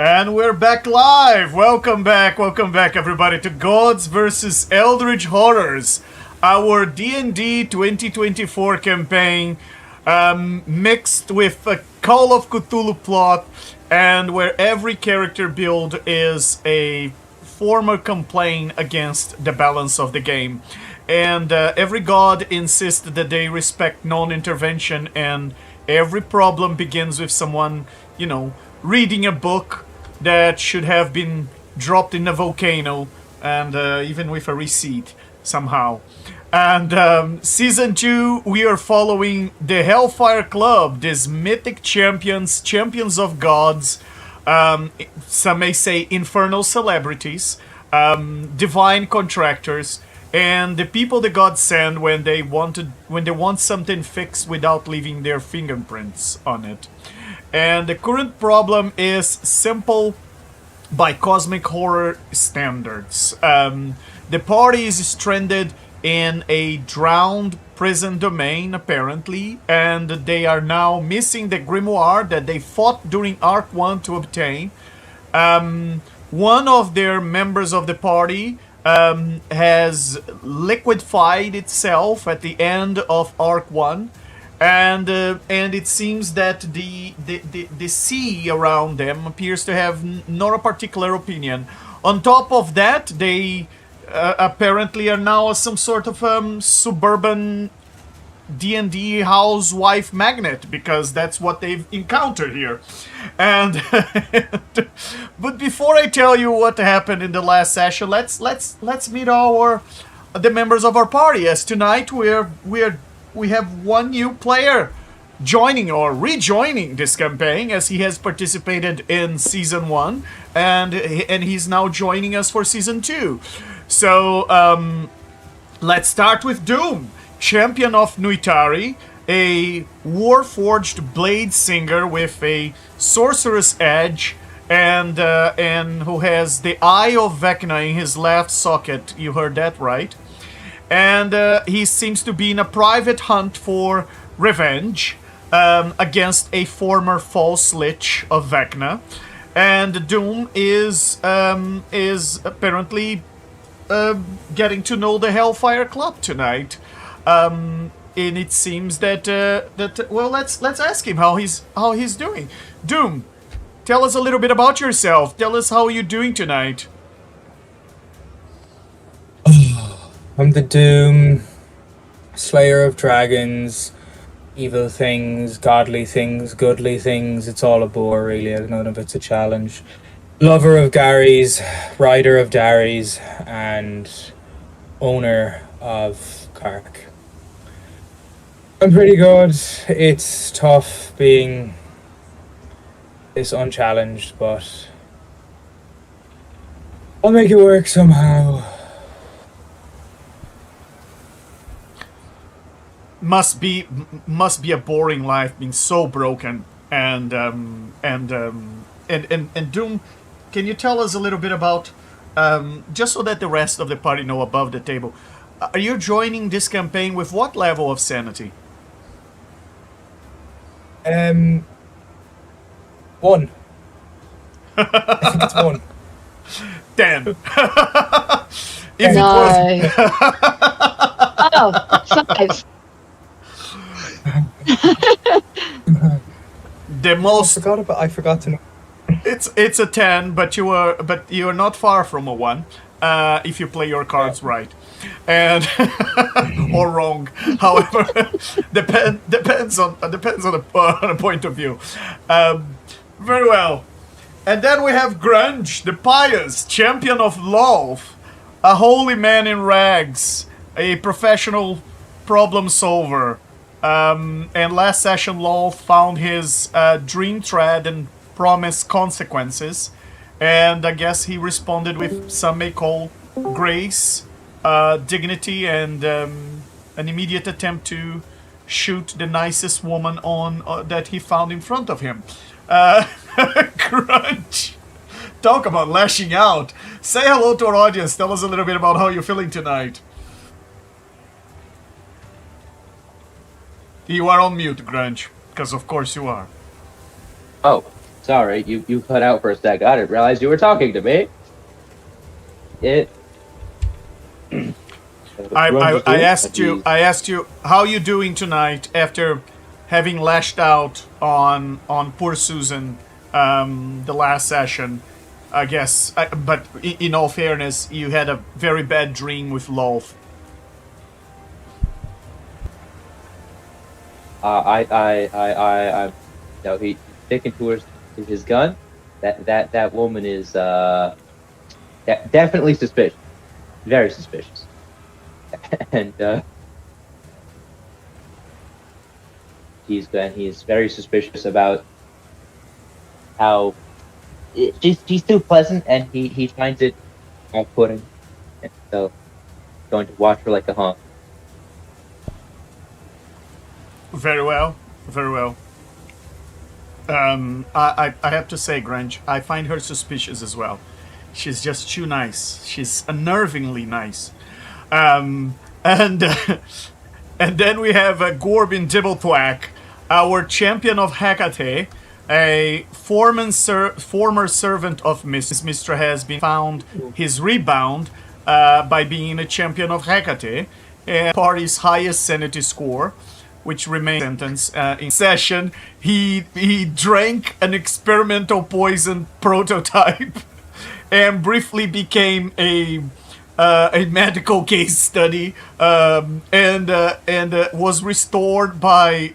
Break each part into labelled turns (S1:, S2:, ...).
S1: And we're back live! welcome back, everybody, to Gods vs. Eldritch Horrors, our D&D 2024 campaign, mixed with a Call of Cthulhu plot, and where every character build is a former complaint against the balance of the game. And every god insists that they respect non-intervention, and every problem begins with someone, reading a book that should have been dropped in a volcano, and even with a receipt somehow. And season 2, we are following the Hellfire Club, these mythic champions of gods, some may say infernal celebrities, divine contractors, and the people the gods send when they want something fixed without leaving their fingerprints on it. And the current problem is simple by cosmic horror standards. The party is stranded in a drowned prison domain, apparently, and they are now missing the grimoire that they fought during Arc 1 to obtain. One of their members of the party has liquefied itself at the end of Arc 1. And it seems that the sea around them appears to have not a particular opinion. On top of that, they apparently are now some sort of suburban D&D housewife magnet, because that's what they've encountered here. And but before I tell you what happened in the last session, let's meet the members of our party. As tonight we have one new player joining or rejoining this campaign, as he has participated in Season 1, and he's now joining us for Season 2. So, let's start with Doom, champion of Nuitari, a warforged blade singer with a sorceress edge, and who has the Eye of Vecna in his left socket. You heard that right. And he seems to be in a private hunt for revenge against a former false lich of Vecna. And Doom is apparently getting to know the Hellfire Club tonight. And it seems that let's ask him how he's doing. Doom, tell us a little bit about yourself. Tell us how you're doing tonight.
S2: I'm the Doom, slayer of dragons, evil things, godly things, goodly things. It's all a bore, really. None of it's a challenge. Lover of Gary's, rider of Daries, and owner of Kark. I'm pretty good. It's tough being this unchallenged, but I'll make it work somehow.
S1: Must be a boring life, being so broken. And Doom, can you tell us a little bit about, just so that the rest of the party know above the table, are you joining this campaign with what level of sanity?
S2: 1. I think it's 1.
S1: 10.
S3: If no. It was... Oh, 5.
S1: The most.
S2: I forgot to know.
S1: It's a 10, but you are not far from a 1, if you play your cards right, and or wrong. However, depends on a point of view. Very well. And then we have Grunge, the pious champion of love, a holy man in rags, a professional problem solver. And last session, Lol found his dream thread and promised consequences. And I guess he responded with some may call grace, dignity, and an immediate attempt to shoot the nicest woman on that he found in front of him. Crunch. Talk about lashing out. Say hello to our audience. Tell us a little bit about how you're feeling tonight. You are on mute, Grunge, because of course you are.
S4: Oh, sorry, you cut out for a sec. I didn't realize you were talking to me.
S1: I asked you how you doing tonight after having lashed out on poor Susan the last session. I guess, but in all fairness, you had a very bad dream with Lolth.
S4: He sticking to his gun. That woman is definitely suspicious, very suspicious, and he's very suspicious about how she's too pleasant, and he finds it off-putting, and so going to watch her like a hawk.
S1: Very well, very well. I have to say, Grange, I find her suspicious as well. She's just too nice. She's unnervingly nice. And and then we have Gorbin Dibblethwack, our champion of Hecate, a former servant of Mistra has been found his rebound by being a champion of Hecate, and party's highest sanity score, which remains sentence in session. He drank an experimental poison prototype and briefly became a medical case study, and was restored by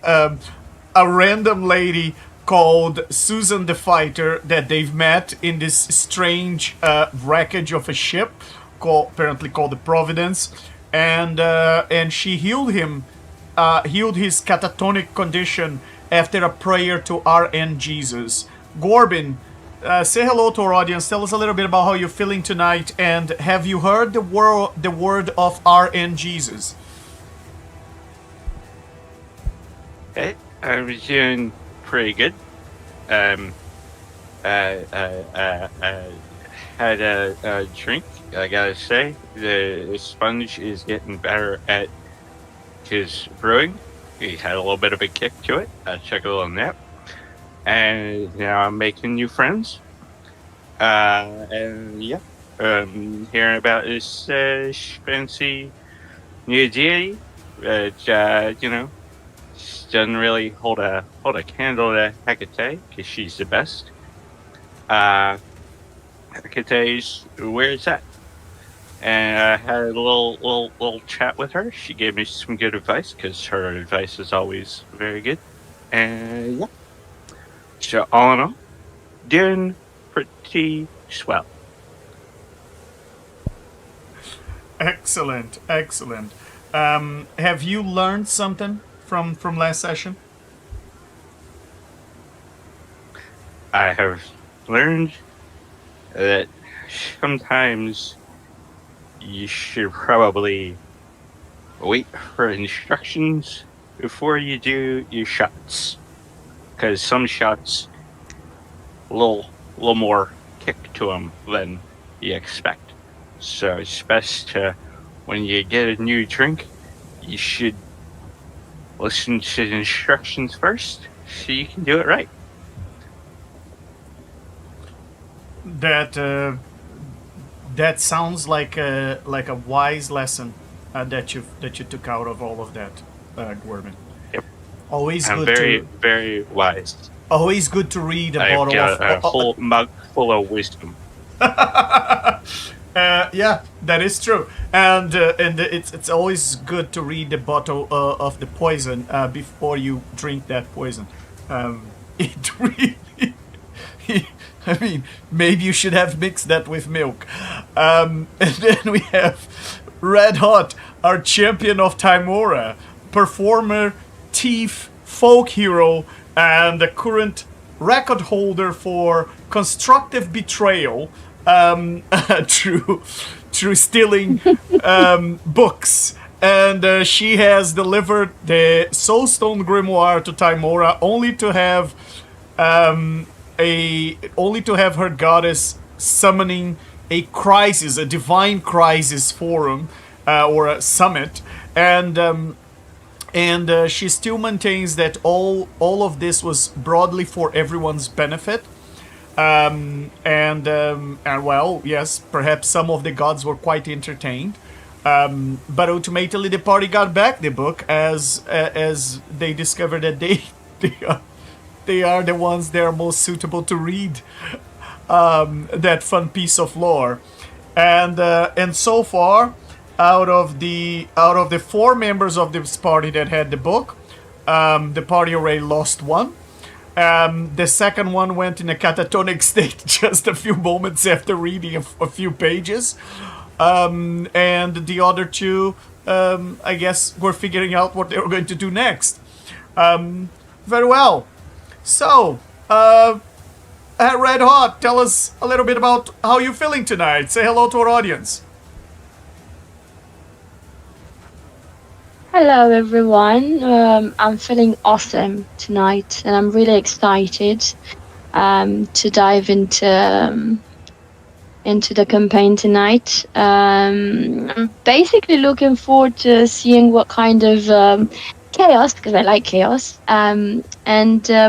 S1: a random lady called Susan the Fighter that they've met in this strange wreckage of a ship apparently called the Providence, and she healed him. Healed his catatonic condition after a prayer to RN Jesus. Gorbin, say hello to our audience. Tell us a little bit about how you're feeling tonight, and have you heard the word of RN Jesus?
S5: Hey, I was doing pretty good. Had a drink. I gotta say, the sponge is getting better at his brewing. He had a little bit of a kick to it. I took a little nap, and now I'm making new friends. And yeah, hearing about this fancy new deity that doesn't really hold a candle to Hecate because she's the best. Hecate's where it's at. And I had a little chat with her. She gave me some good advice because her advice is always very good. And yeah, so all in all, doing pretty swell.
S1: Excellent. Have you learned something from last session?
S5: I have learned that sometimes you should probably wait for instructions before you do your shots, because some shots a little more kick to them than you expect. So it's best to, when you get a new drink, you should listen to the instructions first so you can do it right.
S1: That sounds like a wise lesson that you took out of all of that, Gorbin.
S5: Yep.
S1: Always
S5: I'm
S1: good
S5: very wise.
S1: Always good to read a
S5: I've
S1: bottle
S5: got
S1: of
S5: a whole mug full of wisdom.
S1: Yeah, that is true, and it's always good to read the bottle of the poison before you drink that poison. It really. I mean, maybe you should have mixed that with milk. And then we have Red Hot, our champion of Timora, performer, thief, folk hero, and the current record holder for constructive betrayal through stealing books. And she has delivered the Soulstone Grimoire to Timora only to have her goddess summoning a crisis, a divine crisis forum or a summit, and she still maintains that all of this was broadly for everyone's benefit, And well, yes, perhaps some of the gods were quite entertained. But ultimately, the party got back the book as they discovered that they are the ones that are most suitable to read that fun piece of lore. And so far, out of the 4 members of this party that had the book, the party already lost one. The second one went in a catatonic state just a few moments after reading a few pages. And the other 2, I guess, were figuring out what they were going to do next. Very well. So, Red Hot, tell us a little bit about how you're feeling tonight. Say hello to our audience.
S3: Hello, everyone. I'm feeling awesome tonight, and I'm really excited to dive into the campaign tonight. I'm basically looking forward to seeing what kind of chaos, because I like chaos, and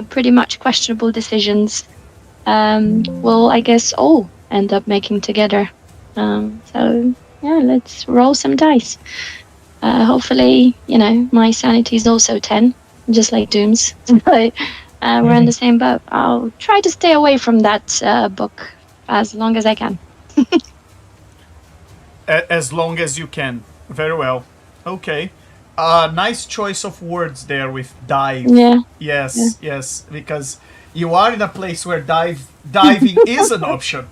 S3: pretty much questionable decisions we'll, I guess, all end up making together. So, yeah, let's roll some dice. Hopefully, my sanity is also 10, just like Doom's. So, we're in the same boat. I'll try to stay away from that book as long as I can.
S1: As long as you can. Very well. Okay. Nice choice of words there with dive.
S3: Yeah.
S1: Yes, because you are in a place where diving is an option.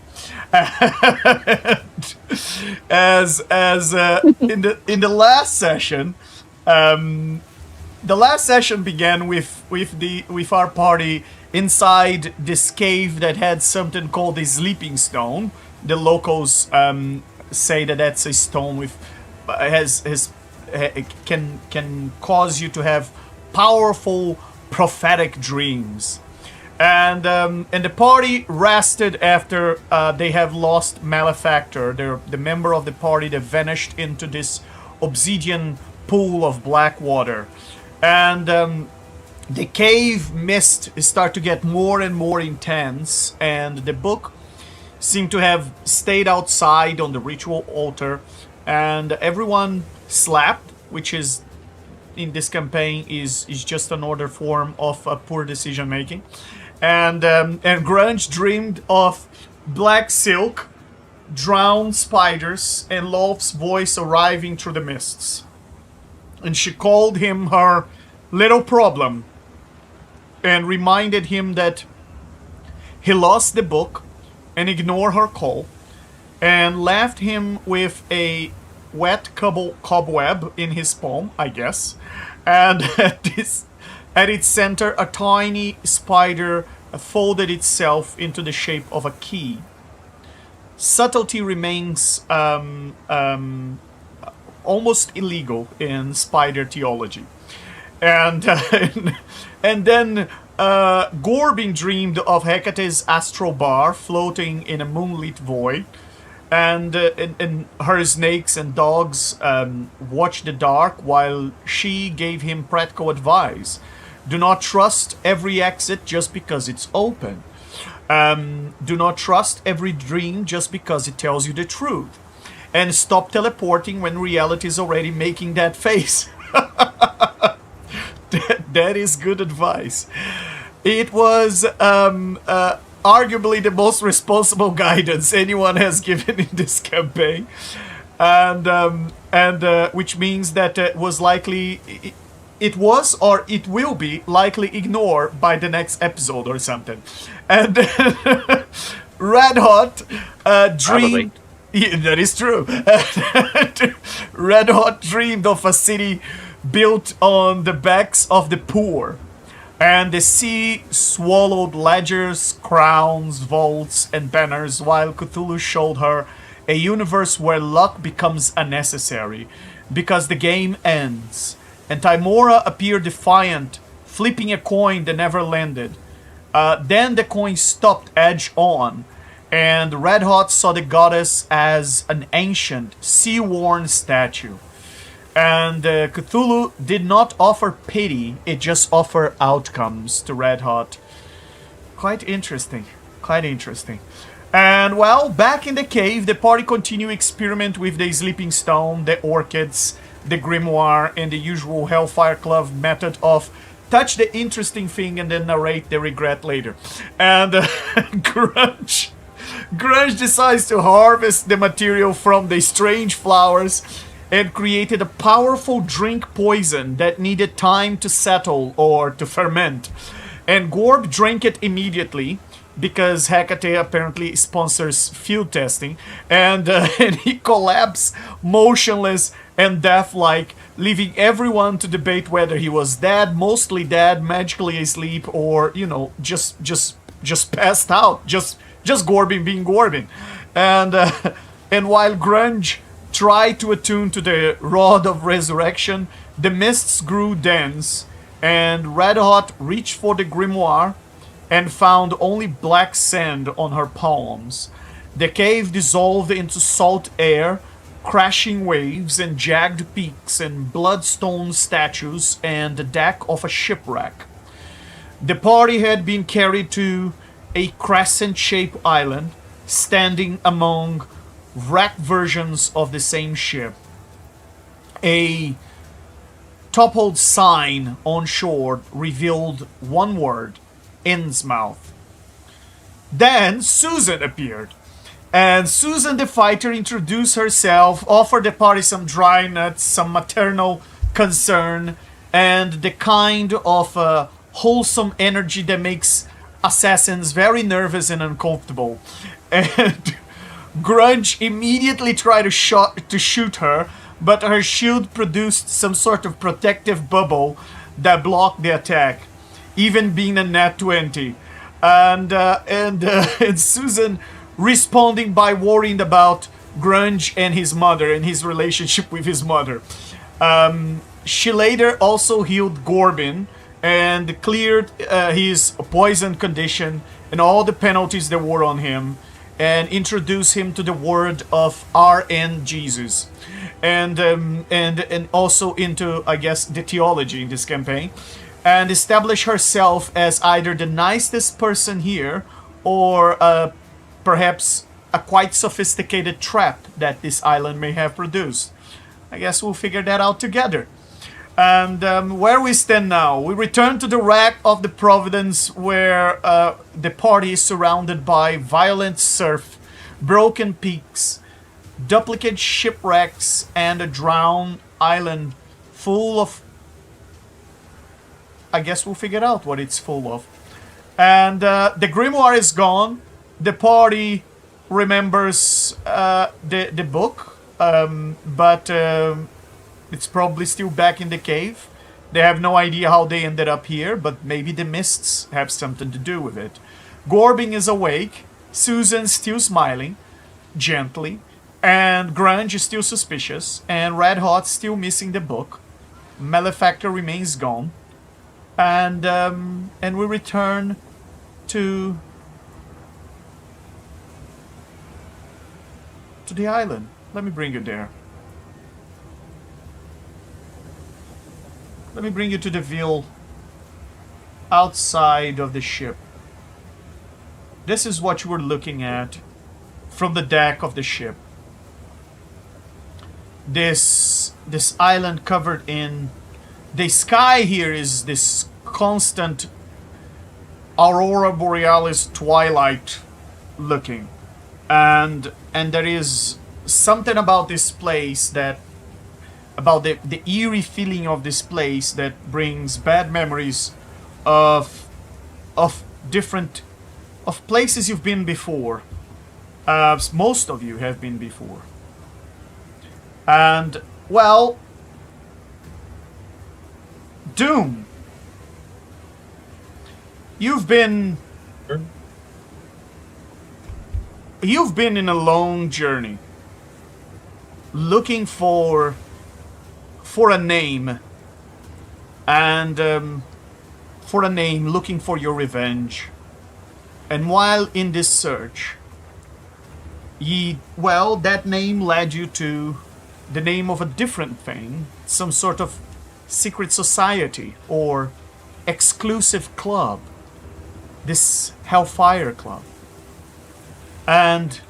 S1: as in the last session, the last session began with our party inside this cave that had something called the sleeping stone. The locals say that that's a stone with can cause you to have powerful prophetic dreams. And the party rested after they have lost Malefactor, the member of the party that vanished into this obsidian pool of black water. And the cave mist start to get more and more intense, and the book seemed to have stayed outside on the ritual altar, and everyone slept, which is in this campaign is just another form of poor decision making. And Grunge dreamed of black silk, drowned spiders, and Lolf's voice arriving through the mists. And she called him her little problem and reminded him that he lost the book and ignored her call, and left him with a wet cobweb in his palm, I guess. And at its center, a tiny spider folded itself into the shape of a key. Subtlety remains almost illegal in spider theology. And then Gorbin dreamed of Hecate's astral bar floating in a moonlit void. And her snakes and dogs watched the dark while she gave him practical advice. Do not trust every exit just because it's open. Do not trust every dream just because it tells you the truth. And stop teleporting when reality is already making that face. That is good advice. It was arguably the most responsible guidance anyone has given in this campaign, and which means that it was likely, it was or it will be likely ignored by the next episode or something. And Red Hot dreamed. Yeah, that is true. Red Hot dreamed of a city built on the backs of the poor. And the sea swallowed ledgers, crowns, vaults, and banners, while Cthulhu showed her a universe where luck becomes unnecessary, because the game ends. And Timora appeared defiant, flipping a coin that never landed. Then the coin stopped edge on, and Red Hot saw the goddess as an ancient, sea-worn statue. And Cthulhu did not offer pity, it just offered outcomes to Red Hot. Quite interesting. Quite interesting. And well, back in the cave, the party continue experiment with the sleeping stone, the orchids, the grimoire, and the usual Hellfire Club method of touch the interesting thing and then narrate the regret later. And Grunge decides to harvest the material from the strange flowers and created a powerful drink poison that needed time to settle or to ferment. And Gorb drank it immediately because Hecate apparently sponsors field testing, and he collapsed motionless and death-like, leaving everyone to debate whether he was dead, mostly dead, magically asleep, or just passed out, just Gorbin being Gorbin. And while Grunge tried to attune to the rod of resurrection, the mists grew dense, and Red Hot reached for the grimoire and found only black sand on her palms. The cave dissolved into salt air, crashing waves and jagged peaks and bloodstone statues and the deck of a shipwreck. The party had been carried to a crescent-shaped island, standing among wrecked versions of the same ship. A toppled sign on shore revealed one word: Innsmouth. Then Susan appeared. And Susan the fighter introduced herself, offered the party some dry nuts, some maternal concern, and the kind of wholesome energy that makes assassins very nervous and uncomfortable. And Grunge immediately tried to shoot her, but her shield produced some sort of protective bubble that blocked the attack, even being a nat 20. And Susan responding by worrying about Grunge and his mother and his relationship with his mother. She later also healed Gorbin and cleared his poison condition and all the penalties that were on him, and introduced him to the word of RN Jesus, and also into, I guess, the theology in this campaign, and established herself as either the nicest person here or perhaps a quite sophisticated trap that this island may have produced. I guess we'll figure that out together. And where we stand now, we return to the wreck of the Providence, where the party is surrounded by violent surf, broken peaks, duplicate shipwrecks, and a drowned island full of... I guess we'll figure out what it's full of. And the grimoire is gone. The party remembers the book, but it's probably still back in the cave. They have no idea how they ended up here, but maybe the mists have something to do with it. Gorbing is awake, Susan still smiling, gently, and Grunge is still suspicious, and Red Hot still missing the book. Malefactor remains gone, and we return to the island. Let me bring you there. Let me bring you to the view outside of the ship. This is what you were looking at from the deck of the ship. This island covered in... The sky here is this constant aurora borealis twilight looking. And there is something about this place that... about the eerie feeling of this place that brings bad memories of different... of places you've been before. Most of you have been before. And, well... Doom. You've been in a long journey. Looking for a name. And, looking for your revenge. And while in this search, that name led you to the name of a different thing, some sort of secret society or exclusive club, this Hellfire Club. And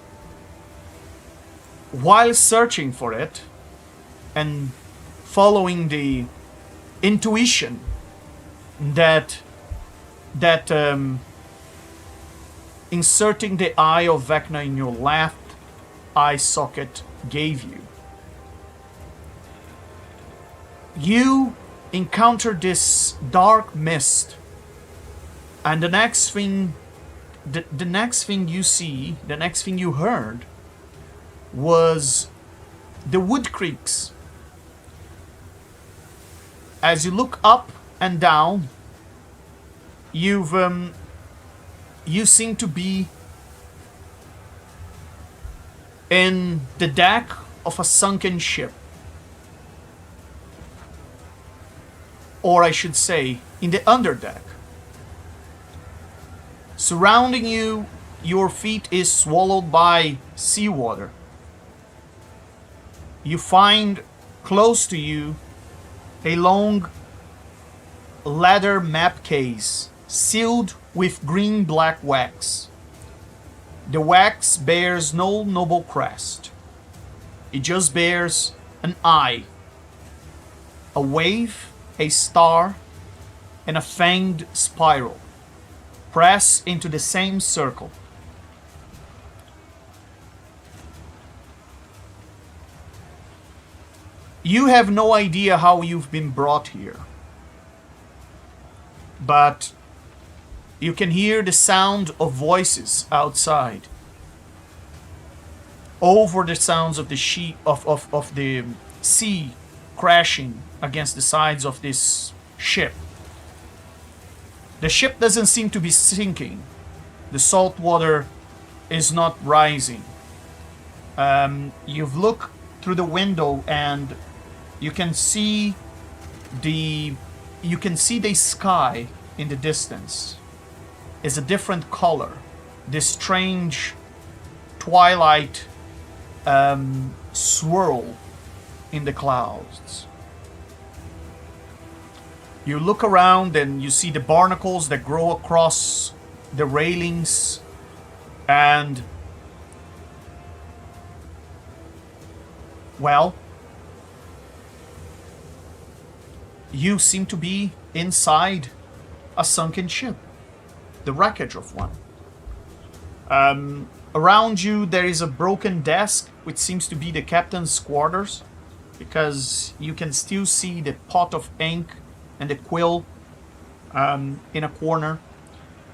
S1: while searching for it and following the intuition that inserting the eye of Vecna in your left eye socket gave you, you encountered this dark mist, and the next thing you see, the next thing you heard, was the wood creaks. As you look up and down, you seem to be in the deck of a sunken ship. Or I should say, in the underdeck. Surrounding you, your feet is swallowed by seawater. You find close to you a long leather map case sealed with green-black wax. The wax bears no noble crest. It just bears an eye, a wave, a star, and a fanged spiral pressed into the same circle. You have no idea how you've been brought here, but you can hear the sound of voices outside over the sounds of the the sea crashing against the sides of this ship. The ship doesn't seem to be sinking. The salt water is not rising. You've looked through the window and you can see the sky in the distance is a different color. This strange twilight swirl in the clouds. You look around and you see the barnacles that grow across the railings, and well, you seem to be inside a sunken ship, the wreckage of one. Around you there is a broken desk, which seems to be the captain's quarters, because you can still see the pot of ink and the quill in a corner.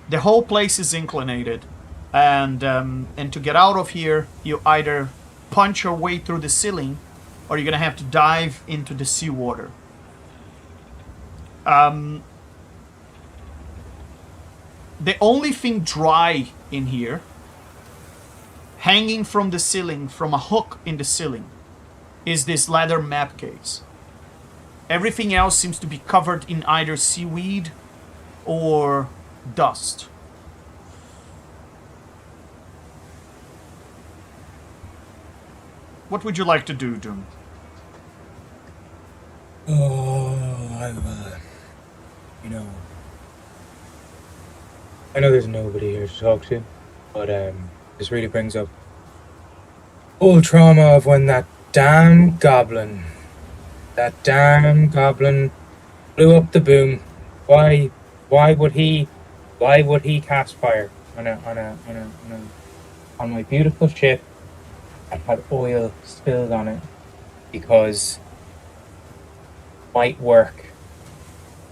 S1: The whole place is inclinated, and to get out of here, you either punch your way through the ceiling, or you're gonna have to dive into the seawater. The only thing dry in here, hanging from the ceiling, from a hook in the ceiling, is this leather map case. Everything else seems to be covered in either seaweed or dust. What would you like to do, Doom?
S2: I know there's nobody here to talk to, but this really brings up old trauma of when that damn goblin blew up the boom. Why would he cast fire on my beautiful ship that had oil spilled on it? Because might work.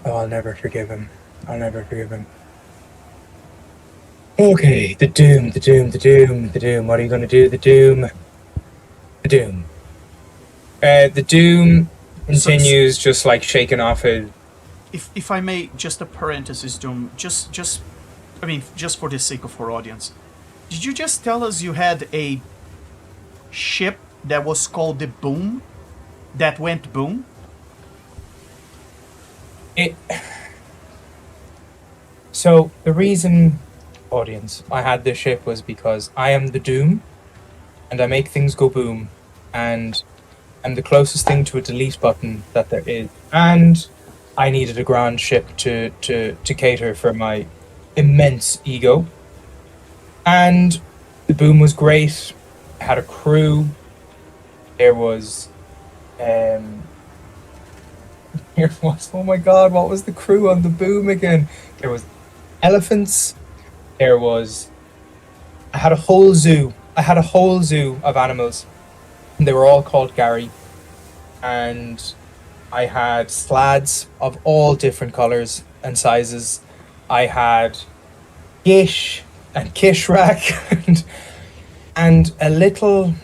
S2: Oh, I'll never forgive him. Okay, the doom. What are you gonna do? The doom. The doom continues, just like shaking off his.
S1: If I may, just a parenthesis, Doom. Just for the sake of our audience, did you just tell us you had a ship that was called the Boom, that went boom?
S2: So the reason, audience, I had this ship was because I am the Doom, and I make things go boom, and I'm the closest thing to a delete button that there is, and I needed a grand ship to cater for my immense ego, and The boom was great. I had a crew. There was oh my god, what was the crew on the boom again? There was elephants. I had a whole zoo. I had a whole zoo of animals. And they were all called Gary. And I had slads of all different colours and sizes. I had Gish and Kishrak and a little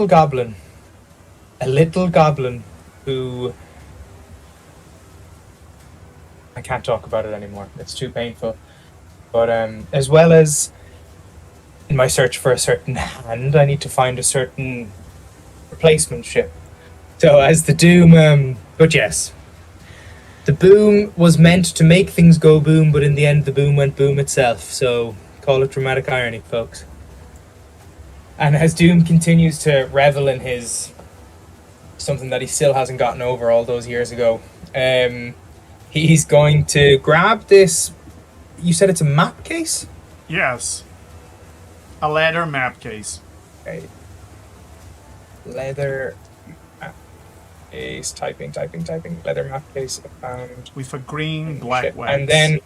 S2: goblin. A little goblin who... I can't talk about it anymore. It's too painful. But as well as in my search for a certain hand, I need to find a certain replacement ship. So as the Doom... but yes. The boom was meant to make things go boom, but in the end the boom went boom itself. So call it dramatic irony, folks. And as Doom continues to revel in his... something that he still hasn't gotten over all those years ago, he's going to grab this... You said it's a map case?
S1: Yes. A leather map case.
S2: Okay. Leather map case. Typing. Leather map case found.
S1: With a green black wax.
S2: And then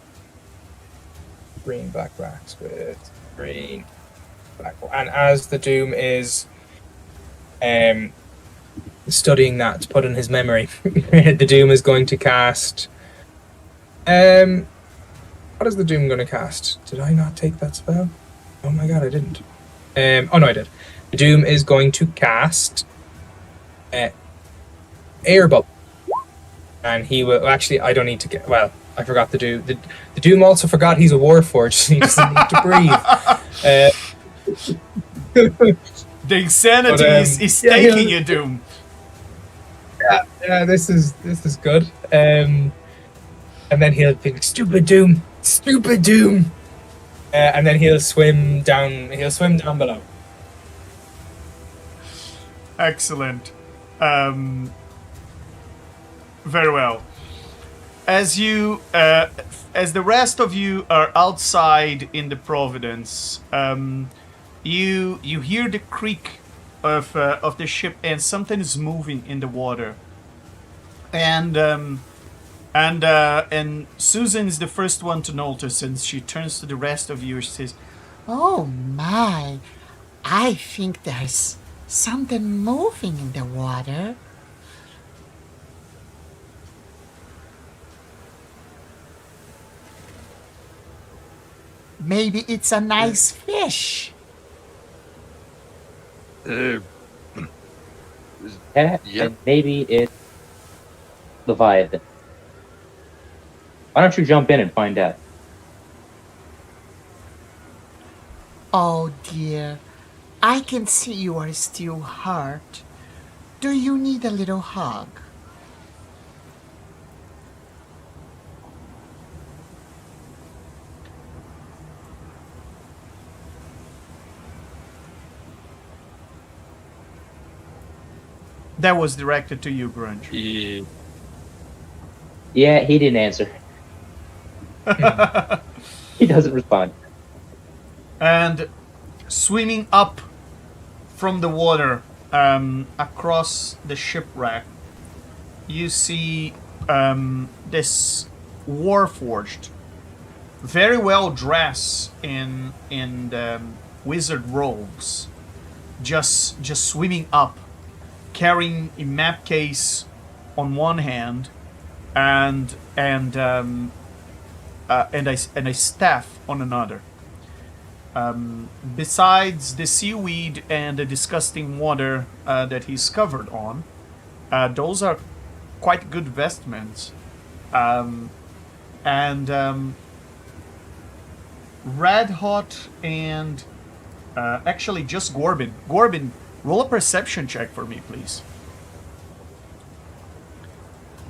S2: green black wax with green black. And as the Doom is studying that to put in his memory, the Doom is going to cast... what is the Doom going to cast? Did I not take that spell? Oh my god, I didn't. Oh no, I did. The Doom is going to cast Air Bubble. And he will... Actually, I don't need to get... Well, I forgot to do... The Doom also forgot he's a Warforged, so he doesn't need to breathe.
S1: The insanity is taking you, Doom.
S2: Yeah, this is good. And then he'll think, stupid Doom. And then he'll swim down below.
S1: Excellent. Very well. As you, as the rest of you are outside in the Providence, you hear the creak of the ship, and something is moving in the water. And Susan is the first one to notice, and she turns to the rest of you and she says,
S6: Oh my, I think there's something moving in the water. Maybe it's a nice fish.
S4: Yeah,
S5: Yep.
S4: and maybe it's Leviathan. Why don't you jump in and find out?
S6: Oh dear, I can see you are still hurt. Do you need a little hug?
S1: that was directed to you, Grunge.
S5: Yeah.
S4: Yeah, he didn't answer. He doesn't respond.
S1: And swimming up from the water across the shipwreck, you see this Warforged, very well dressed in wizard robes, just swimming up, carrying a map case on one hand, and a staff on another. Besides the seaweed and the disgusting water that he's covered on, those are quite good vestments. Red Hot and actually just Gorbin. Gorbin, roll a perception check for me, please.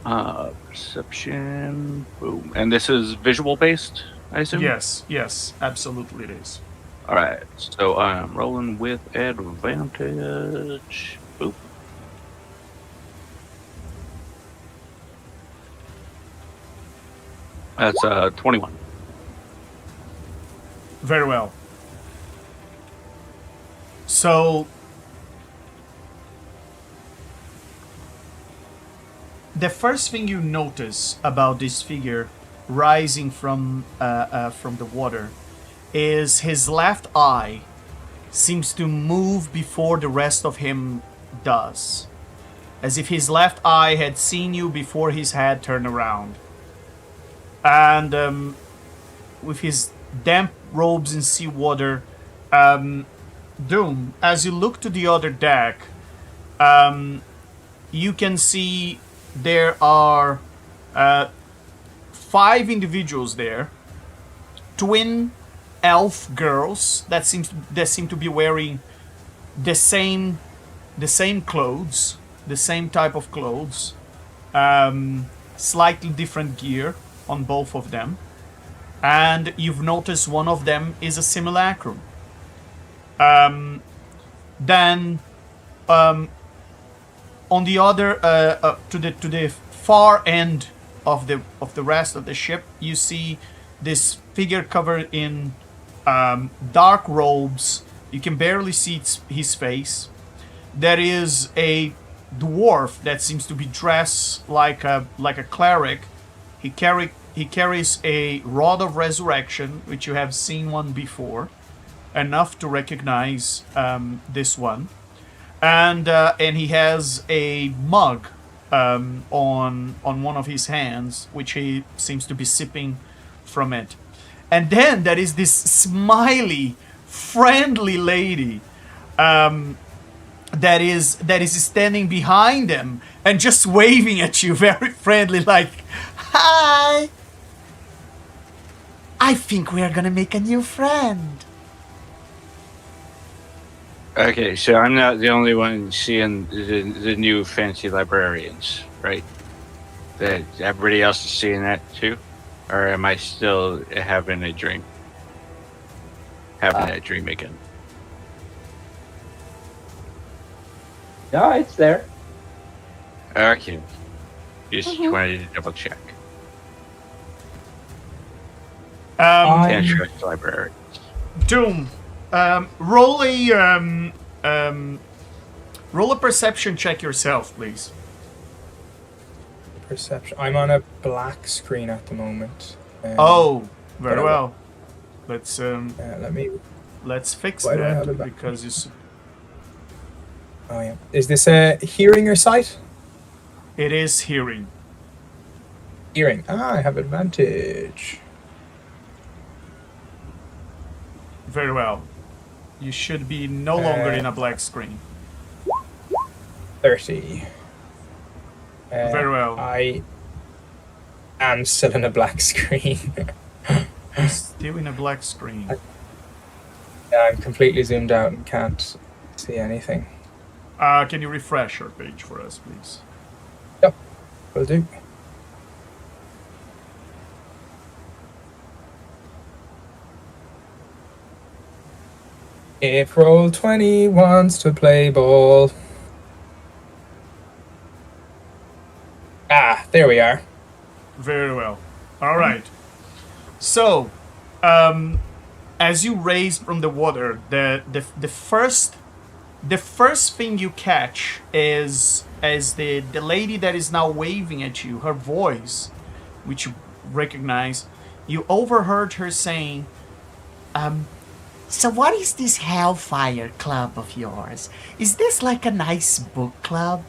S5: Perception. Boom. And this is visual based, I assume?
S1: Yes, absolutely it is.
S5: Alright, so I'm rolling with advantage. Boom. That's 21.
S1: Very well. So the first thing you notice about this figure rising from the water is his left eye seems to move before the rest of him does, as if his left eye had seen you before his head turned around. And with his damp robes in seawater, Doom, as you look to the other deck, you can see there are 5 individuals there, twin elf girls that seem to be wearing the same clothes, the same type of clothes, slightly different gear on both of them, and you've noticed one of them is a simulacrum. Then on the other to the far end of the rest of the ship, you see this figure covered in dark robes. You can barely see his face. There is a dwarf that seems to be dressed like a cleric. He carries a rod of resurrection, which you have seen one before, enough to recognize this one, and he has a mug on one of his hands, which he seems to be sipping from it. And then there is this smiley, friendly lady that is standing behind them and just waving at you, very friendly, like, "Hi! I think we are gonna make a new friend."
S5: Okay, so I'm not the only one seeing the new fancy librarians, right? That everybody else is seeing that too? Or am I still having a dream? Having that dream again?
S4: No, it's there.
S5: Okay. Just wanted to double check. Can't trust the librarians.
S1: Doom, roll a perception check yourself, please.
S2: Perception. I'm on a black screen at the moment.
S1: Very well. Let's
S2: let me.
S1: let's fix
S2: Why do I have
S1: that
S2: it back?
S1: because
S2: Oh yeah. Is this a hearing or sight?
S1: it is hearing.
S2: Hearing. I have advantage.
S1: Very well. You should be no longer in a black screen.
S2: 30.
S1: Very well.
S2: I am still in a black screen.
S1: Still in a black screen.
S2: I'm completely zoomed out and can't see anything.
S1: Can you refresh your page for us, please?
S2: Yep, will do. If Roll20 wants to play ball. Ah, there we are.
S1: Very well. All right. So, as you raise from the water, the first thing you catch is as the lady that is now waving at you, her voice, which you recognize, you overheard her saying,
S6: So what is this Hellfire Club of yours? Is this like a nice book club?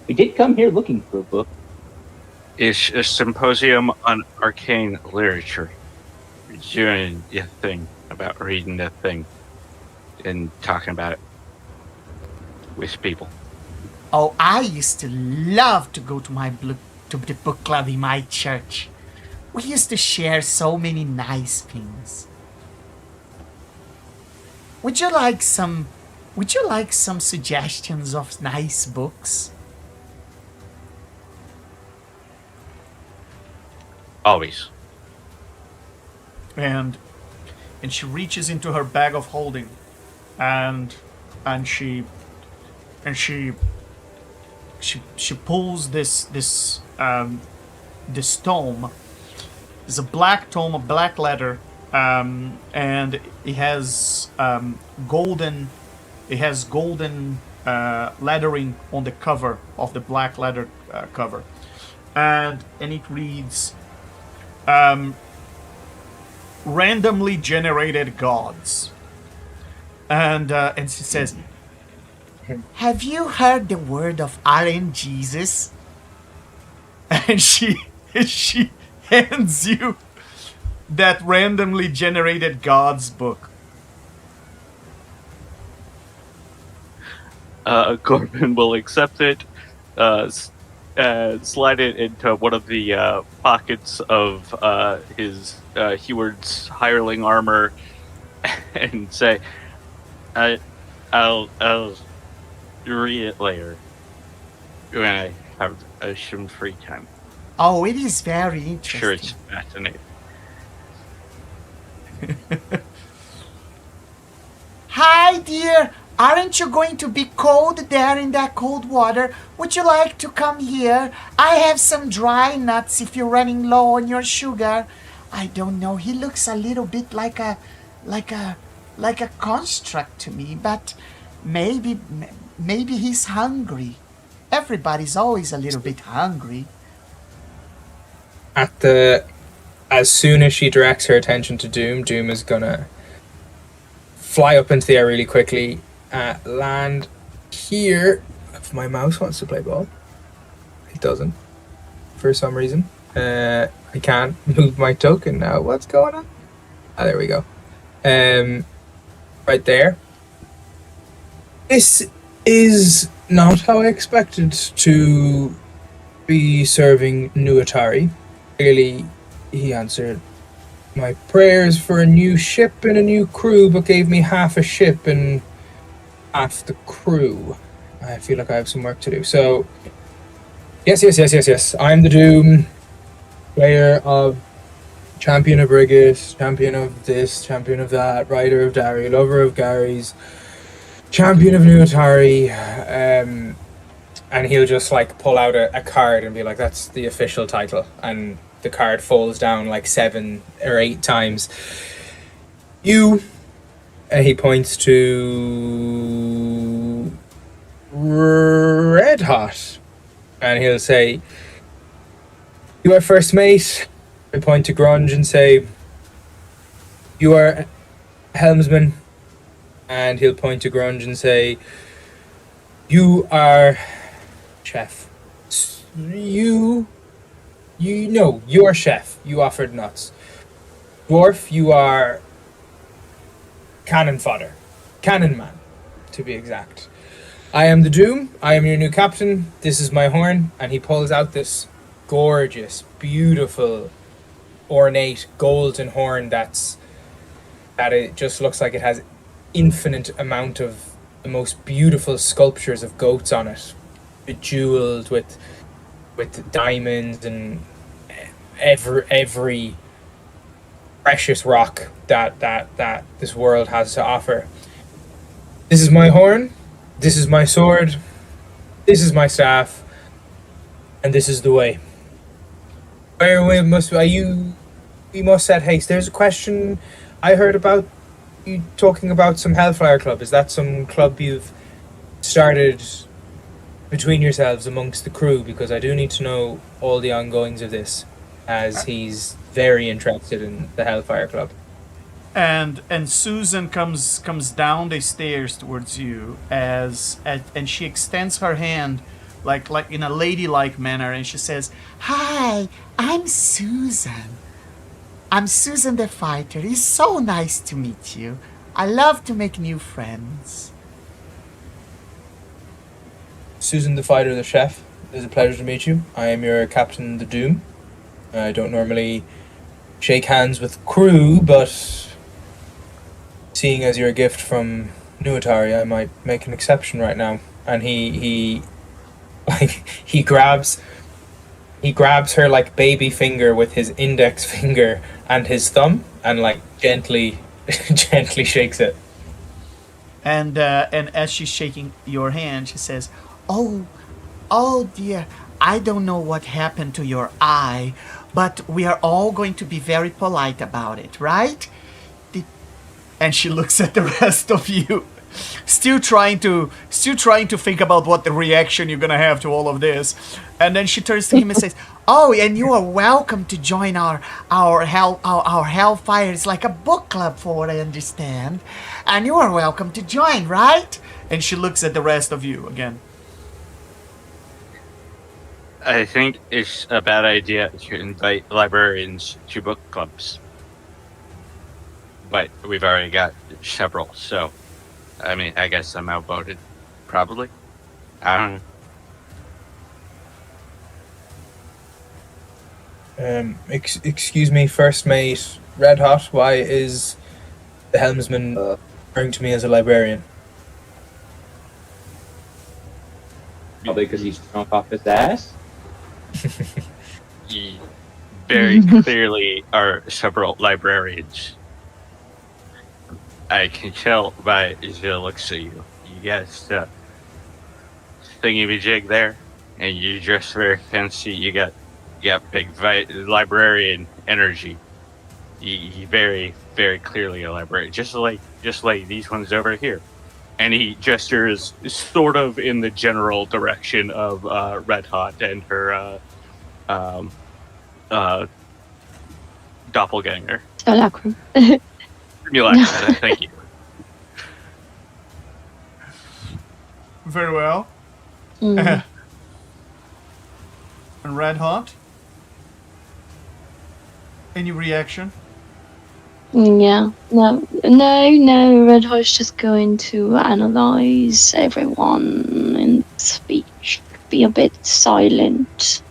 S4: We did come here looking for a book.
S5: It's a symposium on arcane literature. We're doing a thing about reading the thing and talking about it with people.
S6: Oh, I used to love to go to the book club in my church. We used to share so many nice things. Would you like some suggestions of nice books?
S5: Always.
S1: and she reaches into her bag of holding, and she pulls this tome, It's a black tome, a black letter, and it has golden. It has golden lettering on the cover of the black letter cover, and it reads, "Randomly generated gods," and she says,
S6: Have you heard the word of RN Jesus?
S1: and she hands you that randomly generated gods book.
S5: Corbin will accept it, slide it into one of the pockets of his Heward's hireling armor, and say, "I'll read it later when I have some free time."
S6: Oh, it is very interesting.
S5: Sure, it's fascinating.
S6: Hi, dear. Aren't you going to be cold there in that cold water? Would you like to come here? I have some dry nuts if you're running low on your sugar. I don't know. He looks a little bit like a construct to me, but maybe he's hungry. Everybody's always a little bit hungry.
S2: As soon as she directs her attention to Doom is gonna fly up into the air really quickly, land here. If my mouse wants to play ball, it doesn't for some reason. I can't move my token now. What's going on? There we go. Right there. This is not how I expected to be serving Nuatari. Clearly, he answered my prayers for a new ship and a new crew, but gave me half a ship and half the crew. I feel like I have some work to do. So, yes. I'm the Doom, player of champion of Brigus, champion of this, champion of that, writer of Dari, lover of Gary's, champion of Nuatari, and he'll just like pull out a card and be like, that's the official title, and the card falls down like 7 or 8 times. You, he points to Red Hot, and he'll say, you are first mate. I point to Grunge and say, you are helmsman, and he'll point to Grunge and say, you are chef. You are chef. You offered nuts. Dwarf, you are cannon fodder. Cannon man, to be exact. I am the Doom. I am your new captain. This is my horn. And he pulls out this gorgeous, beautiful, ornate golden horn that it just looks like it has infinite amount of the most beautiful sculptures of goats on it, bejeweled with diamonds and every precious rock that this world has to offer. This is my horn, this is my sword, this is my staff, and this is the way. Where we must set haste. There's a question I heard about you talking about some Hellfire Club. Is that some club you've started between yourselves amongst the crew? Because I do need to know all the ongoings of this, as he's very interested in the Hellfire Club.
S1: And Susan comes down the stairs towards you and she extends her hand like in a ladylike manner, and she says,
S6: Hi, I'm Susan. I'm Susan the Fighter. It's so nice to meet you. I love to make new friends.
S2: Susan the Fighter, the chef. It is a pleasure to meet you. I am your captain, the Doom. I don't normally shake hands with crew, but seeing as you're a gift from Nuatari, I might make an exception right now. And he grabs her like baby finger with his index finger and his thumb, and like gently shakes it.
S1: and as she's shaking your hand, she says,
S6: Oh dear, I don't know what happened to your eye, but we are all going to be very polite about it, right? And she looks at the rest of you, still trying to think about what the reaction you're gonna have to all of this. And then she turns to him and says, "Oh, and you are welcome to join our Hellfire. It's like a book club, for what I understand. And you are welcome to join, right?" And she looks at the rest of you again.
S5: I think it's a bad idea to invite librarians to book clubs. But we've already got several, so I mean, I guess I'm outvoted. Probably. I don't know.
S2: Excuse me, first mate, Red Hot. Why is the helmsman referring to me as a librarian?
S4: Probably because he's drunk off his ass.
S5: You very clearly are several librarians. I can tell by the looks of you. You got the thingy-majig there, and you dress very fancy. You got big librarian energy. You very, very clearly a librarian, just like these ones over here. And he gestures sort of in the general direction of Red Hot and her doppelganger.
S3: Simulacrum.
S5: Simulacrum, thank you.
S1: Very well.
S3: Mm.
S1: And Red Hot? Any reaction?
S3: Yeah. No. Red Hot's just going to analyze everyone in speech. Be a bit silent.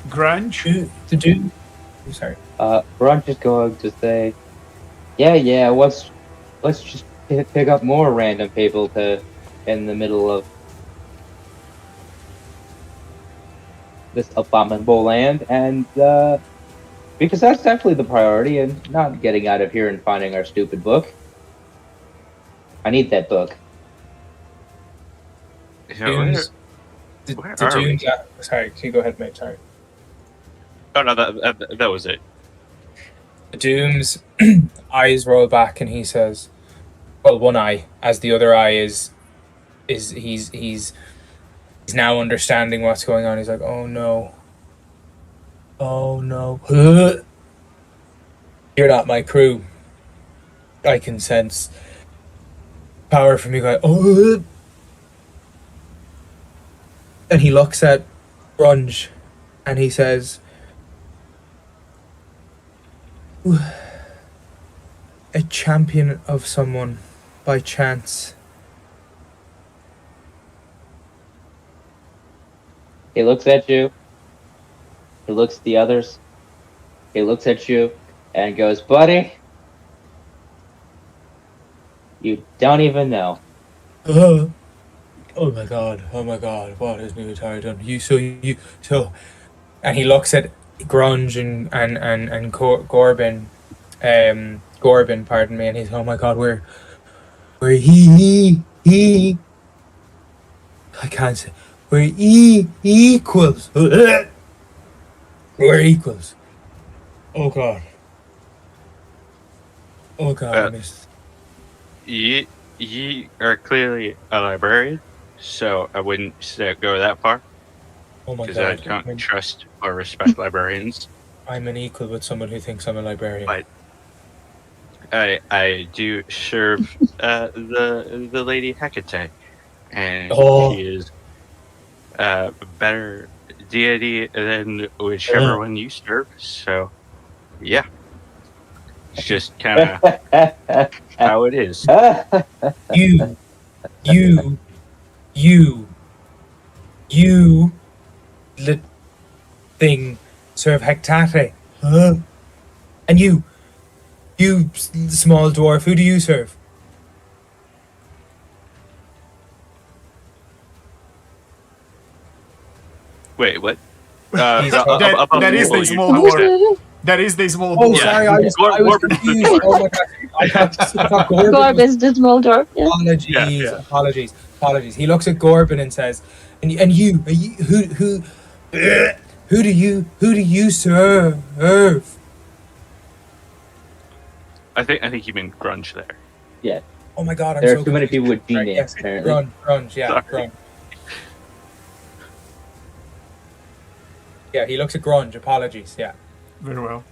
S1: Grunge?
S2: The dude. I'm sorry.
S4: Grunch is going to say, yeah, let's just pick up more random people to in the middle of this abominable land, and because that's definitely the priority, and not getting out of here and finding our stupid book. I need that book.
S2: Dooms.
S5: where
S2: The
S5: are we?
S2: Dooms. Sorry, can you go ahead, mate? Sorry.
S5: Oh no, that was it.
S2: The Doom's eyes roll back, and he says, "Well, one eye, as the other eye is he's now understanding what's going on." He's like, "Oh no, you're not my crew. I can sense power from you guys." Oh, and he looks at Grunge, and he says, "A champion of someone by chance."
S4: He looks at you. He looks at the others. He looks at you and goes, "Buddy, you don't even know."
S2: Oh my god, what has Minotaur done? So, and he looks at Grunge and Gorbin, pardon me, and he's, "Oh my god, where he, I can't say, we're equals, we're equals." Oh god, miss.
S5: You are clearly a librarian, so I wouldn't go that far,
S2: Oh my
S5: because I
S2: god,
S5: don't trust or respect librarians.
S2: I'm an equal with someone who thinks I'm a librarian.
S5: But I do serve the Lady Hecate, and she is a better deity than whichever one you serve. So, yeah, it's just kind of how it is.
S2: You, the thing, serve Hecate. And you, small dwarf, who do you serve?
S5: Wait, what?
S2: That
S1: That is the small dwarf. That is the small
S2: Oh,
S1: dwarf.
S2: sorry, I was
S5: Gorbin's the
S2: confused.
S5: dwarf.
S2: Oh my god, I thought Gorbin
S3: Gorb
S2: was...
S3: is the small dwarf. Yeah.
S2: Apologies. He looks at Gorbin and says, "And you, who do you serve?"
S5: I think you mean grunge there.
S4: Yeah.
S2: Oh my god, I'm
S4: There
S2: so
S4: are too many
S2: confused.
S4: people with G
S2: Right,
S4: names,
S2: yes,
S4: apparently.
S2: grunge, yeah,
S5: Sorry.
S2: grunge. Yeah, he looks at grunge. Apologies, yeah.
S1: Very well.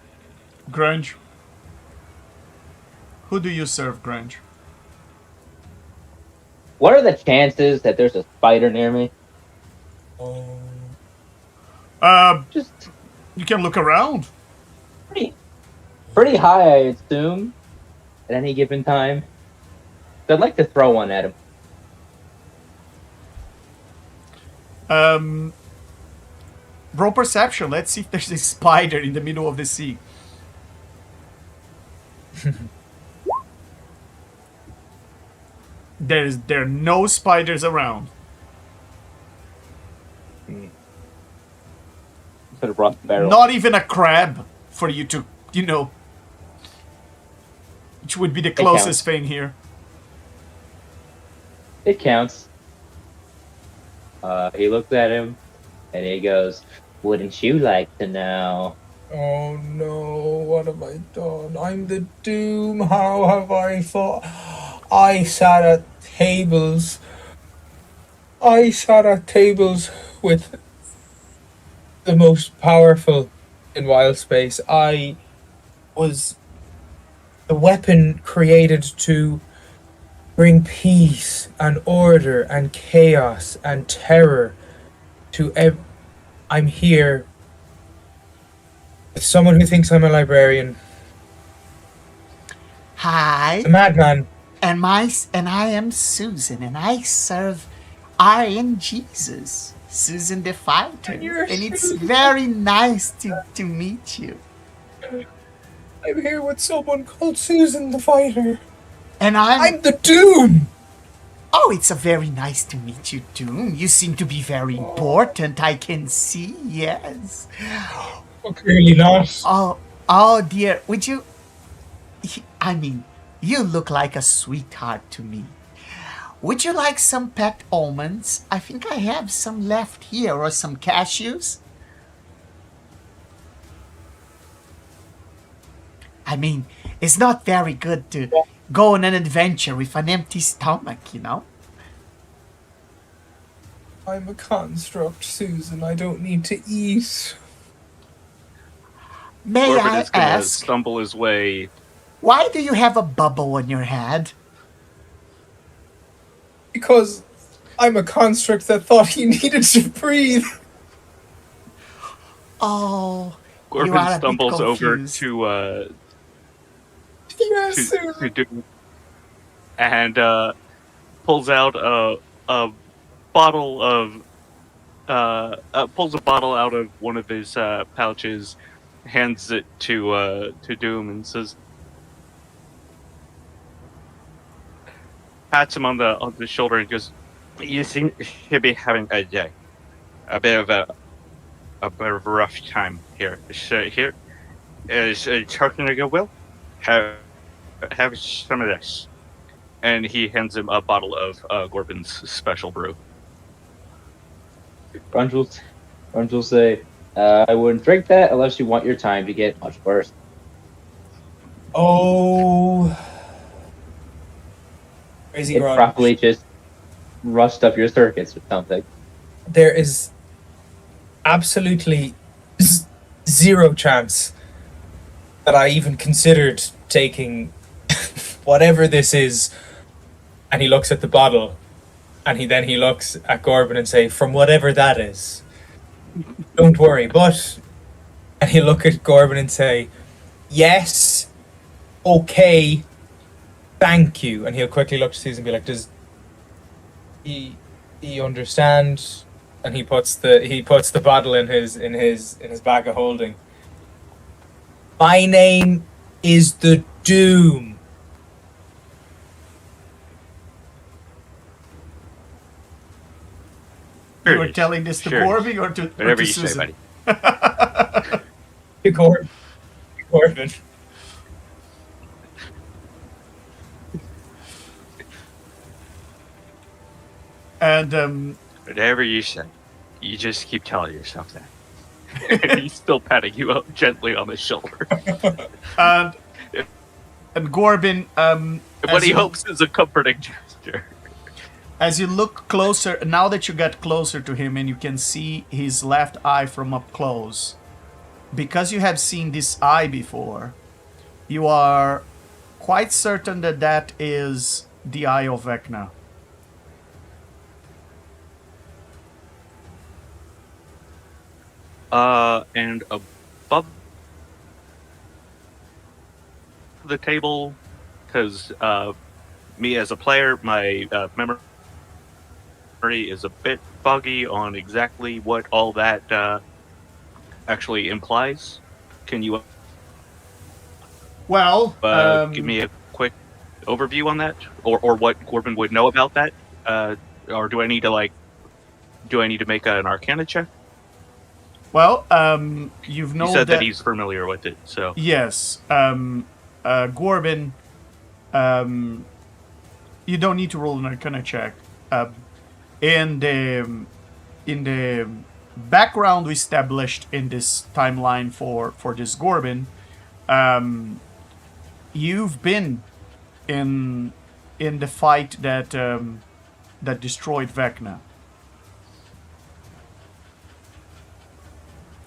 S1: Grunge. Who do you serve, Grunge?
S4: What are the chances that there's a spider near me?
S2: Oh.
S4: Just
S1: You can look around.
S4: pretty high, I assume, at any given time. So I'd like to throw one at him.
S1: Roll perception. Let's see if there's a spider in the middle of the sea. There are no spiders around.
S4: Sort of rough barrel.
S1: Not even a crab for you to, which would be the closest thing here.
S4: It counts. He looks at him, and he goes, "Wouldn't you like to know?"
S2: Oh no, what have I done? I'm the doom. How have I thought? I sat at tables with the most powerful in wild space. I was the weapon created to bring peace and order and chaos and terror to I'm here with someone who thinks I'm a librarian,
S6: Hi,
S2: a madman.
S6: and I am Susan, and I serve Iron Jesus, Susan the Fighter,
S2: And you're
S6: and it's
S2: Susan.
S6: very nice to meet you.
S2: I'm here with someone called Susan the Fighter.
S6: And
S2: I'm the Doom!
S6: Oh, it's a very nice to meet you, Doom. You seem to be very important, I can see, yes.
S2: Well, clearly not.
S6: Oh dear, would you... I mean, you look like a sweetheart to me. Would you like some pet almonds? I think I have some left here, or some cashews. I mean, it's not very good to go on an adventure with an empty stomach, you know?
S2: I'm a construct, Susan. I don't need to eat.
S6: May
S5: Corbin
S6: I
S5: is gonna
S6: ask,
S5: stumble his way.
S6: why do you have a bubble on your head?
S2: Because I'm a construct that thought he needed to breathe.
S6: Oh, you
S5: Corbin
S6: are a bit
S5: stumbles over
S6: confused.
S5: to
S2: Yes,
S5: to
S2: Susan.
S5: do and pulls out a bottle of pulls a bottle out of one of his pouches, hands it to Doom, and says, pats him on the shoulder and goes, "You seem to be having a bit of a rough time here. So here is a token of goodwill. Have some of this." And he hands him a bottle of Gorbin's special brew.
S4: Grunge will say, "I wouldn't drink that unless you want your time to get much worse."
S2: Oh. Crazy
S4: It
S2: grunge.
S4: probably just rushed up your circuits or something.
S2: There is absolutely zero chance that I even considered taking whatever this is. And he looks at the bottle, and he looks at Gorbin and say, "From whatever that is, don't worry." But, and he'll look at Gorbin and say, "Yes, okay, thank you." And he'll quickly look to Susan and be like, "Does he understand?" And he puts the bottle in his bag of holding. "My name is the Doom."
S1: You were telling this to
S5: Sure.
S1: Corbin or to
S5: Whatever you
S1: Susan?
S5: say, buddy.
S2: Hey, Gorbin. Corbin.
S1: And
S5: Whatever you say, you just keep telling yourself that. He's still patting you up gently on the shoulder.
S1: and Gorbin,
S5: What he hopes is a comforting gesture.
S1: as you look closer, now that you get closer to him and you can see his left eye from up close, because you have seen this eye before, you are quite certain that that is the eye of Vecna.
S5: And above the table, because me as a player, my memory is a bit foggy on exactly what all that actually implies. Can you
S1: Well,
S5: give me a quick overview on that, or what Corbin would know about that, or do I need to make an Arcana check?
S1: well, you've known
S5: You said that he's familiar with it, so
S1: yes, Gorbin, you don't need to roll an Arcana check. In the background we established in this timeline for this Gorbin, you've been in the fight that destroyed Vecna.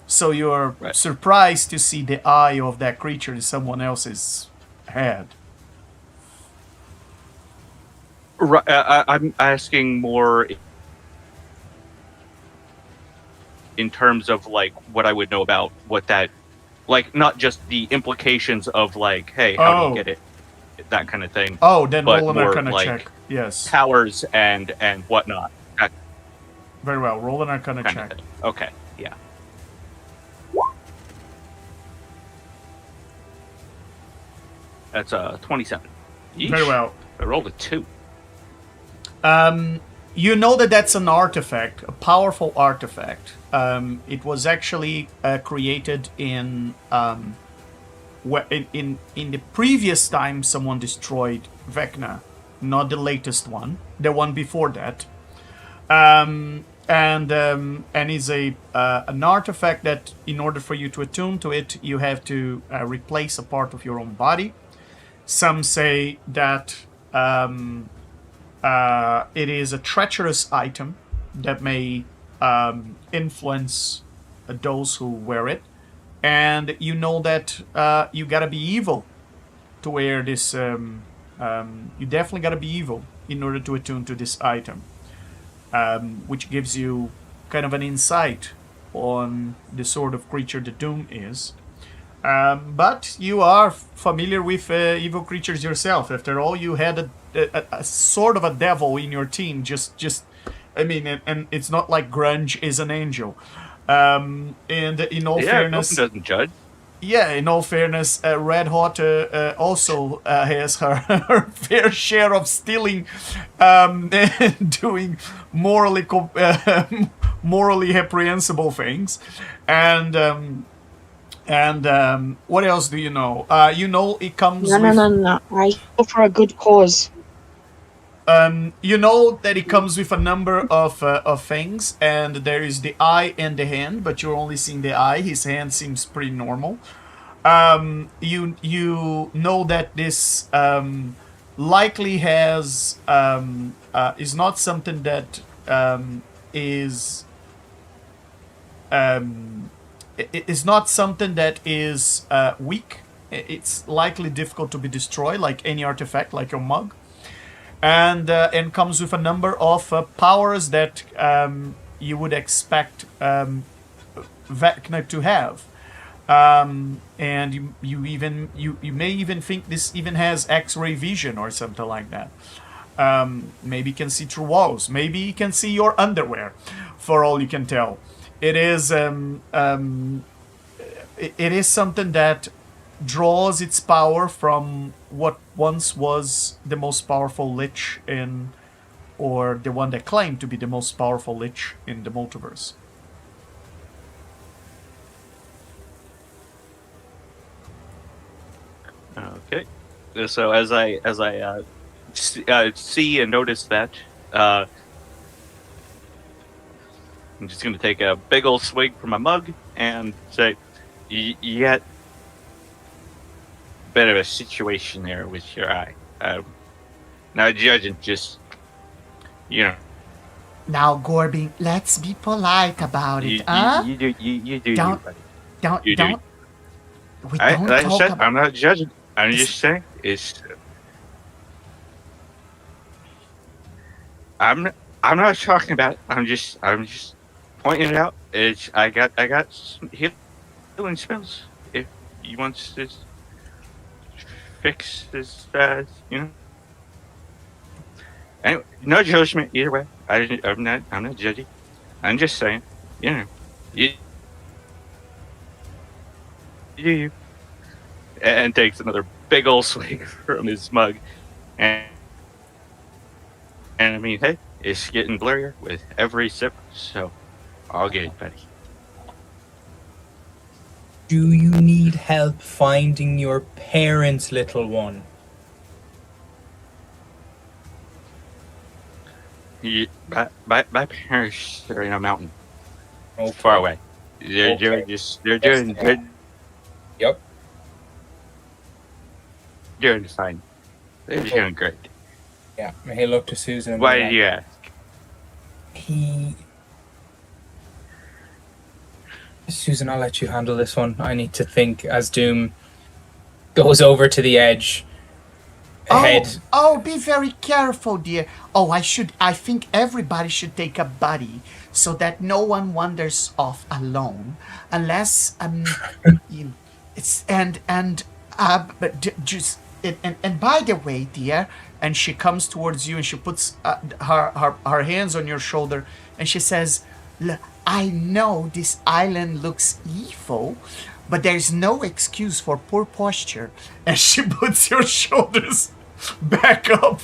S1: So you're
S5: Right.
S1: surprised to see the eye of that creature in someone else's head.
S5: I'm asking more in terms of like what I would know about what that, like not just the implications of like, hey, how do you get it, that kind of thing.
S1: Oh, then
S5: But
S1: roll an
S5: more
S1: Arcana
S5: like
S1: check. Yes.
S5: Powers and whatnot. That
S1: Very well. Roll an Arcana
S5: kind
S1: check.
S5: of thing. Okay, yeah. That's 27.
S1: Very
S5: Yeesh.
S1: well.
S5: I rolled a 2.
S1: You know that that's an artifact, a powerful artifact. It was actually created in the previous time someone destroyed Vecna, not the latest one, the one before that. And is an artifact that, in order for you to attune to it, you have to replace a part of your own body. Some say that it is a treacherous item that may influence those who wear it, and you know that you gotta be evil to wear this. You definitely gotta be evil in order to attune to this item, which gives you kind of an insight on the sort of creature the Doom is. But you are familiar with evil creatures yourself. After all, you had a sort of a devil in your team. I mean, and it's not like Grunge is an angel. And in all fairness,
S5: doesn't judge.
S1: Yeah, in all fairness, Red Hot also has her fair share of stealing and doing morally reprehensible things. And what else do you know? You know it comes with...
S3: No. I go for a good cause.
S1: You know that it comes with a number of things, and there is the eye and the hand, but you're only seeing the eye. His hand seems pretty normal. You know that this likely has is not something that is not something that is weak. It's likely difficult to be destroyed, like any artifact, like your mug. And comes with a number of powers that you would expect Vecna to have, and you may even think this even has X-ray vision or something like that. Maybe you can see through walls. Maybe you can see your underwear, for all you can tell. It is something that draws its power from what once was the most powerful lich or the one that claimed to be the most powerful lich in the multiverse.
S5: Okay. So as I see and notice that, I'm just gonna take a big old swig from my mug and say, "You got a bit of a situation there with your eye. Not judging, just you know,
S6: Now, Gorbin, let's be polite about it, huh?
S5: you do you,
S6: Don't-
S5: buddy.
S6: Don't,
S5: You do.
S6: don't. We
S5: I,
S6: don't
S5: like I
S6: talk
S5: said,
S6: about.
S5: I'm not judging. I'm
S6: It's-
S5: just saying it's. I'm not talking about it. I'm just pointing it out. It's I got some healing spells. If you want to fix this, Anyway, no judgment either way. I'm not judging. I'm just saying, you do you. And takes another big old swig from his mug, and I mean, hey, it's getting blurrier with every sip, so all good, buddy.
S2: Do you need help finding your parents, little one?
S5: My parents are in a mountain
S2: Oh,
S5: far away. They're
S2: Okay.
S5: doing
S2: Yep.
S5: fine. They're doing great.
S2: Yeah. He looked to Susan. And
S5: Why
S2: be
S5: did
S2: like,
S5: you ask?
S2: Susan, I'll let you handle this one. I need to think as Doom goes over to the edge. Ahead.
S6: Oh, be very careful, dear. Oh, I think everybody should take a buddy so that no one wanders off alone, unless it's but just and by the way, dear, and she comes towards you and she puts her hands on your shoulder and she says, I know this island looks evil, but there's no excuse for poor posture. And she puts your shoulders back up,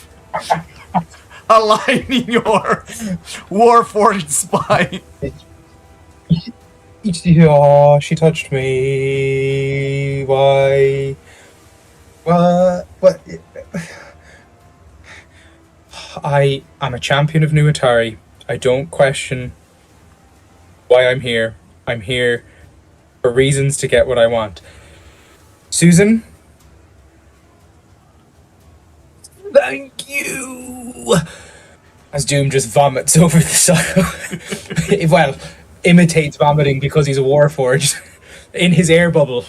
S6: aligning your warforged spine.
S2: Oh, she touched me. Why? What? I'm a champion of New Atari. I don't question why I'm here. I'm here for reasons to get what I want. Susan? Thank you! As Doom just vomits over the side. Well, imitates vomiting because he's a warforged in his air bubble.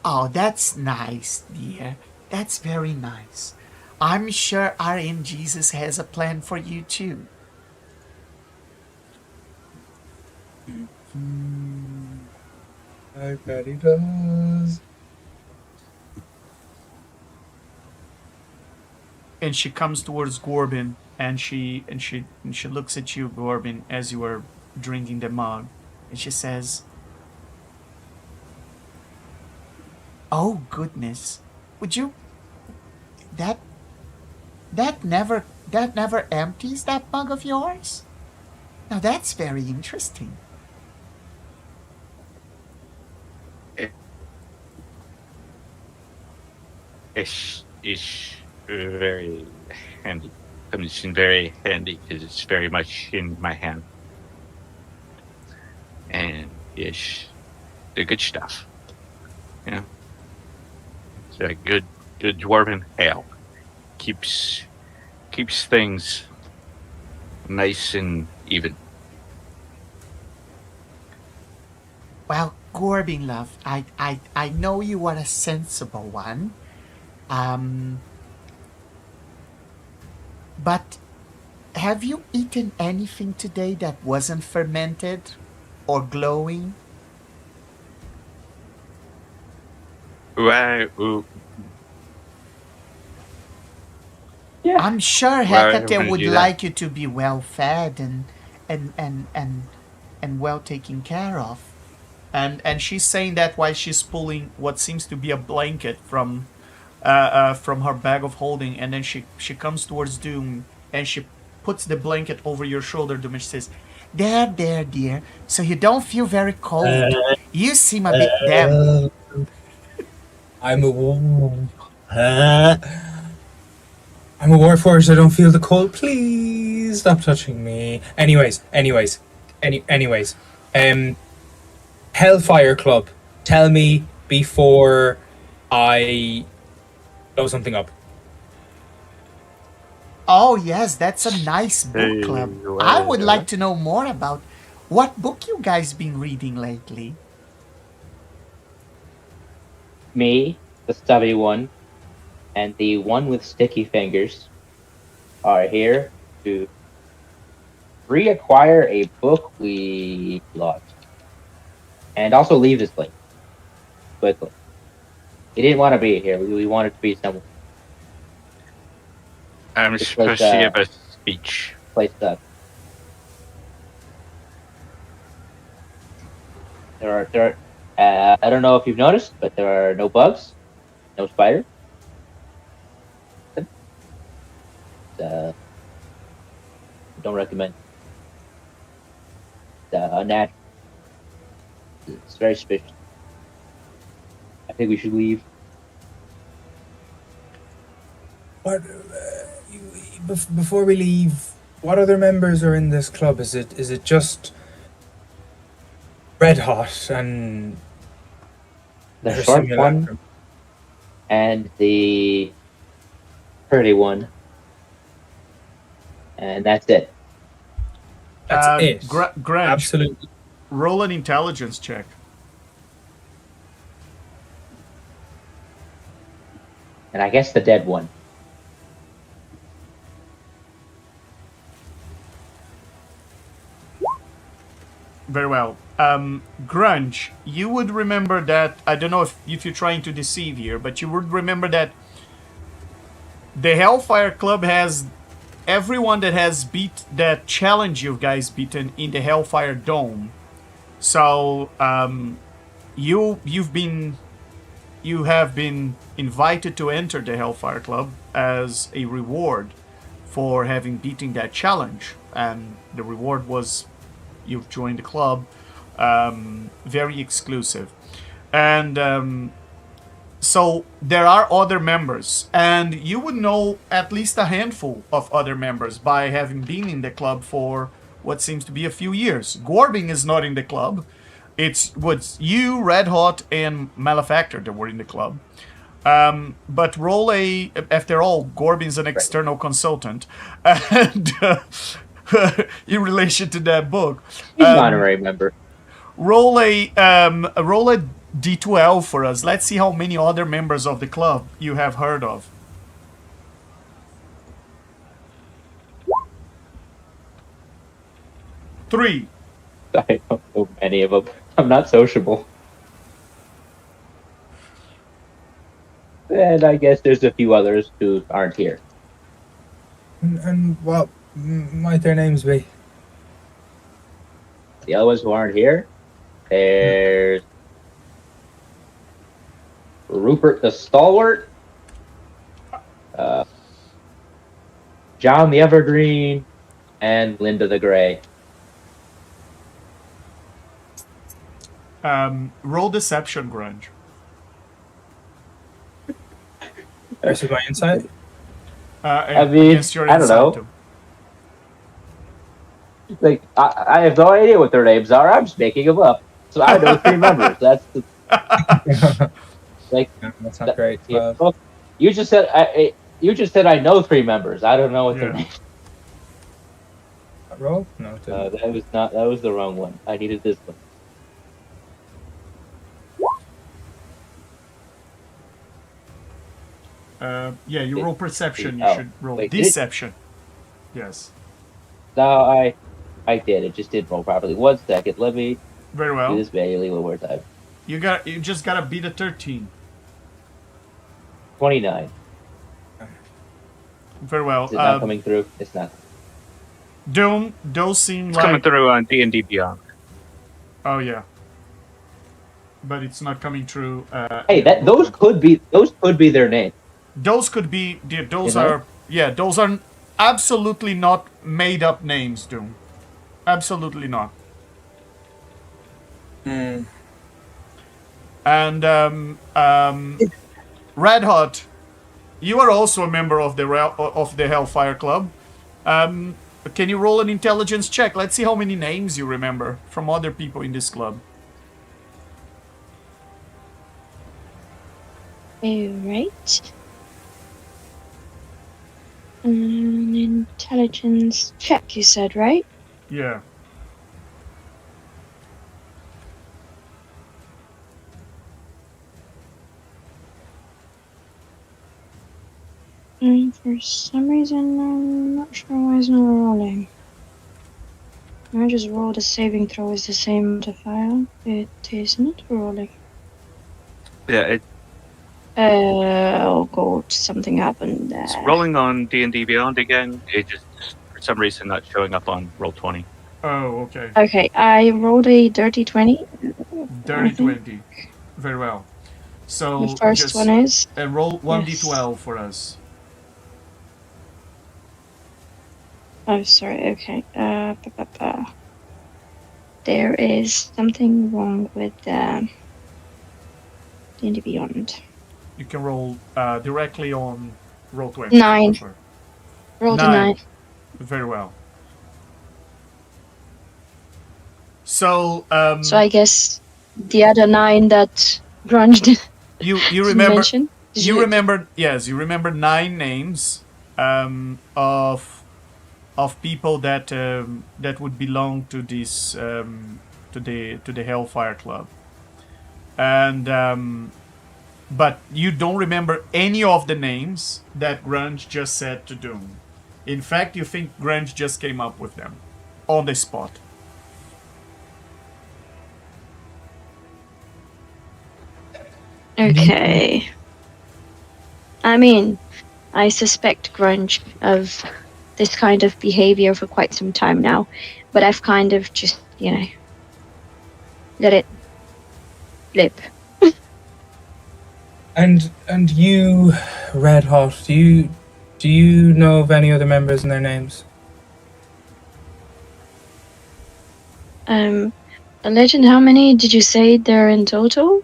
S6: Oh, that's nice, dear. That's very nice. I'm sure R.M. Jesus has a plan for you too.
S2: I bet he does.
S1: And she comes towards Gorbin, and she looks at you, Gorbin, as you are drinking the mug, and she says,
S6: Oh goodness, would you? That never empties, that mug of yours. Now that's very interesting.
S5: It's very handy. Comes in very handy because it's very much in my hand. And it's the good stuff. It's a good dwarven ale. Keeps things nice and even.
S6: Well, Gorbin, love, I know you are a sensible one. But have you eaten anything today that wasn't fermented or glowing?
S5: Right.
S4: Yeah.
S6: I'm sure
S5: Why
S6: Hecate
S5: would
S6: would
S5: you do that?
S6: like you to be well fed and well taken care of.
S1: and she's saying that while she's pulling what seems to be a blanket from her bag of holding, and then she comes towards Doom and she puts the blanket over your shoulder. Doom says,
S6: There, dear. So you don't feel very cold. You seem a bit damp.
S2: I'm a warm. I'm a warforged. I don't feel the cold. Please stop touching me. Anyways. Hellfire Club. Tell me before I blow something up.
S6: Oh, yes, that's a nice book
S5: Hey,
S6: club.
S5: well,
S6: I would like to know more about what book you guys been reading lately.
S4: Me, the stubby one, and the one with sticky fingers are here to reacquire a book we lost. And also leave this place quickly. He didn't want to be here. We wanted to be somewhere.
S5: I'm
S4: It's
S5: supposed
S4: like,
S5: to give a speech.
S4: Place stuff. I don't know if you've noticed, but there are no bugs, no spiders. Don't recommend. Unnatural. It's very suspicious. I think we should leave.
S2: What? Before we leave, what other members are in this club? Is it just Red Hot and
S4: The
S2: her
S4: short
S2: simulacrum?
S4: one and the pretty one, and that's it.
S2: That's it.
S1: Grant,
S2: Absolutely.
S1: roll an intelligence check.
S4: And I guess the dead one.
S1: Very well. Grunge, you would remember that, I don't know if you're trying to deceive here, but you would remember that the Hellfire Club has everyone that has beat that challenge you guys beaten in the Hellfire Dome. So you have been invited to enter the Hellfire Club as a reward for having beaten that challenge, and the reward was you've joined the club. Very exclusive, and so there are other members, and you would know at least a handful of other members by having been in the club for what seems to be a few years. Gorbing is not in the club. It's what's you, Red Hot, and Malefactor that were in the club. But roll a. After all, Gorbin's an external consultant, and in relation to that book,
S4: He's an honorary member.
S1: roll a d12 for us. Let's see how many other members of the club you have heard of. Three.
S4: I don't know many of them. I'm not sociable. And I guess there's a few others who aren't here.
S2: And what might their names be?
S4: The other ones who aren't here, there's Rupert the Stalwart, John the Evergreen, and Linda the Grey.
S1: Roll deception, Grunge.
S2: Versus my insight?
S4: I mean,
S1: against your
S4: I don't know.
S1: insight.
S4: Like, I have no idea what their names are. I'm just making them up. So I know 3 members. That's the, like
S2: That's not great.
S4: you just said I know 3 members. I don't know what their
S1: Yeah.
S4: names.
S2: Roll? No, it didn't.
S4: That was not. That was the wrong one. I needed this one.
S1: Yeah, you roll perception. You
S4: Oh,
S1: should roll
S4: wait,
S1: deception. Yes.
S4: No, I did. It just didn't roll properly. 1 second. Let me
S1: Very
S4: do
S1: well.
S4: this manually one more time.
S1: You just gotta beat a 13.
S4: 29.
S1: Very well.
S4: Is it not coming through? It's not.
S1: Doom, those seem
S5: It's coming
S1: like.
S5: through on D&D Beyond.
S1: Oh yeah. But it's not coming through.
S4: Hey, those could be
S1: Those
S4: their name.
S1: could be. Those
S4: You know?
S1: are. Yeah, those are absolutely not made up names, Doom. Absolutely not.
S2: Hmm.
S1: And Red Hot, you are also a member of the Hellfire Club. Can you roll an intelligence check? Let's see how many names you remember from other people in this club.
S3: Alright. An intelligence check, you said, right?
S1: Yeah.
S3: For some reason, I'm not sure why it's not rolling. I just rolled a saving throw with the same modifier. It is not rolling.
S5: Yeah,
S3: Oh god, something happened there.
S5: it's rolling on D&D Beyond again. It just, for some reason, not showing up on Roll20.
S1: Oh, okay.
S3: Okay, I rolled a dirty 20.
S1: Dirty 20. Very well. So
S3: The first
S1: just
S3: one is.
S1: roll 1d12 for us.
S3: Oh, sorry, okay. There is something wrong with D&D Beyond.
S1: You can roll directly on roll 20.
S3: 9. Rolled a 9.
S1: Very well. So
S3: So I guess the other 9 that Grunge did
S1: you remember
S3: mention?
S1: you remember yes, you remember 9 names of people that that would belong to this to the Hellfire Club. And but you don't remember any of the names that Grunge just said to Doom. In fact, you think Grunge just came up with them on the spot.
S3: Okay. I mean, I suspect Grunge of this kind of behavior for quite some time now, but I've kind of just, let it flip.
S2: And you, Red Hot, do you know of any other members and their names?
S3: A legend, how many did you say there in total?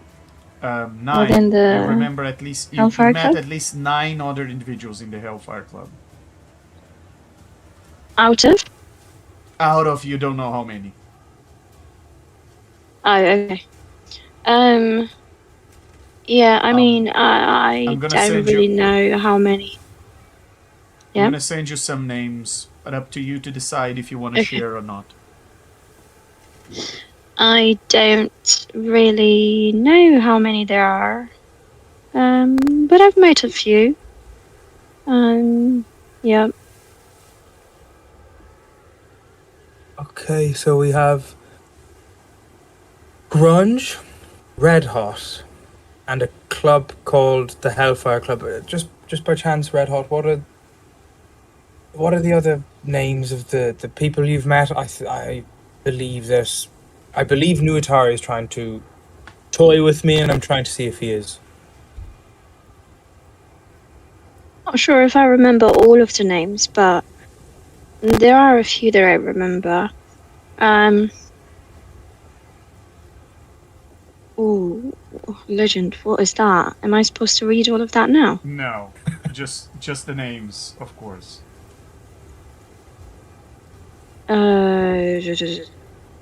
S1: 9.
S3: Within the
S1: you remember at least you
S3: Hellfire
S1: met
S3: Club?
S1: at least 9 other individuals in the Hellfire Club.
S3: Out of?
S1: Out of you don't know how many.
S3: Oh, okay. Yeah, I mean, I
S1: I'm gonna
S3: don't
S1: send
S3: really
S1: you-
S3: know how many. Yeah?
S1: I'm gonna send you some names, but up to you to decide if you want to
S3: Okay.
S1: share or not.
S3: I don't really know how many there are. But I've met a few. Yeah.
S2: Okay, so we have Grunge, Red Hot, and a club called the Hellfire Club. Just by chance, Red Hot, what are the other names of the people you've met? I believe Nuatari is trying to toy with me, and I'm trying to see if he is.
S3: Not sure if I remember all of the names, but there are a few that I remember. Ooh, legend. What is that? Am I supposed to read all of that now?
S1: No, just the names, of course.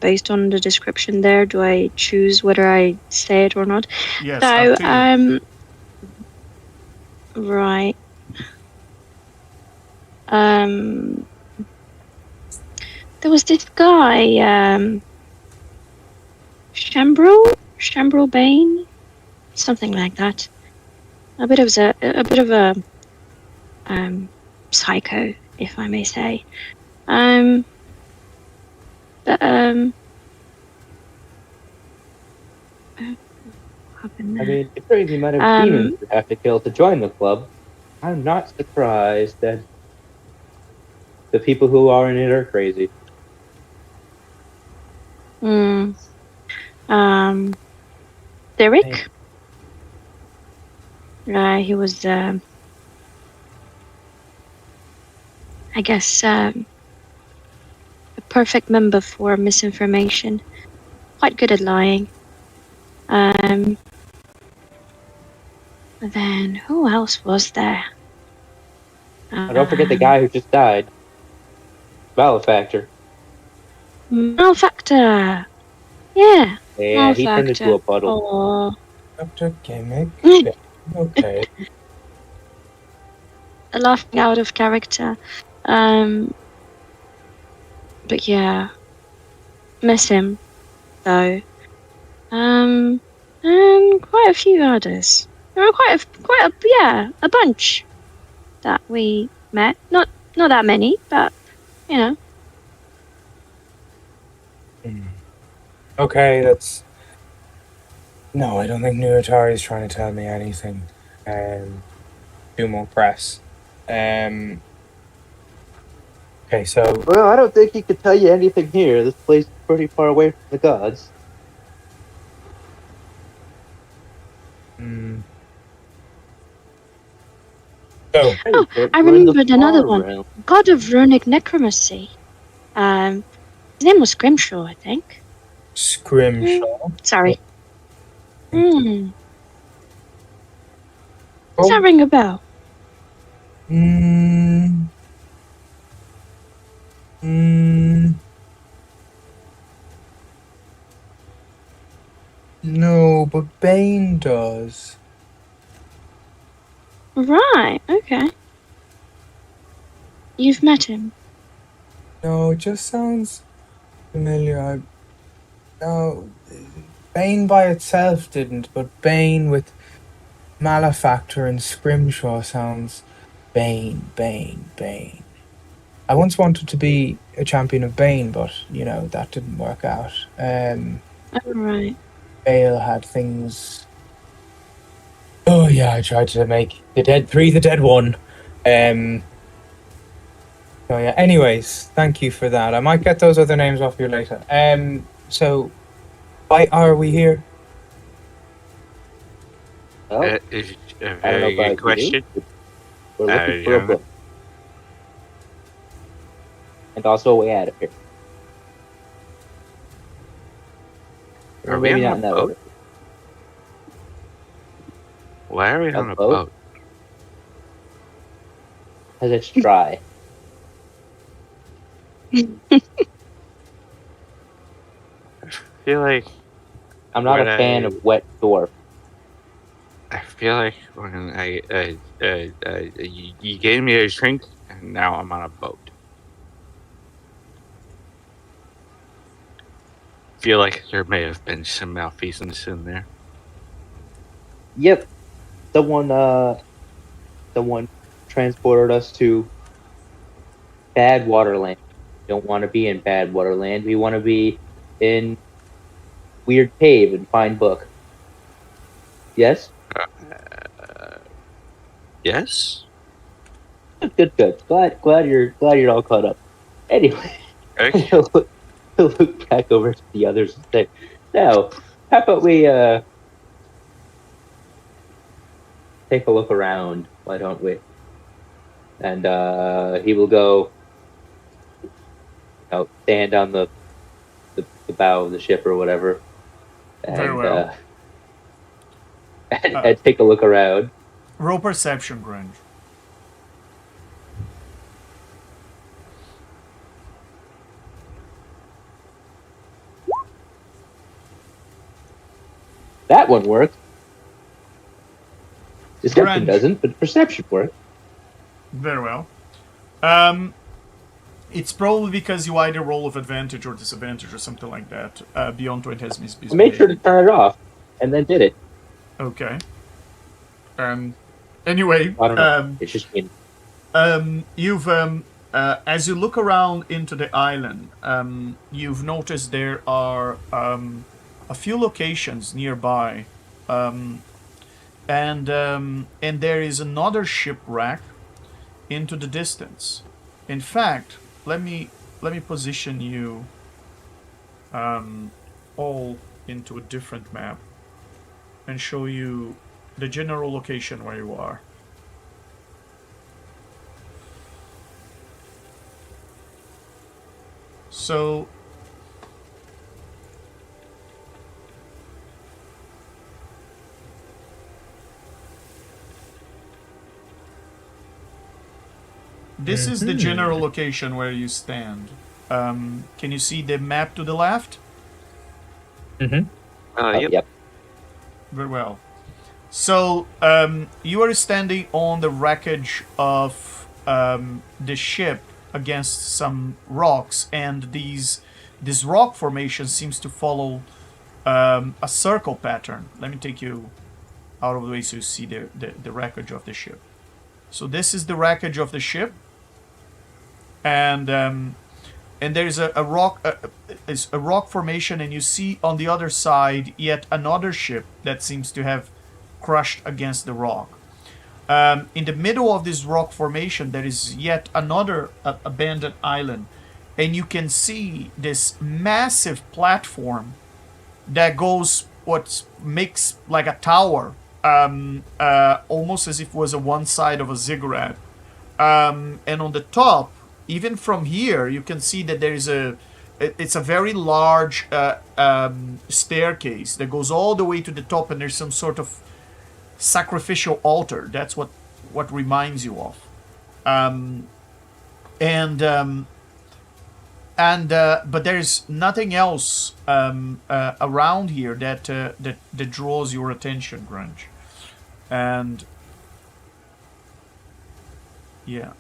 S3: Based on the description there, do I choose whether I say it or not?
S1: Yes,
S3: So,
S1: up to you.
S3: right. There was this guy, Shambrel Bane, something like that. A bit of a psycho, if I may say. But what happened there?
S4: I mean, considering the amount of demons you have to kill to join the club, I'm not surprised that the people who are in it are crazy.
S3: Derek? He was, I guess, perfect member for misinformation. Quite good at lying. And then who else was there?
S4: And don't forget the guy who just died. Malefactor.
S3: Malefactor. Yeah.
S4: Yeah, he turned into a puddle.
S3: Oh.
S2: Dr. Gimmick. Okay.
S3: Laughing out of character. But yeah. Miss him, though. And quite a few others. There were quite a bunch that we met. Not that many, but you know.
S2: Okay, that's... No, I don't think New Atari is trying to tell me anything. Do more press. Okay, so...
S4: Well, I don't think he could tell you anything here. This place is pretty far away from the gods.
S2: So,
S3: Oh, I remembered another one. God of Runic Necromancy. His name was Grimshaw, I think.
S2: Scrimshaw.
S3: Sorry. Does
S2: Oh.
S3: that ring a bell?
S2: No, but Bane does.
S3: Right, okay. You've met him.
S2: No, it just sounds familiar. No, Bane by itself didn't, but Bane with Malefactor and Scrimshaw sounds Bane. I once wanted to be a champion of Bane, but, that didn't work out.
S3: Alright.
S2: Bale had things... Oh, yeah, I tried to make the Dead 3 the Dead 1. So, yeah, anyways, thank you for that. I might get those other names off you later. So, why are we here?
S4: Well,
S5: That is a
S4: I don't know
S5: very
S4: about
S5: good question.
S4: you. We're looking for a book. And also a way out of here.
S5: Are
S4: Or
S5: we
S4: maybe
S5: on
S4: not
S5: a
S4: in that
S5: boat?
S4: order.
S5: Why are we on a boat?
S4: Because it's dry.
S5: I feel like
S4: I'm not a
S5: When
S4: fan
S5: I-
S4: of wet dwarf.
S5: when you gave me a drink, and now I'm on a boat. Feel like there may have been some malfeasance in there.
S4: Yep. Someone transported us to Bad Waterland. We don't want to be in Bad Waterland. We want to be in Weird Cave and find book. Yes?
S5: Yes.
S4: Good. Glad you're all caught up. Anyway,
S5: Okay.
S4: he'll look back over to the others and say, "Now, how about we take a look around? Why don't we?" And he will go, stand on the bow of the ship or whatever, and
S1: Very well.
S4: and take a look around.
S1: Roll perception, Grange.
S4: That one worked. Deception
S1: Grange.
S4: doesn't, but perception worked.
S1: Very well. It's probably because you either roll with advantage or disadvantage or something like that. Beyond 20 has
S4: I made sure to turn it off, and then did it.
S1: Okay. Anyway,
S4: I don't know. It's just me.
S1: you've as you look around into the island, you've noticed there are a few locations nearby, and there is another shipwreck into the distance. In fact, let me position you all into a different map and show you the general location where you are. So this is the general location where you stand. Can you see the map to the left?
S5: Yep.
S4: Yep.
S1: Very well. So you are standing on the wreckage of the ship against some rocks, and this rock formation seems to follow a circle pattern. Let me take you out of the way so you see the wreckage of the ship. So this is the wreckage of the ship, and there is a rock formation, and you see on the other side yet another ship that seems to have crushed against the rock. In the middle of this rock formation, there is yet another abandoned island, and you can see this massive platform that goes what makes like a tower, almost as if it was a one side of a ziggurat. And on the top, even from here, you can see that there is it's a very large staircase that goes all the way to the top, and there's some sort of sacrificial altar. That's what reminds you of. But there's nothing else around here that draws your attention, Grunge. And yeah.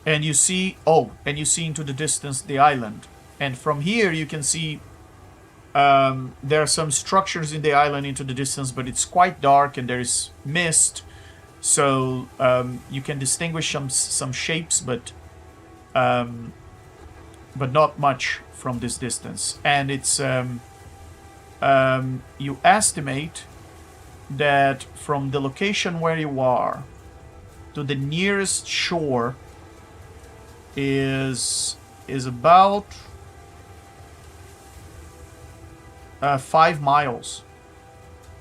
S1: And you see into the distance the island. And from here you can see there are some structures in the island into the distance, but it's quite dark and there is mist. So you can distinguish some shapes, but not much from this distance. And it's you estimate that from the location where you are to the nearest shore is about 5 miles,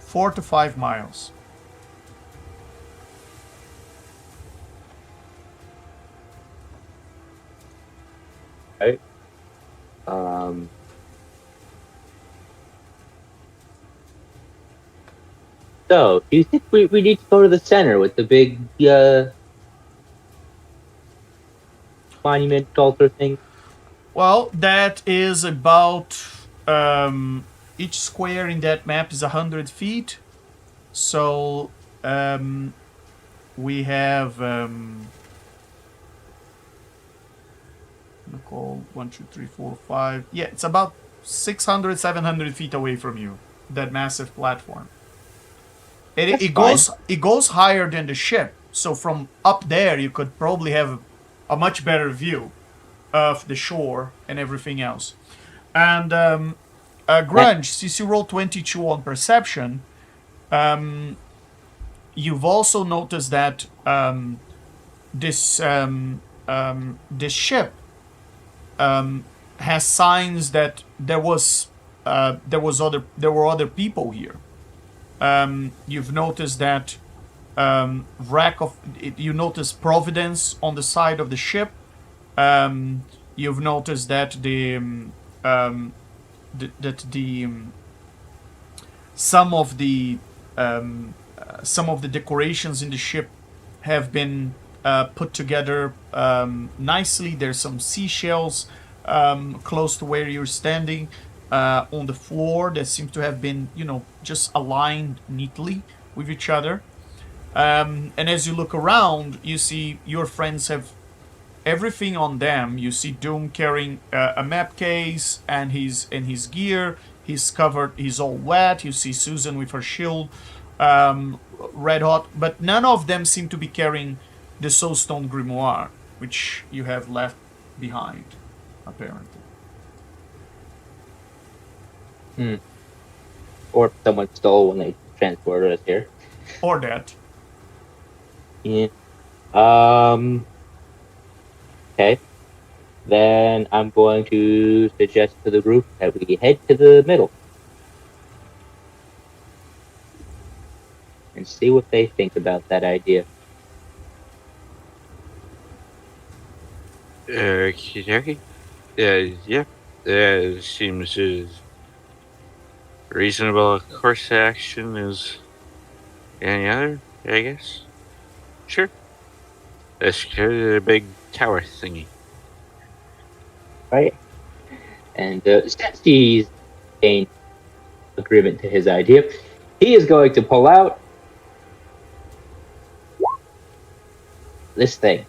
S1: 4 to 5 miles.
S4: Right. So, do you think we need to go to the center with the big monument altar thing?
S1: Well, that is about each square in that map is 100 feet. So we have call 1, 2, 3, 4, 5. Yeah, it's about 600, 700 feet away from you. That massive platform. It goes higher than the ship. So from up there, you could probably have a much better view of the shore and everything else. And Grunge, since you rolled 22 on perception, you've also noticed that this ship has signs that there were other people here. You've noticed that you notice Providence on the side of the ship. You've noticed that some of the decorations in the ship have been put together nicely. There's some seashells close to where you're standing on the floor that seem to have been, just aligned neatly with each other. And as you look around, you see your friends have everything on them. You see Doom carrying a map case and his gear. He's all wet. You see Susan with her shield, red hot. But none of them seem to be carrying the Soulstone Grimoire, which you have left behind, apparently.
S4: Or someone stole when they transported us here.
S1: Or that.
S4: Yeah. Okay. Then I'm going to suggest to the group that we head to the middle. and see what they think about that idea.
S5: Okay. Yep. Seems reasonable course of action as any other, I guess. Sure. Let's go to the big tower thingy.
S4: Right? And since he's gained agreement to his idea, he is going to pull out this thing.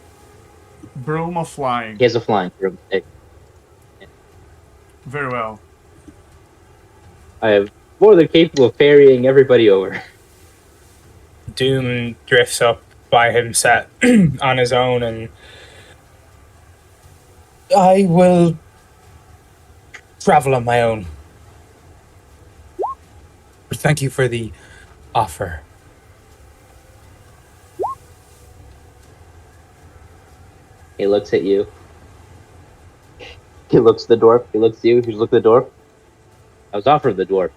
S1: Broom of flying.
S4: He has a flying broom.
S1: Very well.
S4: I am more than capable of ferrying everybody over.
S2: Doom drifts up by himself on his own, and I will travel on my own. But thank you for the offer.
S4: He looks at you. He looks at the dwarf. He looks at you. He looks at the dwarf. I was offered the dwarf.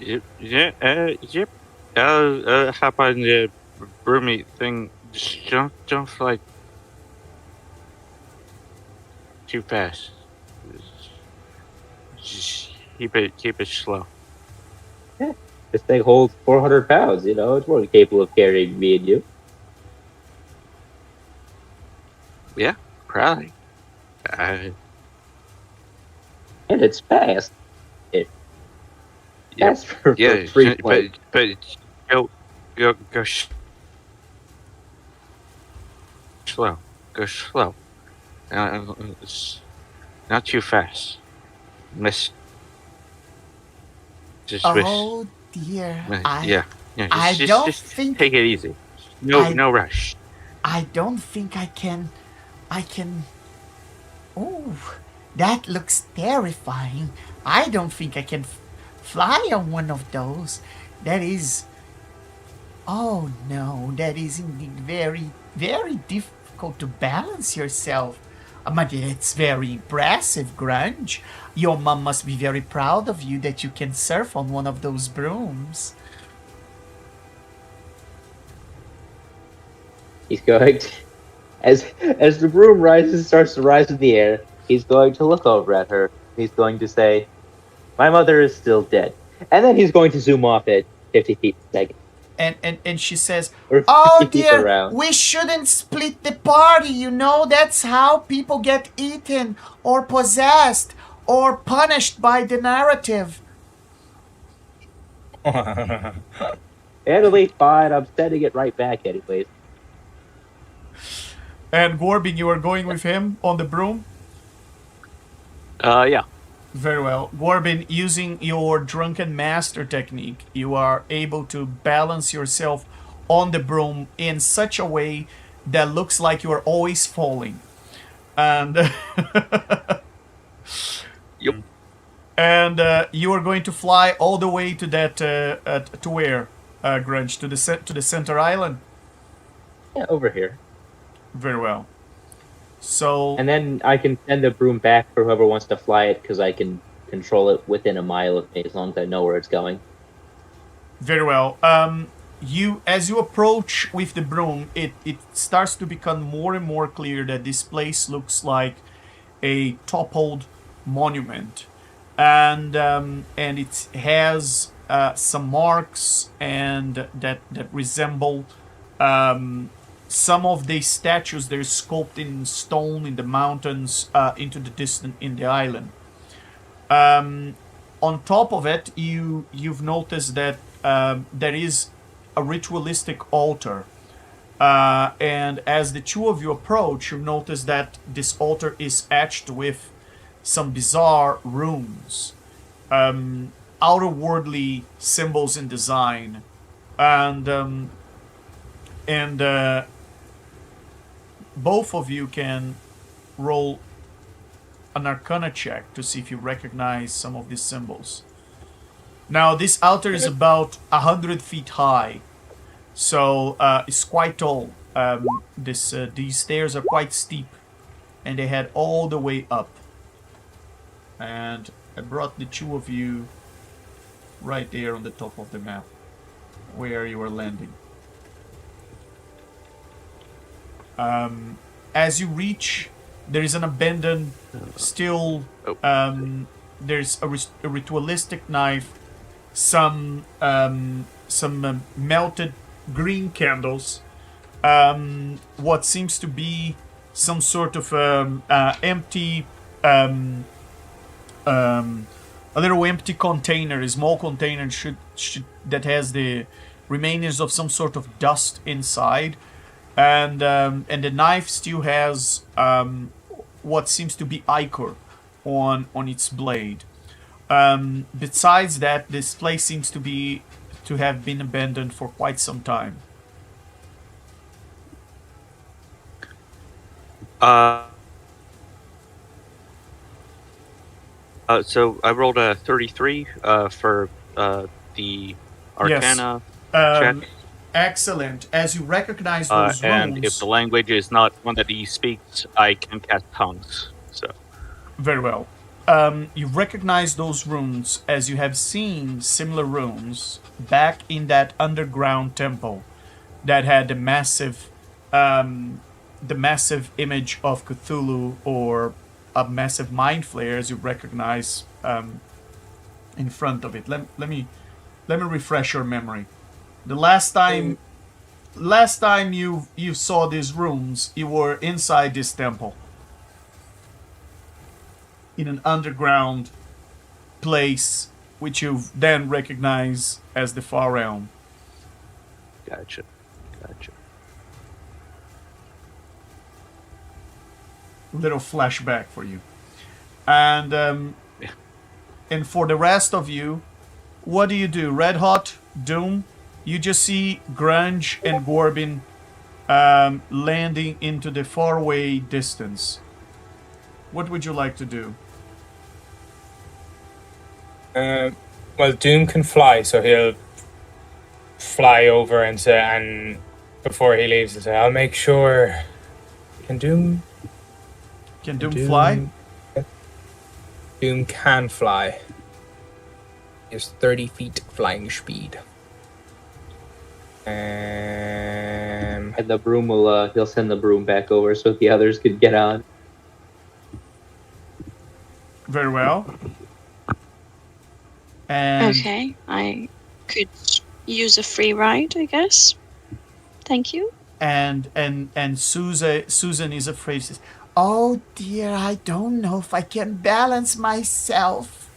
S5: Yep. I'll hop on the broomy thing. Just don't fly too fast. Just keep it slow.
S4: This thing holds 400 pounds, you know. It's more than capable of carrying me and you.
S5: Yeah, probably.
S4: And it's fast.
S5: Yep.
S4: Fast for
S5: Yeah,
S4: free play.
S5: but go slow. Go slow. It's not too fast. Miss. Just
S6: Oh dear.
S5: yeah.
S6: I don't think
S5: take it easy. No rush.
S6: I don't think I can. Oh, that looks terrifying. I don't think I can fly on one of those. That is. Oh no, that is indeed very, very difficult to balance yourself. But it's very impressive, Grunge. Your mom must be very proud of you that you can surf on one of those brooms.
S4: He's going to, as the broom starts to rise in the air, he's going to look over at her. He's going to say, "My mother is still dead." And then he's going to zoom off at 50 feet a second.
S6: And she says,
S4: Or 50
S6: "Oh
S4: feet
S6: dear,
S4: around.
S6: we shouldn't split the party, you know? That's how people get eaten or possessed or punished by the narrative."
S4: Italy, fine. I'm sending it right back anyways.
S1: And Gorbin, you are going with him on the broom?
S5: Yeah.
S1: Very well. Gorbin, using your drunken master technique, you are able to balance yourself on the broom in such a way that looks like you are always falling. And
S5: Yep.
S1: and you are going to fly all the way to that to where, Grunge? To the center island?
S4: Yeah, over here.
S1: Very well. So
S4: And then I can send the broom back for whoever wants to fly it, because I can control it within a mile of me as long as I know where it's going.
S1: very well. As you approach with the broom, it starts to become more and more clear that this place looks like a toppled monument, and it has some marks and that resemble some of the statues. They're sculpted in stone in the mountains into the distance in the island. On top of it, you've noticed that there is a ritualistic altar. And as the two of you approach, you notice that this altar is etched with some bizarre runes, outerworldly symbols in design, and both of you can roll an Arcana check to see if you recognize some of these symbols. Now, this altar is about 100 feet high, so it's quite tall. These stairs are quite steep, and they head all the way up. And I brought the two of you right there on the top of the map, where you are landing. As you reach, there is an abandoned, still, there's a ritualistic knife, some melted green candles, what seems to be some sort of empty, a little empty container, a small container should that has the remains of some sort of dust inside, and the knife still has what seems to be ichor on its blade. Besides that, this place seems to have been abandoned for quite some time.
S5: So I rolled a 33 for the Arcana check.
S1: Excellent. As you recognize those
S5: and
S1: runes,
S5: if the language is not one that he speaks, I can cast tongues. So
S1: very well. You recognize those runes as you have seen similar runes back in that underground temple that had the massive image of Cthulhu, or a massive mind flare, as you recognize in front of it. Let me refresh your memory. The last time you saw these rooms, you were inside this temple, in an underground place, which you then recognize as the Far Realm.
S5: Gotcha.
S1: Little flashback for you, and for the rest of you, what do you do? Red Hot, Doom, you just see Grunge and Gorbin landing into the faraway distance. What would you like to do?
S2: Well, Doom can fly, so he'll fly over and say, and before he leaves, he'll say, "I'll make sure." Can Doom
S1: fly?
S2: Doom can fly. He has 30 feet flying speed.
S4: And the broom will he'll send the broom back over so the others could get on.
S1: Very well. And
S3: Okay, I could use a free ride, I guess. Thank you.
S1: And Susan is afraid. She says,
S6: Oh dear, I don't know if I can balance myself.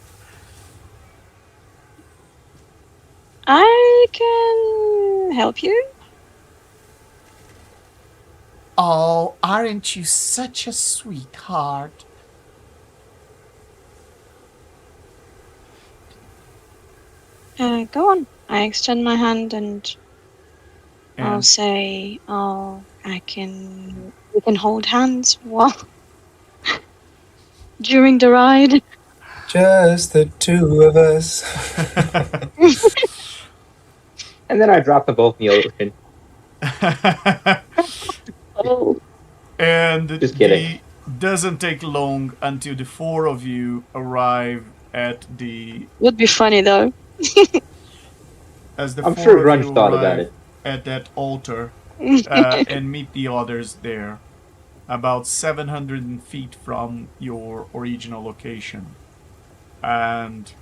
S3: I can help you.
S6: Oh, aren't you such a sweetheart?
S3: Go on. I extend my hand and I'll
S1: and
S3: say, we can hold hands while during the ride.
S2: Just the two of us.
S4: And then I drop them both in the ocean.
S3: Oh.
S1: and
S4: Just kidding.
S1: doesn't take long until the four of you arrive at the
S3: Would be funny though.
S1: as the
S4: I'm
S1: four
S4: sure
S1: of
S4: Grunge
S1: you
S4: thought about
S1: arrive
S4: it.
S1: at that altar and meet the others there, about 700 feet from your original location. And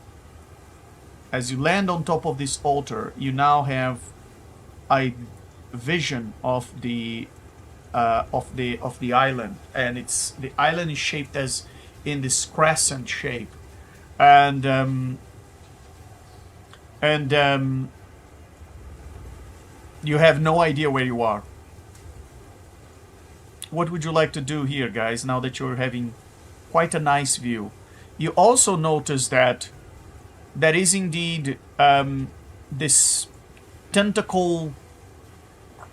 S1: as you land on top of this altar, you now have a vision of the island, and the island is shaped as in this crescent shape, and you have no idea where you are. What would you like to do here, guys, now that you're having quite a nice view? You also notice that there is indeed this tentacle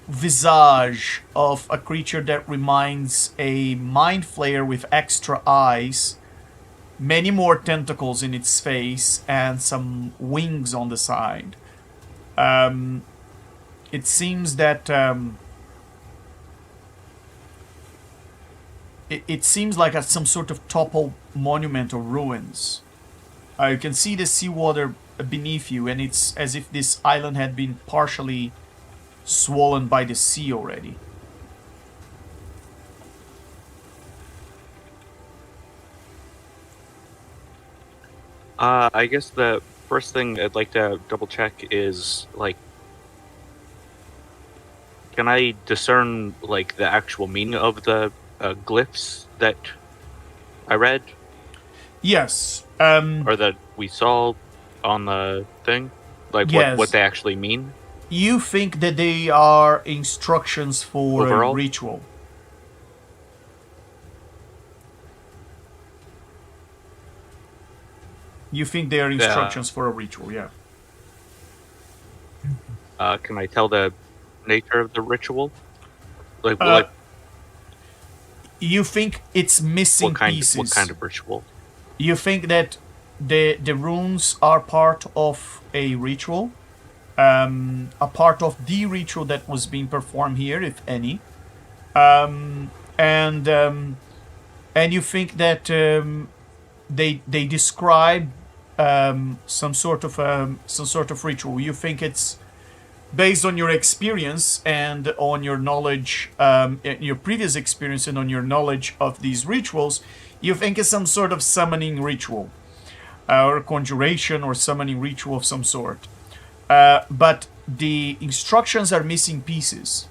S1: visage of a creature that reminds a mind flayer with extra eyes, many more tentacles in its face, and some wings on the side. It seems that it seems like some sort of toppled monument or ruins. You can see the seawater beneath you, and it's as if this island had been partially swollen by the sea already.
S5: I guess the first thing I'd like to double check is, like, can I discern, like, the actual meaning of the glyphs that I read?
S1: Yes.
S5: Or that we saw on the thing? Like,
S1: Yes.
S5: what they actually mean?
S1: You think that they are instructions for a
S5: Overall?
S1: ritual. You think they are instructions for a ritual, yeah.
S5: Can I tell the nature of the ritual? Like,
S1: You think it's missing
S5: what
S1: pieces.
S5: What kind of ritual?
S1: You think that the runes are part of a ritual, a part of the ritual that was being performed here, if any, and you think that they describe some sort of ritual. You think it's based on your experience and on your knowledge, your previous experience and on your knowledge of these rituals. You think it's some sort of summoning ritual, or conjuration or summoning ritual of some sort. But the instructions are missing pieces.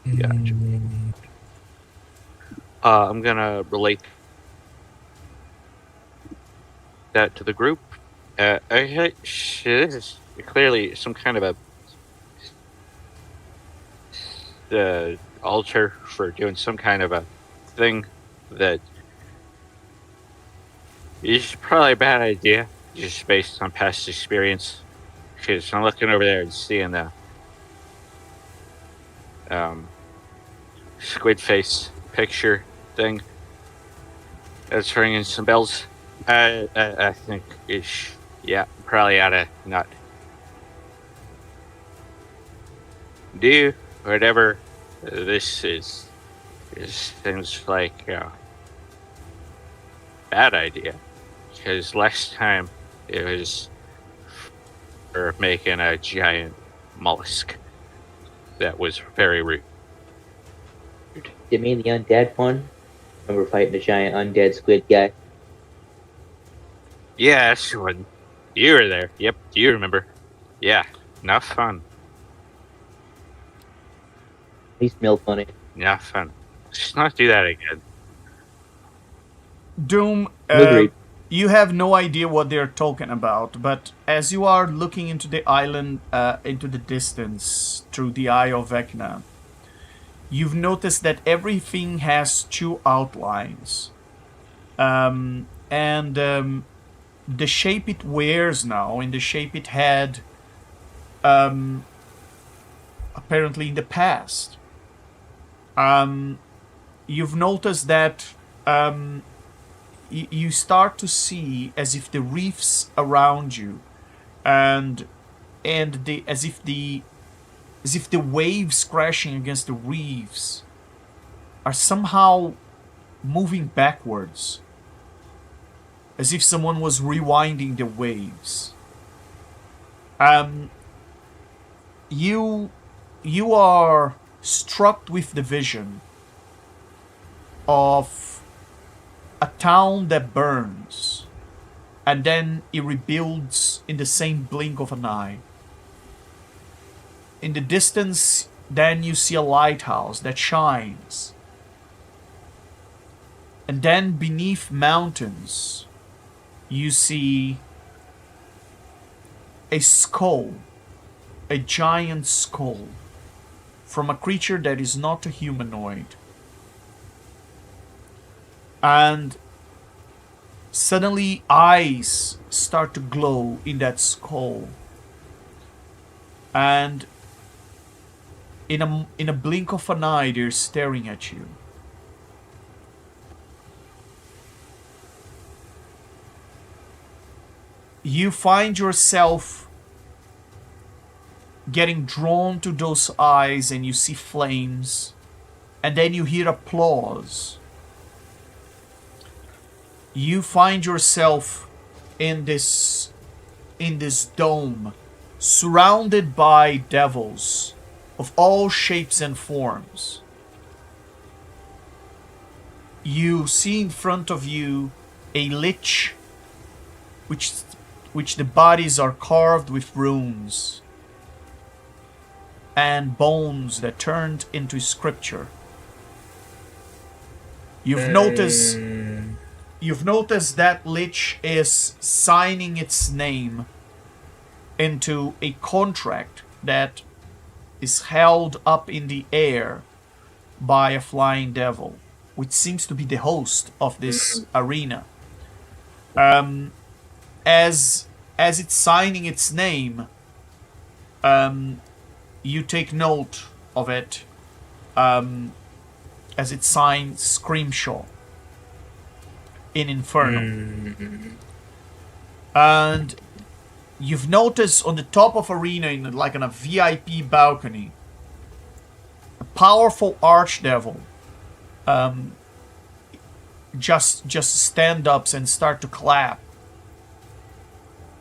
S5: Gotcha. I'm gonna relate that to the group. This is clearly some kind of a altar for doing some kind of a thing that is probably a bad idea, just based on past experience. Because I'm looking over there and seeing the squid face picture thing that's ringing some bells. I think probably ought to not do whatever this is. It seems like a bad idea, because last time it was for making a giant mollusk that was very rude.
S4: You mean the undead one? Remember fighting a giant undead squid guy?
S5: Yeah, that's the one. You were there. Yep, you remember. Yeah, not fun.
S4: He smelled funny.
S5: Not fun. Let's not do that again.
S1: Doom,
S4: Agreed.
S1: you have no idea what they're talking about, but as you are looking into the island, into the distance, through the eye of Vecna, you've noticed that everything has two outlines. The shape it wears now, and the shape it had apparently in the past. You've noticed that you start to see as if the reefs around you and as if the waves crashing against the reefs are somehow moving backwards, as if someone was rewinding the waves. You are struck with the vision of a town that burns and then it rebuilds in the same blink of an eye. In the distance, then you see a lighthouse that shines. And then beneath mountains, you see a skull, a giant skull, from a creature that is not a humanoid. And suddenly eyes start to glow in that skull. And in a blink of an eye, they're staring at you. You find yourself getting drawn to those eyes, and you see flames, and then you hear applause you find yourself in this dome, surrounded by devils of all shapes and forms. You see in front of you a lich, which the bodies are carved with runes and bones that turned into scripture. You've noticed that lich is signing its name into a contract that is held up in the air by a flying devil, which seems to be the host of this arena. As it's signing its name, you take note of it as it signs Screamshaw in Inferno. And you've noticed on the top of arena, on a VIP balcony, a powerful archdevil just stand up and start to clap.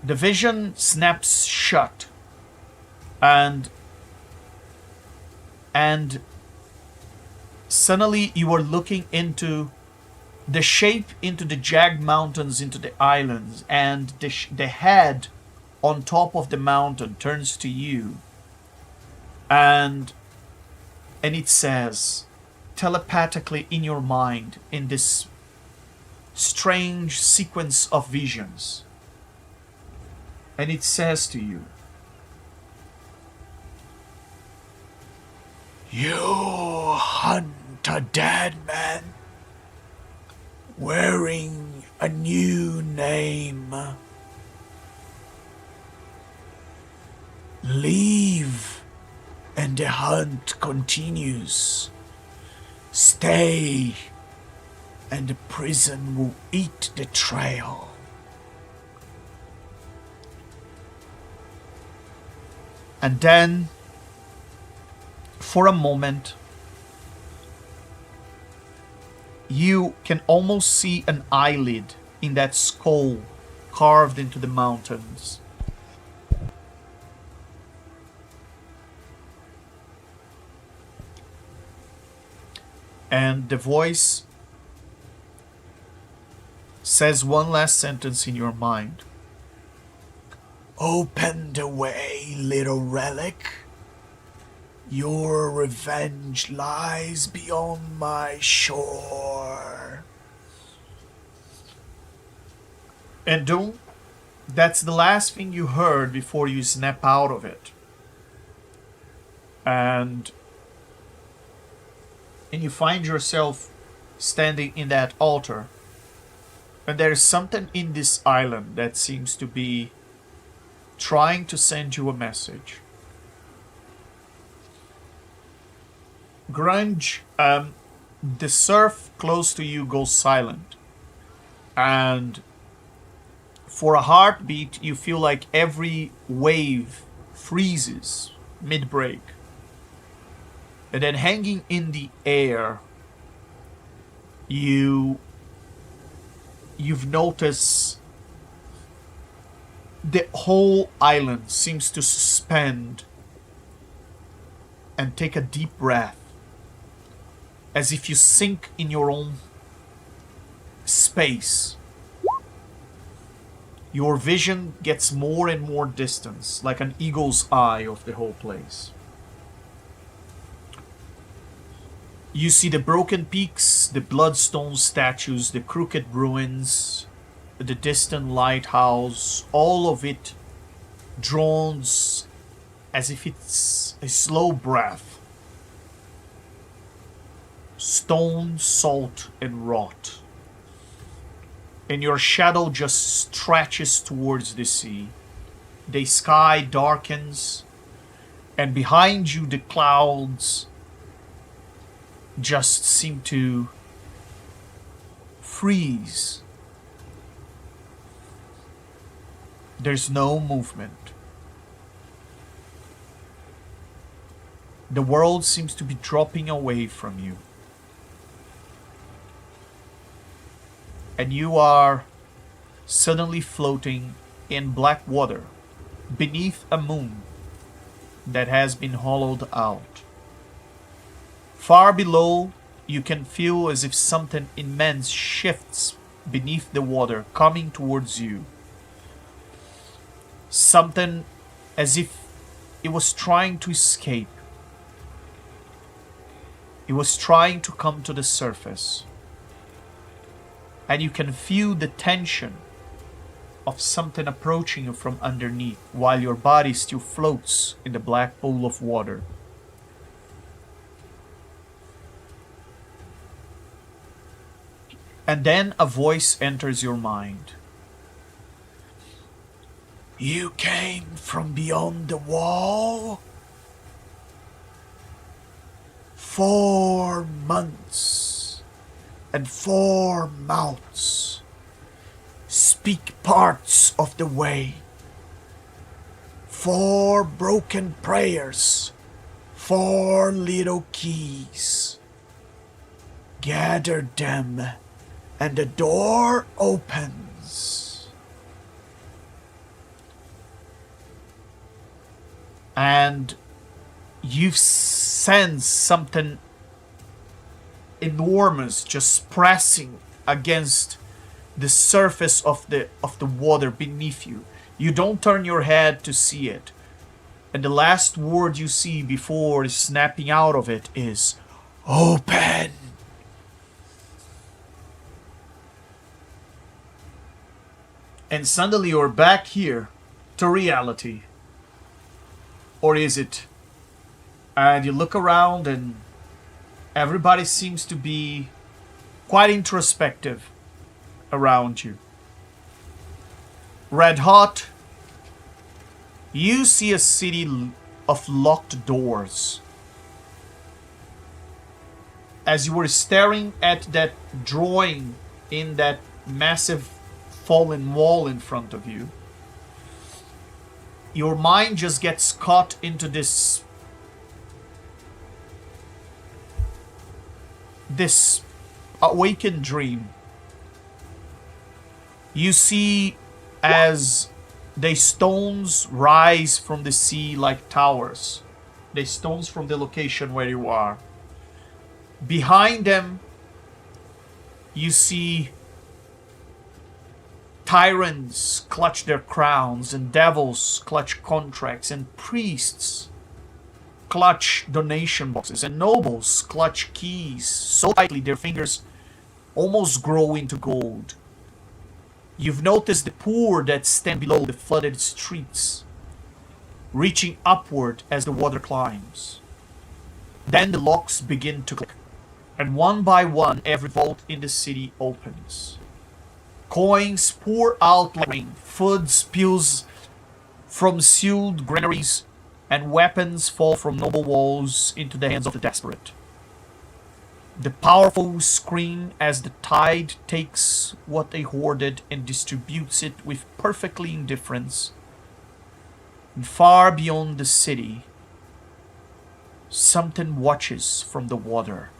S1: The vision snaps shut, and suddenly you are looking into the shape, into the jagged mountains, into the islands, and the head on top of the mountain turns to you, and it says telepathically in your mind, in this strange sequence of visions, and it says to you, "You hunt a dead man wearing a new name. Leave and the hunt continues. Stay and the prison will eat the trail." And then, for a moment, you can almost see an eyelid in that skull carved into the mountains. And the voice says one last sentence in your mind. "Open the way, little relic. Your revenge lies beyond my shore." And Doom, that's the last thing you heard before you snap out of it. And you find yourself standing in that altar. And there's something in this island that seems to be trying to send you a message. Grunge, the surf close to you goes silent. And for a heartbeat, you feel like every wave freezes mid-break. And then hanging in the air, you've noticed the whole island seems to suspend and take a deep breath, as if you sink in your own space. Your vision gets more and more distance, like an eagle's eye of the whole place. You see the broken peaks, the bloodstone statues, the crooked ruins, the distant lighthouse, all of it drones as if it's a slow breath. Stone, salt, and rot. And your shadow just stretches towards the sea. The sky darkens, and behind you the clouds just seem to freeze. There's no movement. The world seems to be dropping away from you. and you are suddenly floating in black water beneath a moon that has been hollowed out. Far below, you can feel as if something immense shifts beneath the water, coming towards you. Something as if it was trying to escape. It was trying to come to the surface. And you can feel the tension of something approaching you from underneath, while your body still floats in the black pool of water. And then a voice enters your mind. You came from beyond the wall? 4 months and 4 mouths speak parts of the way. 4 broken prayers, 4 little keys. Gather them and the door opens. And you sense something enormous just pressing against the surface of the water beneath you. You don't turn your head to see it. And the last word you see before snapping out of it is, "Open!" And suddenly you're back here to reality. Or is it? And you look around and everybody seems to be quite introspective around you. Red Hot, you see a city of locked doors. As you were staring at that drawing in that massive fallen wall in front of you, your mind just gets caught into this awakened dream. You see as the stones rise from the sea like towers. The stones from the location where you are. Behind them, you see tyrants clutch their crowns, and devils clutch contracts, and priests clutch donation boxes, and nobles clutch keys so tightly their fingers almost grow into gold. You've noticed the poor that stand below the flooded streets, reaching upward as the water climbs. Then the locks begin to click, and one by one every vault in the city opens. Coins pour out like rain, food spills from sealed granaries, and weapons fall from noble walls into the hands of the desperate. The powerful scream as the tide takes what they hoarded and distributes it with perfectly indifference. And far beyond the city, something watches from the water.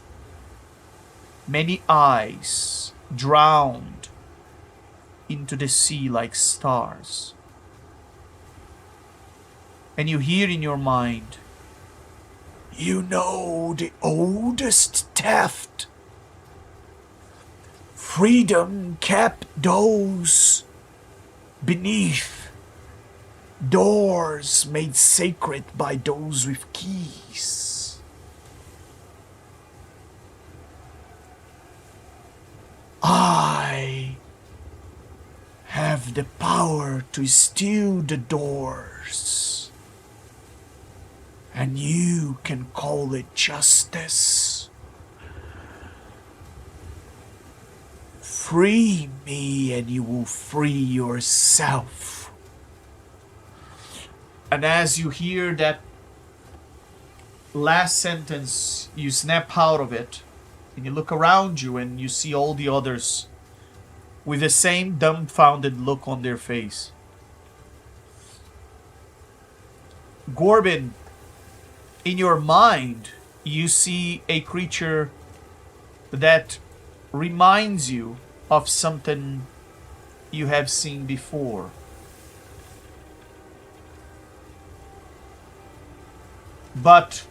S1: Many eyes drowned into the sea like stars. And you hear in your mind, "You know the oldest theft. Freedom kept those beneath. Doors made sacred by those with keys. I have the power to steal the doors. And you can call it justice. Free me and you will free yourself." And as you hear that last sentence, you snap out of it, and you look around you and you see all the others with the same dumbfounded look on their face. Gorbin, in your mind, you see a creature that reminds you of something you have seen before. But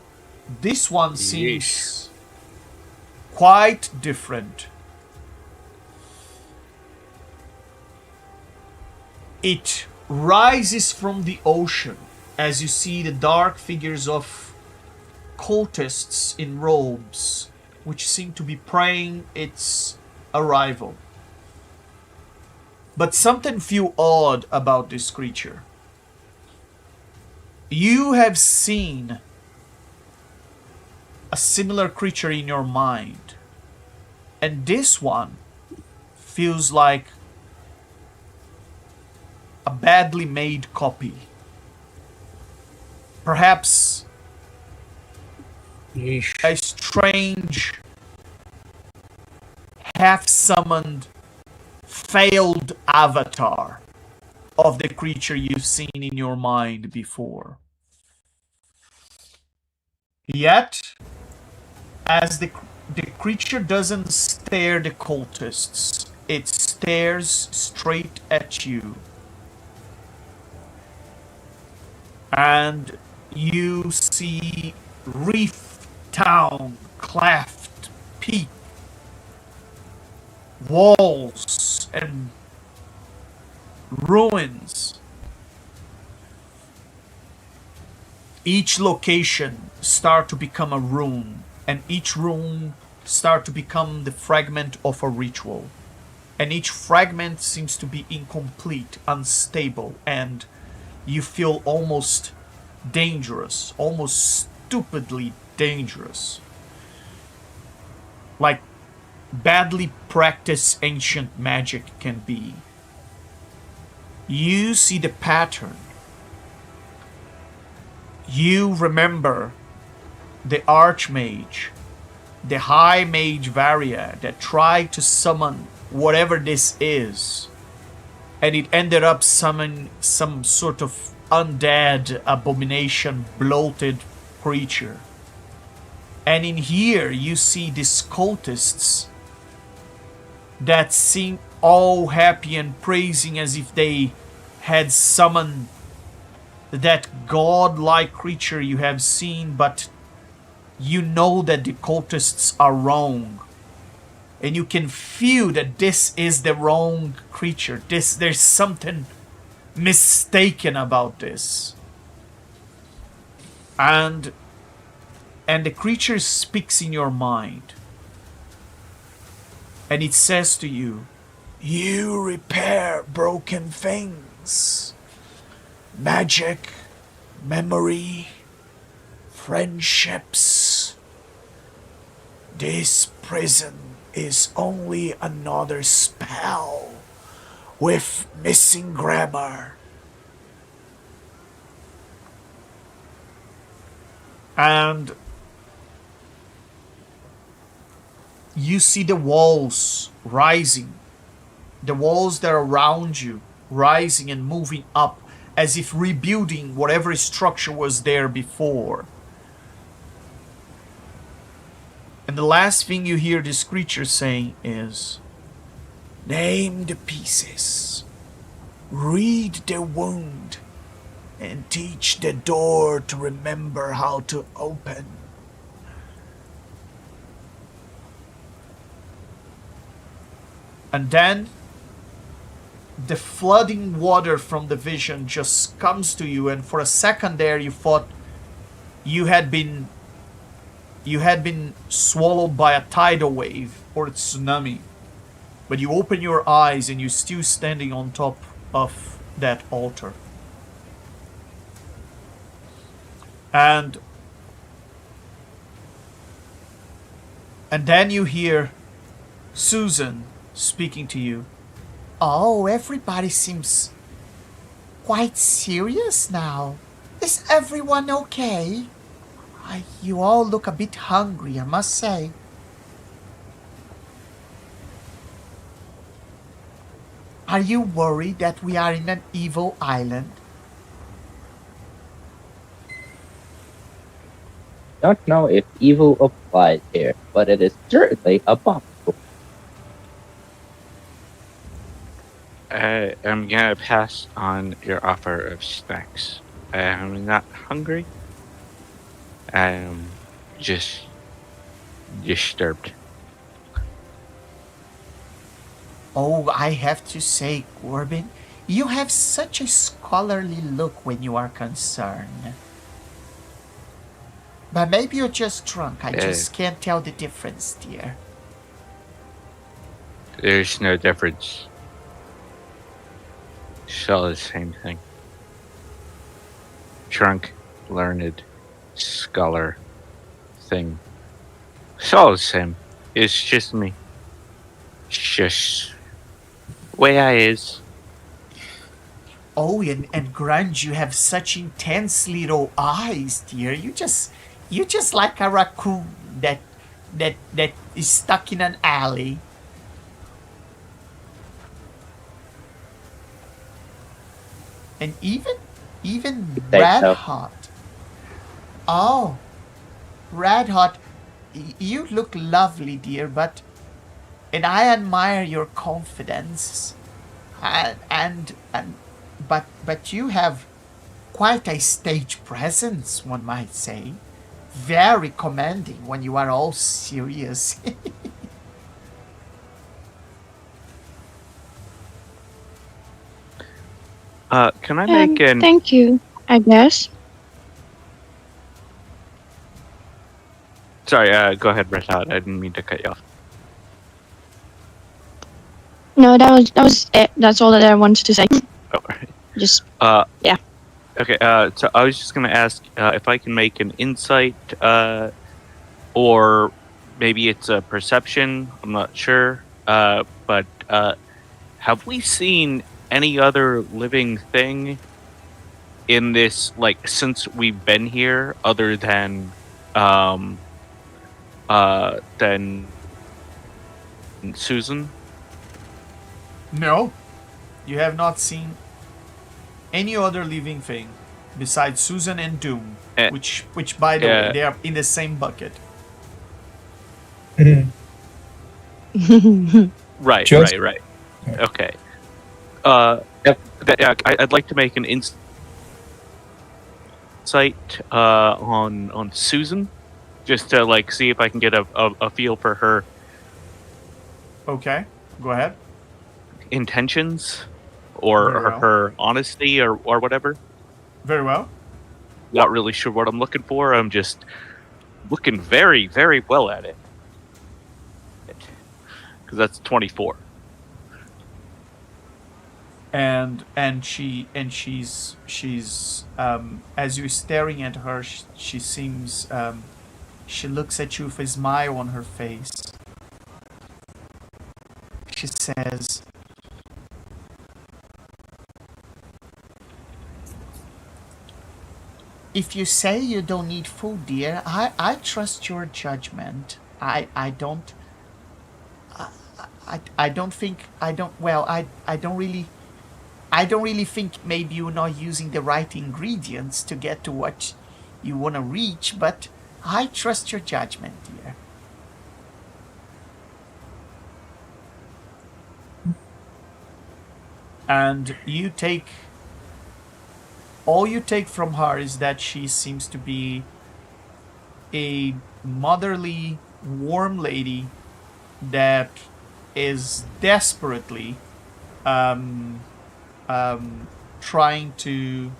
S1: this one seems quite different. It rises from the ocean as you see the dark figures of cultists in robes, which seem to be praying its arrival. But something feels odd about this creature. You have seen a similar creature in your mind, and this one feels like a badly made copy. Perhaps a strange, half-summoned, failed avatar of the creature you've seen in your mind before. Yet, as the creature doesn't stare the cultists, it stares straight at you. And you see Reef Town, cleft, peak, walls, and ruins. Each location start to become a room, and each room start to become the fragment of a ritual. And each fragment seems to be incomplete, unstable, and you feel almost dangerous, almost stupidly dangerous. Like badly practiced ancient magic can be. You see the pattern. You remember the Archmage, the High Mage Varia that tried to summon whatever this is, and it ended up summoning some sort of undead, abomination, bloated creature. And in here you see these cultists that seem all happy and praising as if they had summoned that godlike creature you have seen, but you know that the cultists are wrong. And you can feel that this is the wrong creature. There's something mistaken about this. And the creature speaks in your mind. And it says to you, "You repair broken things. Magic, memory, friendships. This prison is only another spell with missing grammar." And you see the walls rising, the walls that are around you rising and moving up as if rebuilding whatever structure was there before. And the last thing you hear this creature saying is, "Name the pieces, read the wound, and teach the door to remember how to open." And then the flooding water from the vision just comes to you, and for a second there you thought you had been swallowed by a tidal wave or a tsunami. But you open your eyes and you're still standing on top of that altar. And then you hear Susan speaking to you.
S6: Oh, everybody seems quite serious now. Is everyone okay? You all look a bit hungry, I must say. Are you worried that we are in an evil island?
S4: Don't know if evil applies here, but it is certainly abominable.
S5: I'm gonna pass on your offer of snacks. I'm not hungry. I'm just disturbed.
S6: Oh, I have to say, Corbin, you have such a scholarly look when you are concerned. But maybe you're just drunk. I just can't tell the difference, dear.
S5: There's no difference. It's all the same thing. Drunk, learned, scholar, thing. It's all the same. It's just me. It's just way I is.
S6: Oh, and Grunge, you have such intense little eyes, dear. You just like a raccoon that is stuck in an alley. And even Red
S4: so.
S6: Hot. Oh, Red Hot, you look lovely, dear, and I admire your confidence, but you have quite a stage presence, one might say. Very commanding when you are all serious.
S5: Can I make an...
S3: Thank you, I guess.
S5: Sorry, go ahead, Red Hot. I didn't mean to cut you off.
S3: No, that was it. That's all that I wanted to say.
S5: Oh,
S3: Just
S5: yeah. Okay, so I was just gonna ask if I can make an insight, or maybe it's a perception. I'm not sure. But have we seen any other living thing in this, like, since we've been here, other than Susan?
S1: No, you have not seen any other living thing besides Susan and Doom, which by the way, they are in the same bucket.
S5: Right. Okay. I'd like to make an insight on Susan, just to like see if I can get a feel for her
S1: Okay, go ahead.
S5: intentions or
S1: Very well.
S5: her honesty or whatever.
S1: Very well.
S5: Not really sure what I'm looking for. I'm just looking very, very well at it. Because that's 24.
S1: And she's as you're staring at her, she seems she looks at you with a smile on her face. She says,
S6: If you say you don't need food, dear, I trust your judgment. I don't really think maybe you're not using the right ingredients to get to what you want to reach, but I trust your judgment, dear.
S1: and all you take from her is that she seems to be a motherly, warm lady that is desperately trying to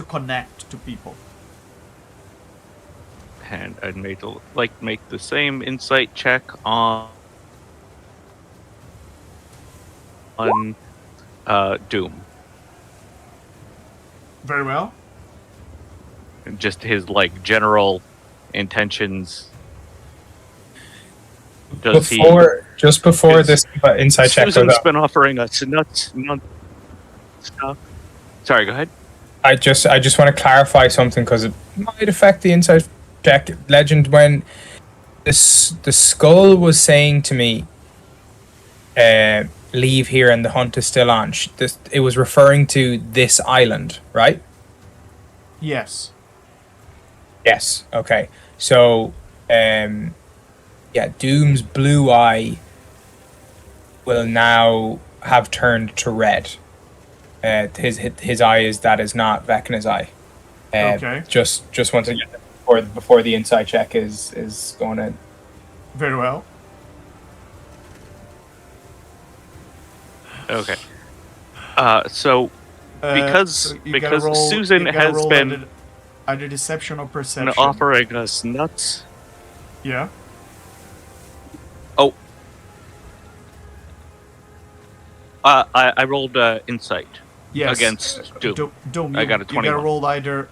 S1: connect to people.
S5: And I'd make the same insight check on Doom.
S1: Very well.
S5: And just his like general intentions.
S2: Just before this insight check goes
S5: Susan's
S2: up,
S5: been offering us nuts stuff. Sorry, go ahead.
S2: I just want to clarify something because it might affect the insight check. Legend, when the skull was saying to me, leave here and the hunt is still on, it was referring to this island, right?
S1: Yes.
S2: Yes. Okay. So, Doom's blue eye will now have turned to red. His eye that is not Vecna's eye.
S1: Okay.
S2: Just once again before the insight check is going in.
S1: Very well.
S5: Okay. So because
S1: you gotta roll-
S5: Susan
S1: you gotta
S5: has
S1: roll
S5: been
S1: either deception or perception.
S5: offering us nuts.
S1: Yeah.
S5: Oh. I rolled insight
S1: Yes.
S5: against Doom.
S1: Doom.
S5: I got a
S1: You
S5: 21.
S1: gotta roll either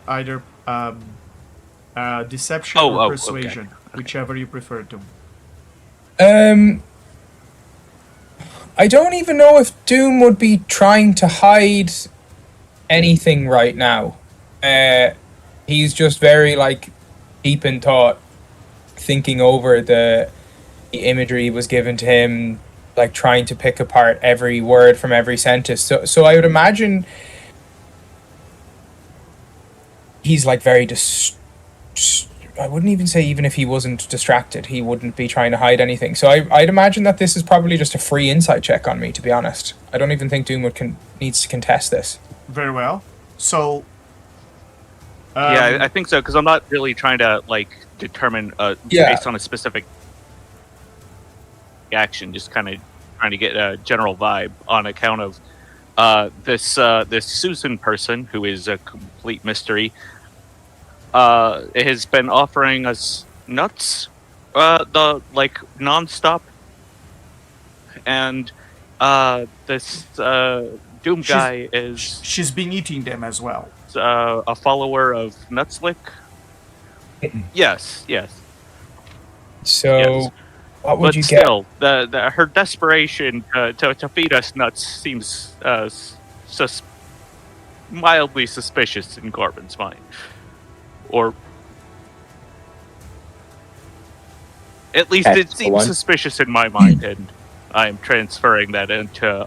S1: deception
S5: Oh,
S1: or
S5: okay.
S1: persuasion, whichever you prefer, Doom.
S2: I don't even know if Doom would be trying to hide anything right now. He's just very deep in thought, thinking over the imagery was given to him, trying to pick apart every word from every sentence. So I would imagine he's very I wouldn't even say even if he wasn't distracted, he wouldn't be trying to hide anything. So I'd imagine that this is probably just a free insight check on me, to be honest. I don't even think Doom needs to contest this.
S1: Very well. So.
S5: Yeah, I think so, because I'm not really trying to determine based on a specific action, just kind of trying to get a general vibe on account of this Susan person, who is a complete mystery, has been offering us nuts nonstop, and this Doom guy is
S1: She's been eating them as well.
S5: a follower of Nutslick. Yes.
S2: So,
S5: Yes.
S2: what would
S5: But
S2: you get?
S5: still, her desperation to feed us nuts seems mildly suspicious in Corbin's mind. Or at least
S4: That's
S5: it
S4: the
S5: seems
S4: one.
S5: suspicious in my mind, and I am transferring that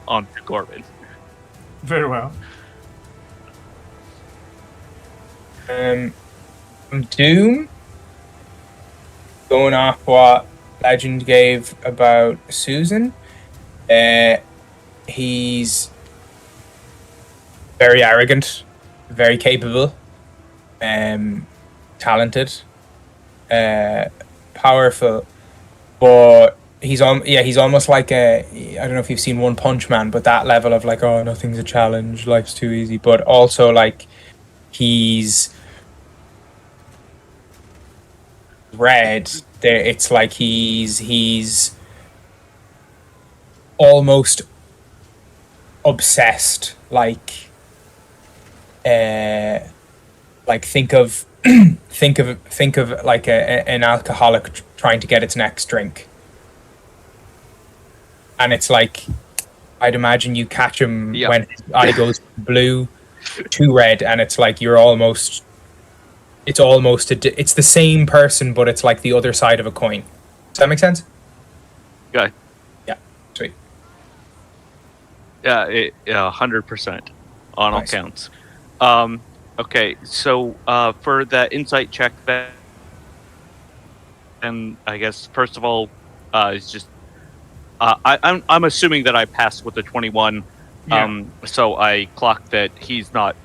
S5: onto Corbin.
S1: Very well.
S2: Doom, going off what Legend gave about Susan, he's very arrogant, very capable, talented, powerful, but he's almost like I don't know if you've seen One Punch Man, but that level of oh, nothing's a challenge, life's too easy, but also he's red there. It's he's almost obsessed, think of an alcoholic trying to get its next drink, and it's I'd imagine you catch him when his eye goes blue to red, and it's it's the same person, but it's the other side of a coin. Does that make sense?
S5: Yeah.
S2: Yeah, sweet.
S5: Yeah, 100% on all
S2: Nice.
S5: counts. Okay, so for the insight check, then I guess first of all, it's just I'm assuming that I passed with the 21.
S1: Yeah.
S5: So I clocked that he's not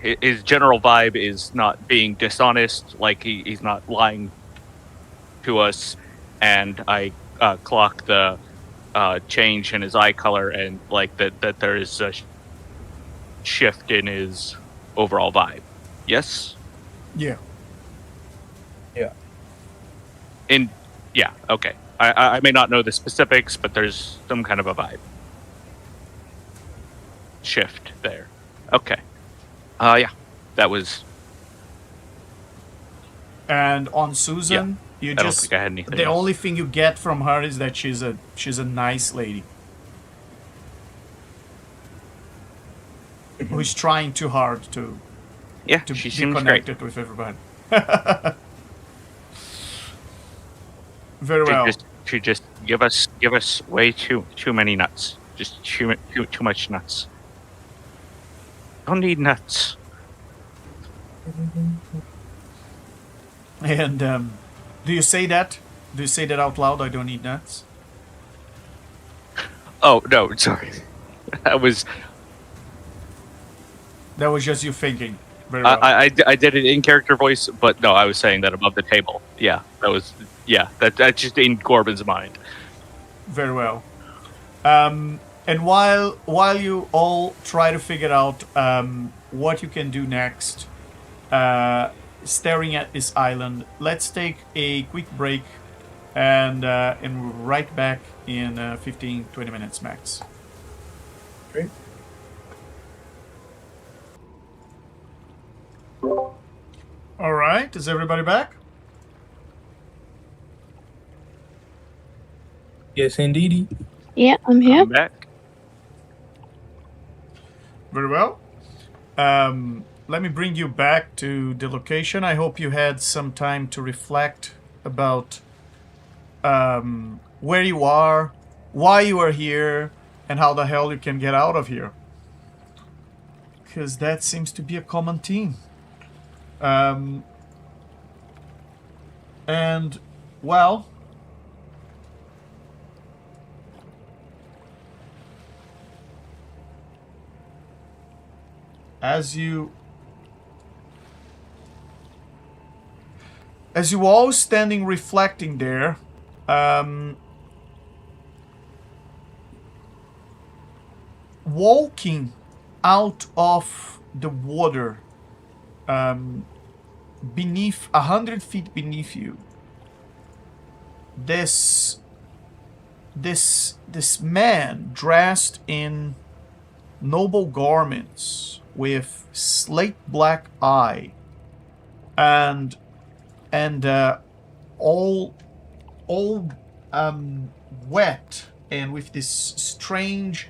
S5: his general vibe is not being dishonest, he's not lying to us, and I clock the change in his eye color, and that there is a shift in his overall vibe. Yes?
S1: Yeah.
S5: Yeah, okay. I may not know the specifics, but there's some kind of a vibe shift there. Okay. Yeah, that was.
S1: And on Susan, you
S5: I don't
S1: just
S5: think I had anything
S1: the
S5: else.
S1: only thing you get from her is that she's a nice lady who's trying too hard to
S5: Yeah,
S1: to
S5: she
S1: be
S5: seems great.
S1: connected with everybody. Very well.
S5: She just give us way too many nuts. Just too much nuts. Don't need nuts.
S1: And do you say that Do you say that out loud? I don't need nuts.
S5: Oh no, sorry. That was
S1: That was just you thinking. Very well.
S5: I did it in character voice, but no, I was saying that above the table. Yeah, that's just in Corbin's mind.
S1: Very well. And while you all try to figure out what you can do next, staring at this island, let's take a quick break and right back in 15-20 minutes max.
S2: Great.
S1: All right, is everybody back?
S2: Yes, indeedy.
S3: Yeah, I'm here.
S5: I'm back.
S1: Very well. Let me bring you back to the location. I hope you had some time to reflect about where you are, why you are here, and how the hell you can get out of here. Because that seems to be a common theme. And, well... As you all standing reflecting there, walking out of the water, beneath 100 feet beneath you, this man dressed in noble garments with slate black eye and all wet and with this strange,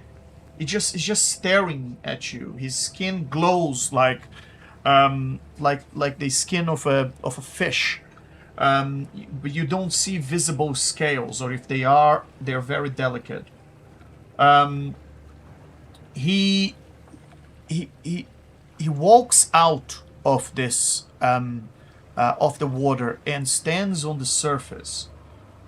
S1: it's just staring at you. His skin glows like the skin of a fish, but you don't see visible scales, or if they are, they're very delicate. He walks out of this of the water and stands on the surface.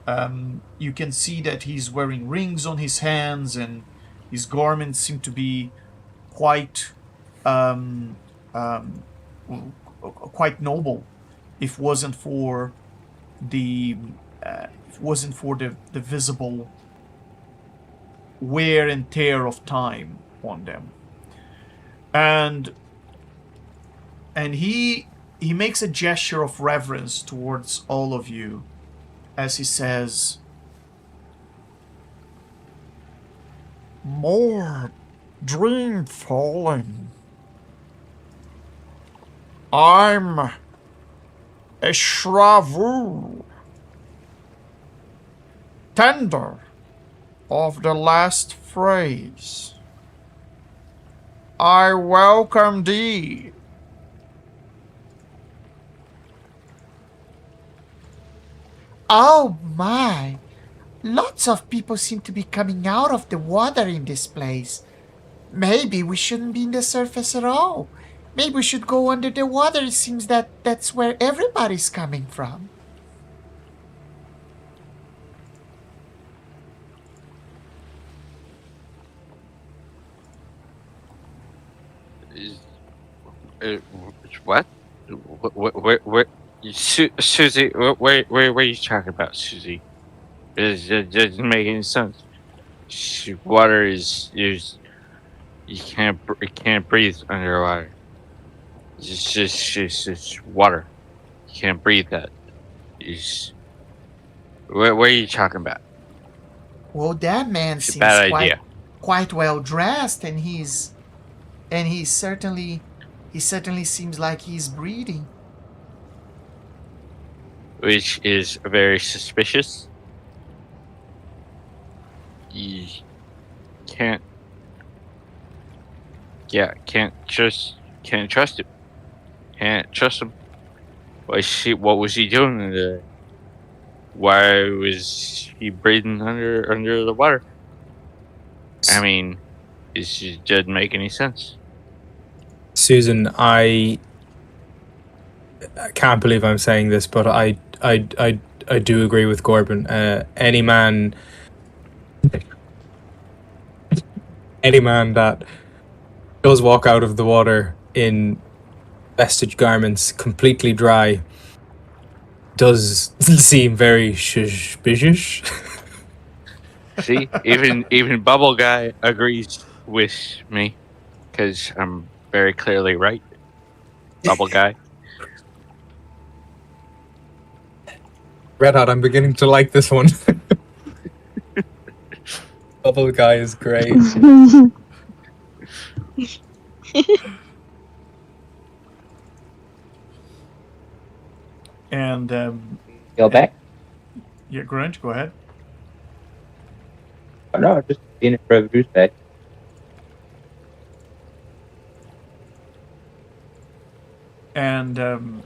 S1: You can see that he's wearing rings on his hands, and his garments seem to be quite noble. If wasn't for the visible wear and tear of time on them. And he makes a gesture of reverence towards all of you as he says,
S6: More dream falling. I'm a Shravu, tender of the last phrase. I welcome thee. Oh my! Lots of people seem to be coming out of the water in this place. Maybe we shouldn't be in the surface at all. Maybe we should go under the water. It seems that's where everybody's coming from.
S5: What? What? Susie, where are you talking about, Susie? It doesn't make any sense. Water is you can't breathe underwater. It's just water. You can't breathe that. Where are you talking about?
S6: Well, that man
S5: It's a
S6: seems
S5: bad idea.
S6: quite well dressed, and he certainly seems like he's breathing.
S5: Which is very suspicious. You can't trust him. Can't trust him. What was he doing in there? Why was he breathing under the water? I mean, it just doesn't make any sense.
S2: Susan, I can't believe I'm saying this, but I I do agree with Corbin. Any man that does walk out of the water in vestige garments, completely dry, does seem very suspicious.
S5: See, even Bubble Guy agrees with me because I'm very clearly right. Bubble Guy.
S2: Red Hot, I'm beginning to like this one. Bubble Guy is great.
S1: And
S4: Go back?
S1: yeah, Grunge, go ahead.
S4: Oh, no, just seeing it for Drew's back.
S1: And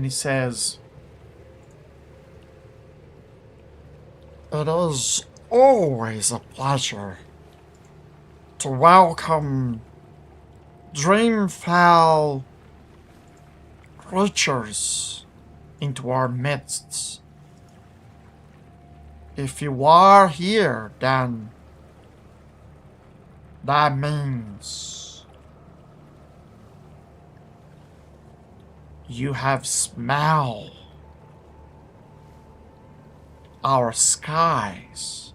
S1: he says,
S6: It is always a pleasure to welcome dreamfoul creatures into our midst. If you are here, then that means you have smelled our skies,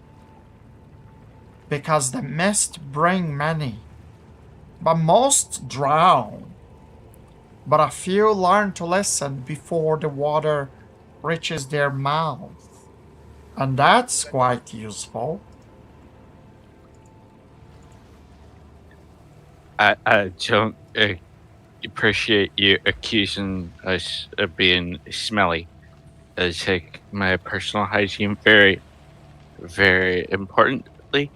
S6: because the mist bring many, but most drown. But a few learn to listen before the water reaches their mouth, and that's quite useful.
S5: I don't appreciate you accusing us of being smelly. I take my personal hygiene very, very importantly.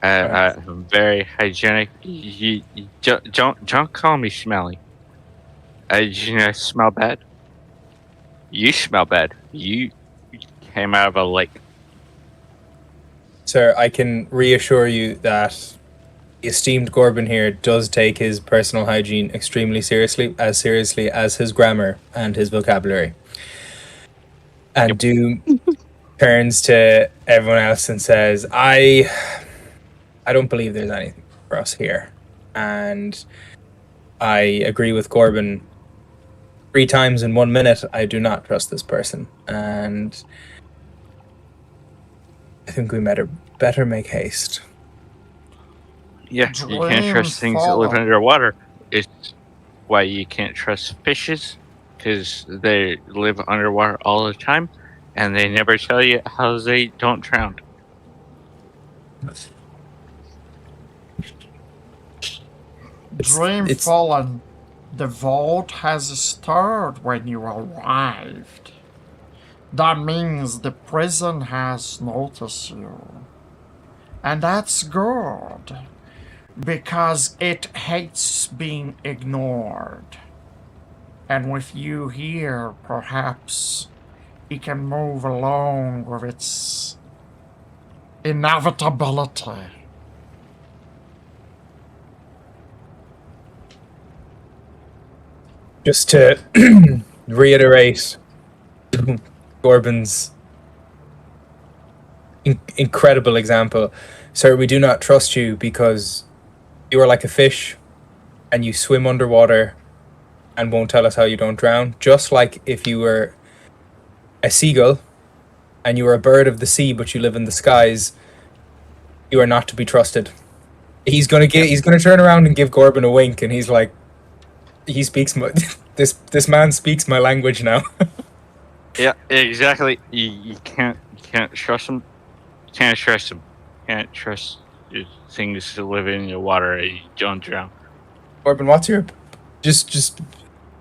S5: I'm very hygienic. You don't call me smelly. I smell bad. You smell bad. You came out of a lake.
S2: Sir, I can reassure you that the esteemed Corbin here does take his personal hygiene extremely seriously as his grammar and his vocabulary. And Doom turns to everyone else and says, I don't believe there's anything for us here. And I agree with Corbin. 3 times in 1 minute, I do not trust this person. And I think we better make haste.
S5: Yeah, you can't trust things that live underwater. It's why you can't trust fishes, because they live underwater all the time, and they never tell you how they don't drown.
S6: Dreamfallen, the vault has stirred when you arrived. That means the prison has noticed you. And that's good, because it hates being ignored. And with you here, perhaps it can move along with its inevitability.
S2: Just to reiterate Corbin's incredible example, sir, we do not trust you because you are like a fish and you swim underwater and won't tell us how you don't drown. Just like if you were a seagull and you are a bird of the sea but you live in the skies, you are not to be trusted. He's gonna turn around and give Corbin a wink, and he's like, he speaks my this man speaks my language now.
S5: Yeah, exactly. You can't trust him. You can't trust him. You can't trust things that live in the water and you don't drown.
S2: Corbin, what's your just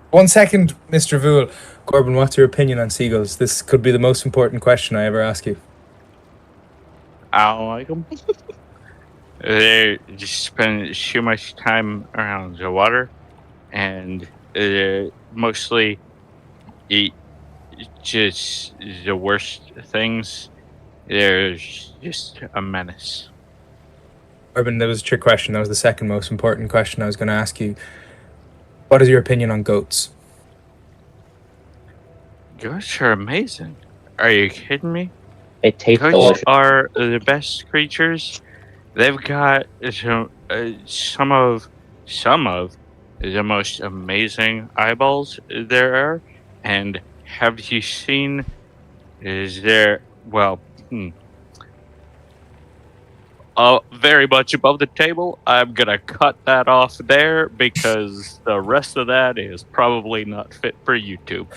S2: 1 second, Mr. Vool. Corbin, what's your opinion on seagulls? This could be the most important question I ever ask you.
S5: I don't like them. They just spend too much time around the water, and mostly eat just the worst things. They're just a menace.
S2: Corbin, that was a trick question. That was the second most important question I was going to ask you. What is your opinion on goats?
S5: Goats are amazing. Are you kidding me?
S4: It tastes
S5: Goats
S4: delicious.
S5: are the best creatures. They've got some of the most amazing eyeballs there are. And have you seen? Is there very much above the table? I'm gonna cut that off there because the rest of that is probably not fit for YouTube.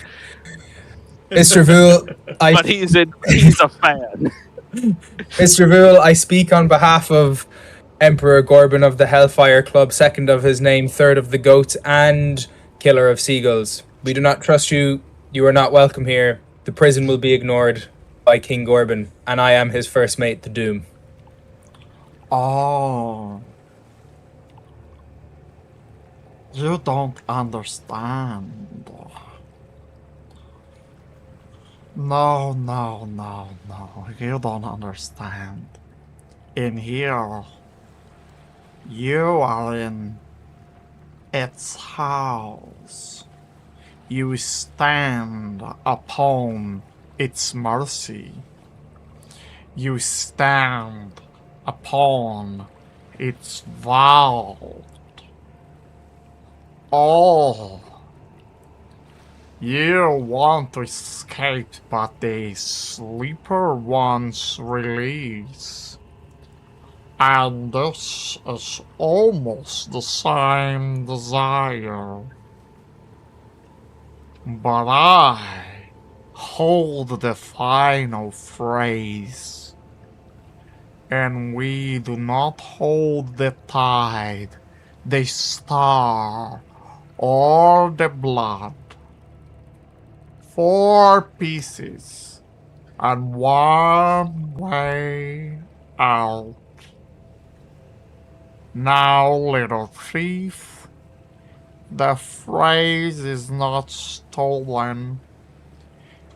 S2: Mr. Vool,
S5: But he's a fan.
S2: Mr. Vool, I speak on behalf of Emperor Gorbin of the Hellfire Club, second of his name, third of the goats, and killer of seagulls. We do not trust you. You are not welcome here. The prison will be ignored by King Gorbin, and I am his first mate, the Doom.
S6: Oh. You don't understand. No. You don't understand. In here, you are in its house. You stand upon its mercy. You stand upon its vault. Oh, you want to escape, but the sleeper wants release. And this is almost the same desire. But I hold the final phrase. And we do not hold the tide, the star, or the blood. 4 pieces and 1 way out. Now, little thief, the phrase is not stolen.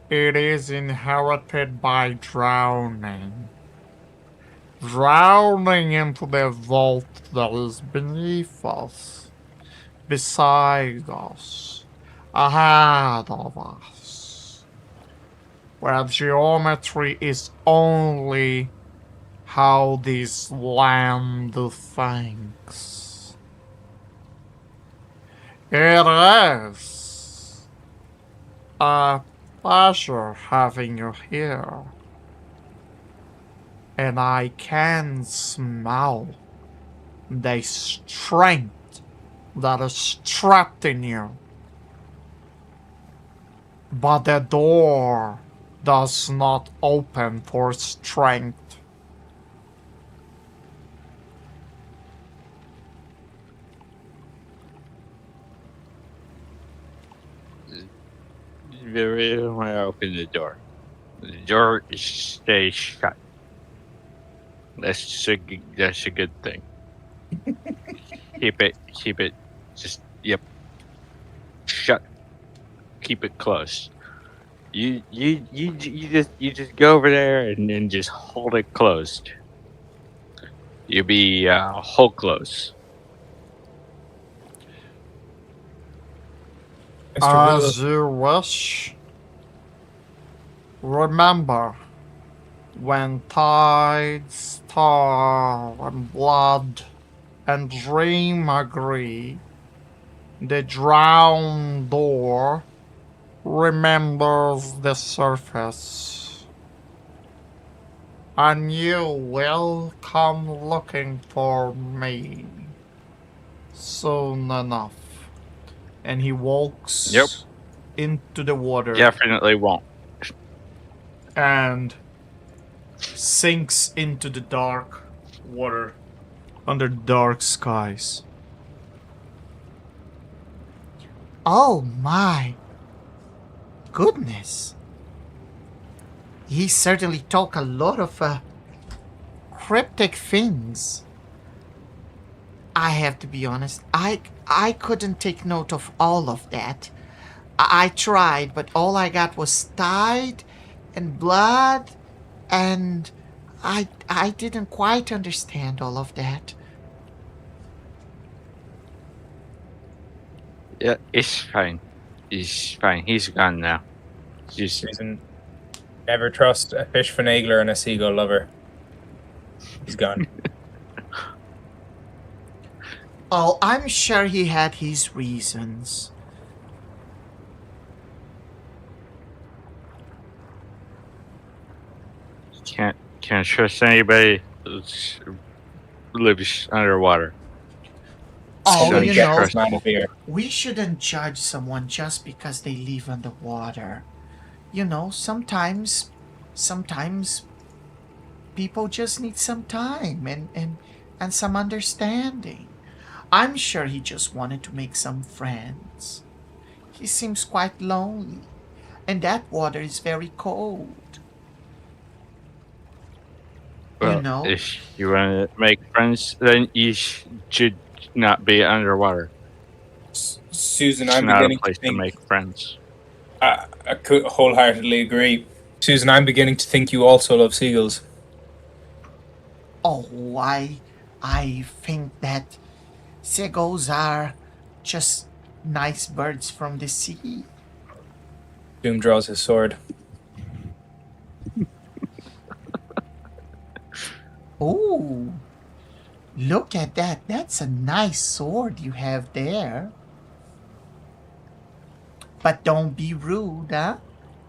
S6: It is inherited by drowning. Drowning into the vault that is beneath us, beside us, ahead of us, where geometry is only how this land thinks. It is a pleasure having you here. And I can smell the strength that is trapped in you. But the door does not open for strength.
S5: The reason why I open the door stays shut. That's a good thing. keep it just shut. Keep it closed. You just go over there and just hold it closed. You'll be hold close.
S6: As you wish. Remember, when tide, star, and blood, and dream agree, the drowned door remembers the surface. And you will come looking for me soon enough. And he walks into the water.
S5: Definitely won't.
S1: And sinks into the dark water under dark skies.
S6: Oh my goodness. He certainly talk a lot of cryptic things. I have to be honest, I couldn't take note of all of that. I tried, but all I got was tide and blood, and I didn't quite understand all of that.
S5: Yeah, it's fine. He's fine. He's gone now. Just
S2: Never trust a fish finagler and a seagull lover. He's gone.
S6: Oh, I'm sure he had his reasons.
S5: Can't trust anybody that lives underwater.
S6: Oh,
S2: Don't
S6: you
S2: get
S6: know,
S2: this man up here.
S6: we shouldn't judge someone just because they live underwater. You know, sometimes people just need some time and some understanding. I'm sure he just wanted to make some friends. He seems quite lonely, and that water is very cold.
S5: Well,
S6: know?
S5: if you want to make friends, then you should not be underwater.
S2: Susan,
S5: It's
S2: I'm
S5: not a
S2: beginning to
S5: place to
S2: think.
S5: make friends.
S2: I could wholeheartedly agree. Susan, I'm beginning to think you also love seagulls.
S6: Oh, I think that seagulls are just nice birds from the sea.
S2: Doom draws his sword.
S6: Oh, look at that. That's a nice sword you have there. But don't be rude, huh?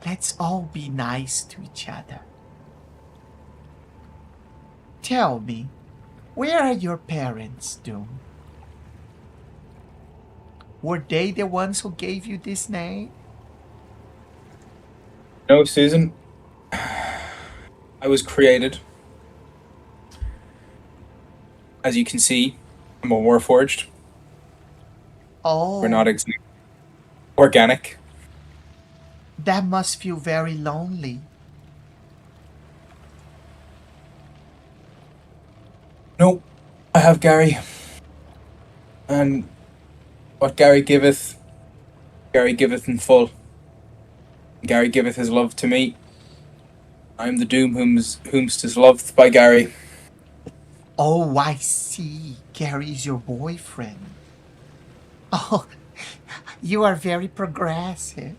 S6: Let's all be nice to each other. Tell me, where are your parents, Doom? Were they the ones who gave you this name?
S2: No, Susan. I was created. As you can see, I'm a warforged.
S6: Oh,
S2: We're not organic.
S6: that must feel very lonely.
S2: No, I have Gary. And what Gary giveth in full. Gary giveth his love to me. I am the Doom whomst is loved by Gary.
S6: Oh, I see. Gary's your boyfriend. Oh, you are very progressive.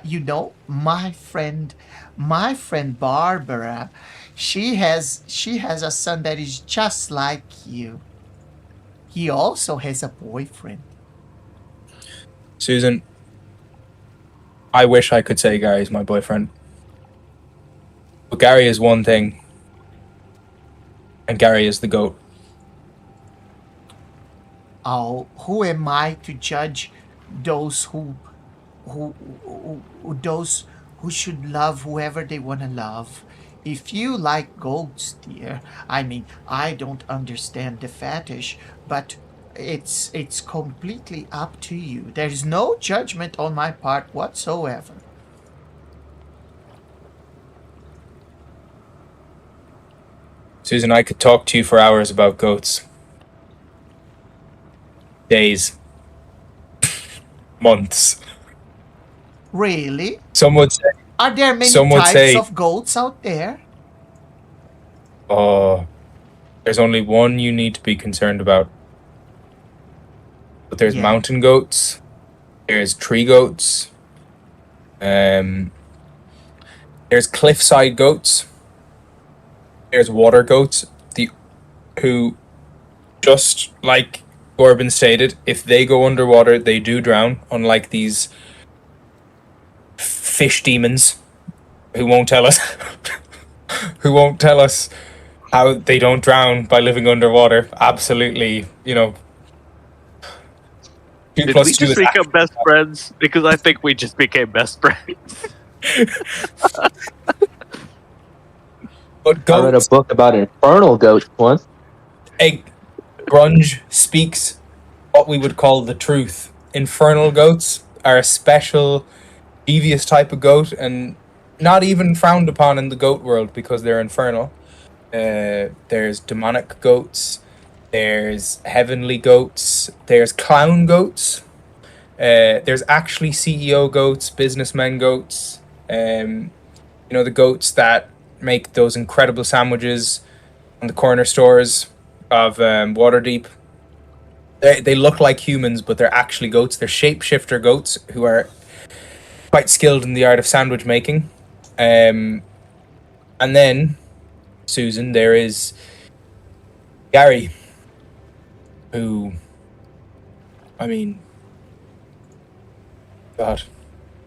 S6: You know, my friend Barbara, she has a son that is just like you. He also has a boyfriend.
S2: Susan, I wish I could say Gary's my boyfriend. But Gary is one thing. And Gary is the goat.
S6: Oh, who am I to judge those who should love whoever they want to love? If you like goats, dear, I mean, I don't understand the fetish, but it's completely up to you. There's no judgment on my part whatsoever.
S2: Susan, I could talk to you for hours about goats. Days. Months.
S6: Really?
S2: Some would say,
S6: Are there many
S2: Some would
S6: types
S2: say-
S6: of goats out there?
S2: oh, there's only one you need to be concerned about. But there's
S6: Yeah.
S2: mountain goats, there's tree goats, there's cliffside goats, there's water goats, who, just like Corbin stated, if they go underwater, they do drown, unlike these fish demons who won't tell us how they don't drown by living underwater. Absolutely, Two
S5: Did
S2: plus
S5: we
S2: two
S5: just
S2: is
S5: become best friends? Because I think we just became best friends.
S2: but
S4: I read a
S2: goats.
S4: book about infernal goats once.
S2: Grunge speaks what we would call the truth. Infernal goats are a special, devious type of goat, and not even frowned upon in the goat world because they're infernal. There's demonic goats, there's heavenly goats, there's clown goats, there's actually CEO goats, businessmen goats, the goats that make those incredible sandwiches on the corner stores of Waterdeep. They look like humans, but they're actually goats. They're shapeshifter goats who are quite skilled in the art of sandwich making. And then, Susan, there is Gary, who, I mean, God.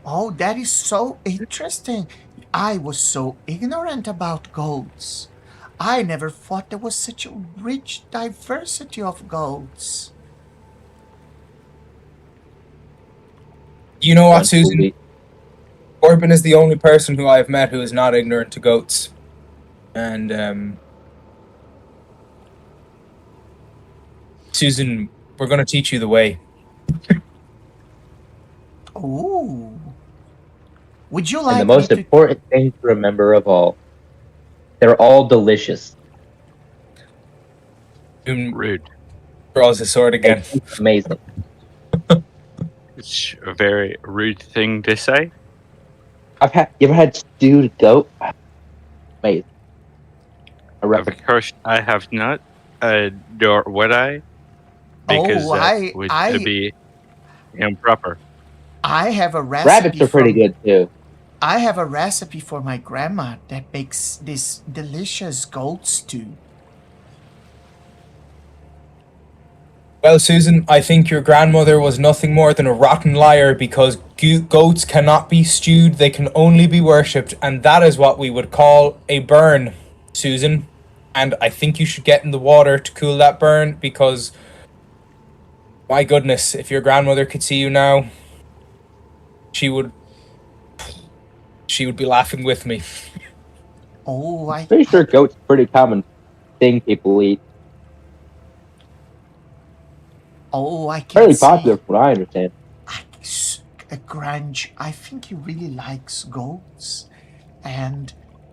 S6: Oh, that is so interesting. I was so ignorant about goats. I never thought there was such a rich diversity of goats.
S2: You know what, Susan?
S4: Absolutely.
S2: Corbin is the only person who I've met who is not ignorant to goats. And, Susan, we're going to teach you the way.
S6: Ooh. Would you
S4: And
S6: like
S4: the most
S6: me to...
S4: important thing to remember of all, they're all delicious.
S5: Rude.
S2: Draws his sword
S4: They
S2: again.
S4: taste amazing.
S5: It's a very rude thing to say.
S4: You ever had stewed goat? Amazing. I
S5: Of
S4: recommend.
S5: course, I have not. Nor would I. Because
S6: Oh,
S5: that would be improper.
S6: I have a recipe.
S4: Rabbits are pretty good too.
S6: I have a recipe for my grandma that makes this delicious goat stew.
S2: Well, Susan, I think your grandmother was nothing more than a rotten liar because goats cannot be stewed, they can only be worshipped, and that is what we would call a burn, Susan. And I think you should get in the water to cool that burn because, my goodness, if your grandmother could see you now, she would be laughing with me.
S6: Oh,
S4: Pretty sure goat's a pretty common thing people eat.
S6: I can
S4: Fairly
S6: see.
S4: popular from what I understand.
S6: Grange, I think he really likes goats, and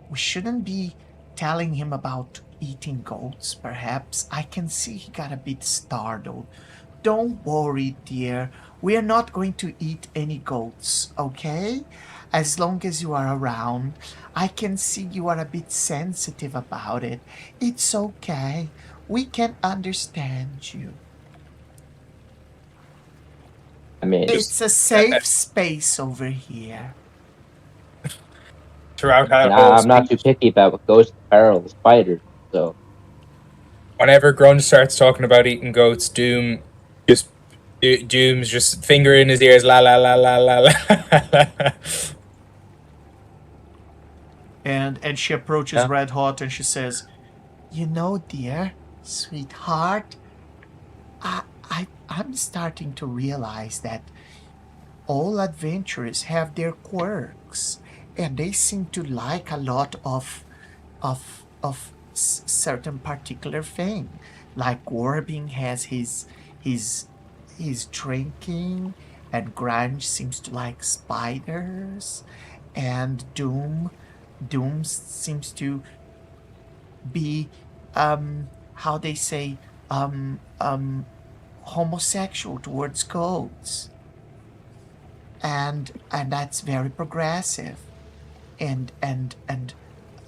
S6: we shouldn't be telling him about eating goats, perhaps. I can see he got a bit startled. Don't worry, dear. We are not going to eat any goats, okay? As long as you are around. I can see you are a bit sensitive about it. It's okay. We can understand you.
S4: I mean,
S6: It's a safe space over here.
S2: Throughout
S4: and
S2: our whole
S4: I'm not too
S2: speech,
S4: picky about ghosts, perils, spiders. So
S2: whenever Grunge starts talking about eating goats, Doom's just finger in his ears, la la la la la la.
S6: And she approaches
S4: Yeah.
S6: Red Hot and she says, "You know, dear, sweetheart, I'm starting to realize that all adventurers have their quirks, and they seem to like a lot of certain particular thing. Like Warbing has his drinking, and Grunge seems to like spiders, and Doom seems to be how they say homosexual towards goats, and that's very progressive, and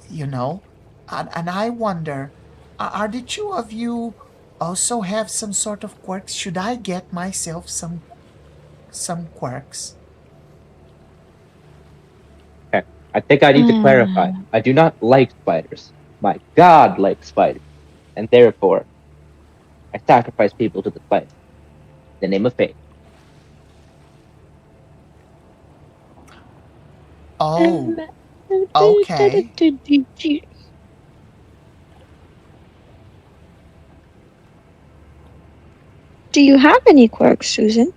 S6: you know, and I wonder, are the two of you also have some sort of quirks? Should I get myself some quirks?
S4: okay. I think I need to clarify. I do not like spiders. My God likes spiders, and therefore, I sacrifice people to the spiders in the name of faith.
S6: Oh, okay.
S3: Do you have any quirks, Susan?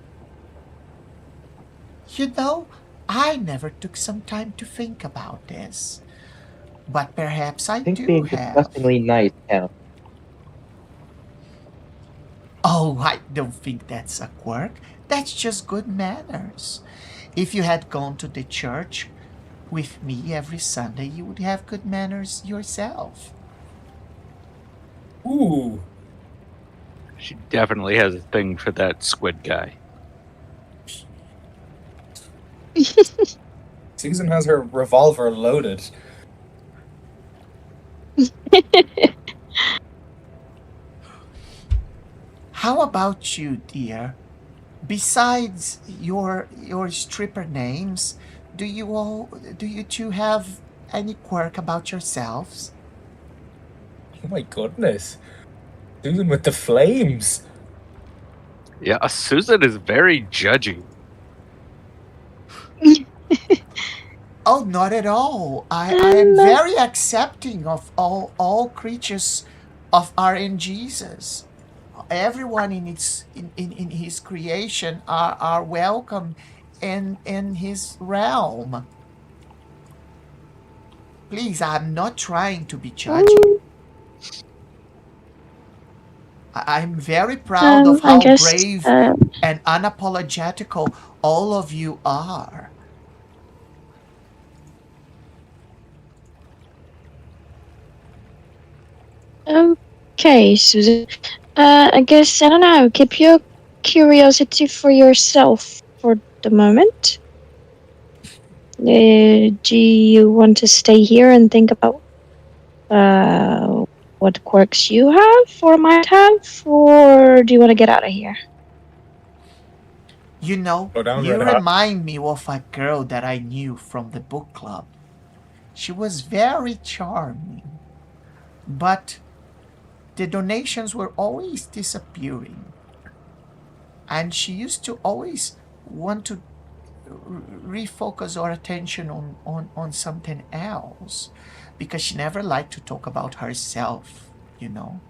S6: You know, I never took some time to think about this, but perhaps I
S4: I think
S6: do
S4: being
S6: have.
S4: disgustingly nice counts.
S6: Oh, I don't think that's a quirk. That's just good manners. If you had gone to the church with me every Sunday, you would have good manners yourself.
S2: Ooh.
S5: She definitely has a thing for that squid guy.
S2: Susan has her revolver loaded.
S6: How about you, dear? Besides your stripper names, do you two have any quirk about yourselves?
S2: Oh my goodness. Susan with the flames.
S5: Yeah, Susan is very judgy.
S6: Oh, not at all. I am very accepting of all creatures of RNGesus. Everyone in his creation are welcome in his realm. Please, I'm not trying to be judgy. I'm very proud of
S3: I
S6: how
S3: guess,
S6: brave and unapologetical all of you are.
S3: Okay, Susan. I guess, I don't know, keep your curiosity for yourself for the moment. Do you want to stay here and think about what quirks you have or might have, or do you want to get out of here?
S6: You know,
S2: Go down,
S6: you
S2: Red Hot.
S6: remind me of a girl that I knew from the book club. She was very charming, but the donations were always disappearing. And she used to always want to refocus our attention on something else because she never liked to talk about herself, you know.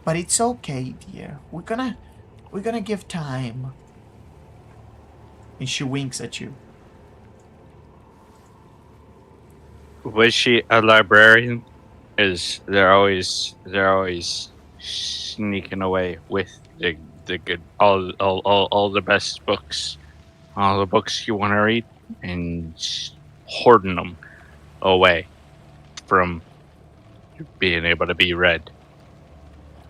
S6: But it's okay, dear. We're gonna give time. And she winks at you.
S5: Was she a librarian? Is they're always sneaking away with the good all the best books, all the books you want to read, and hoarding them away from being able to be read.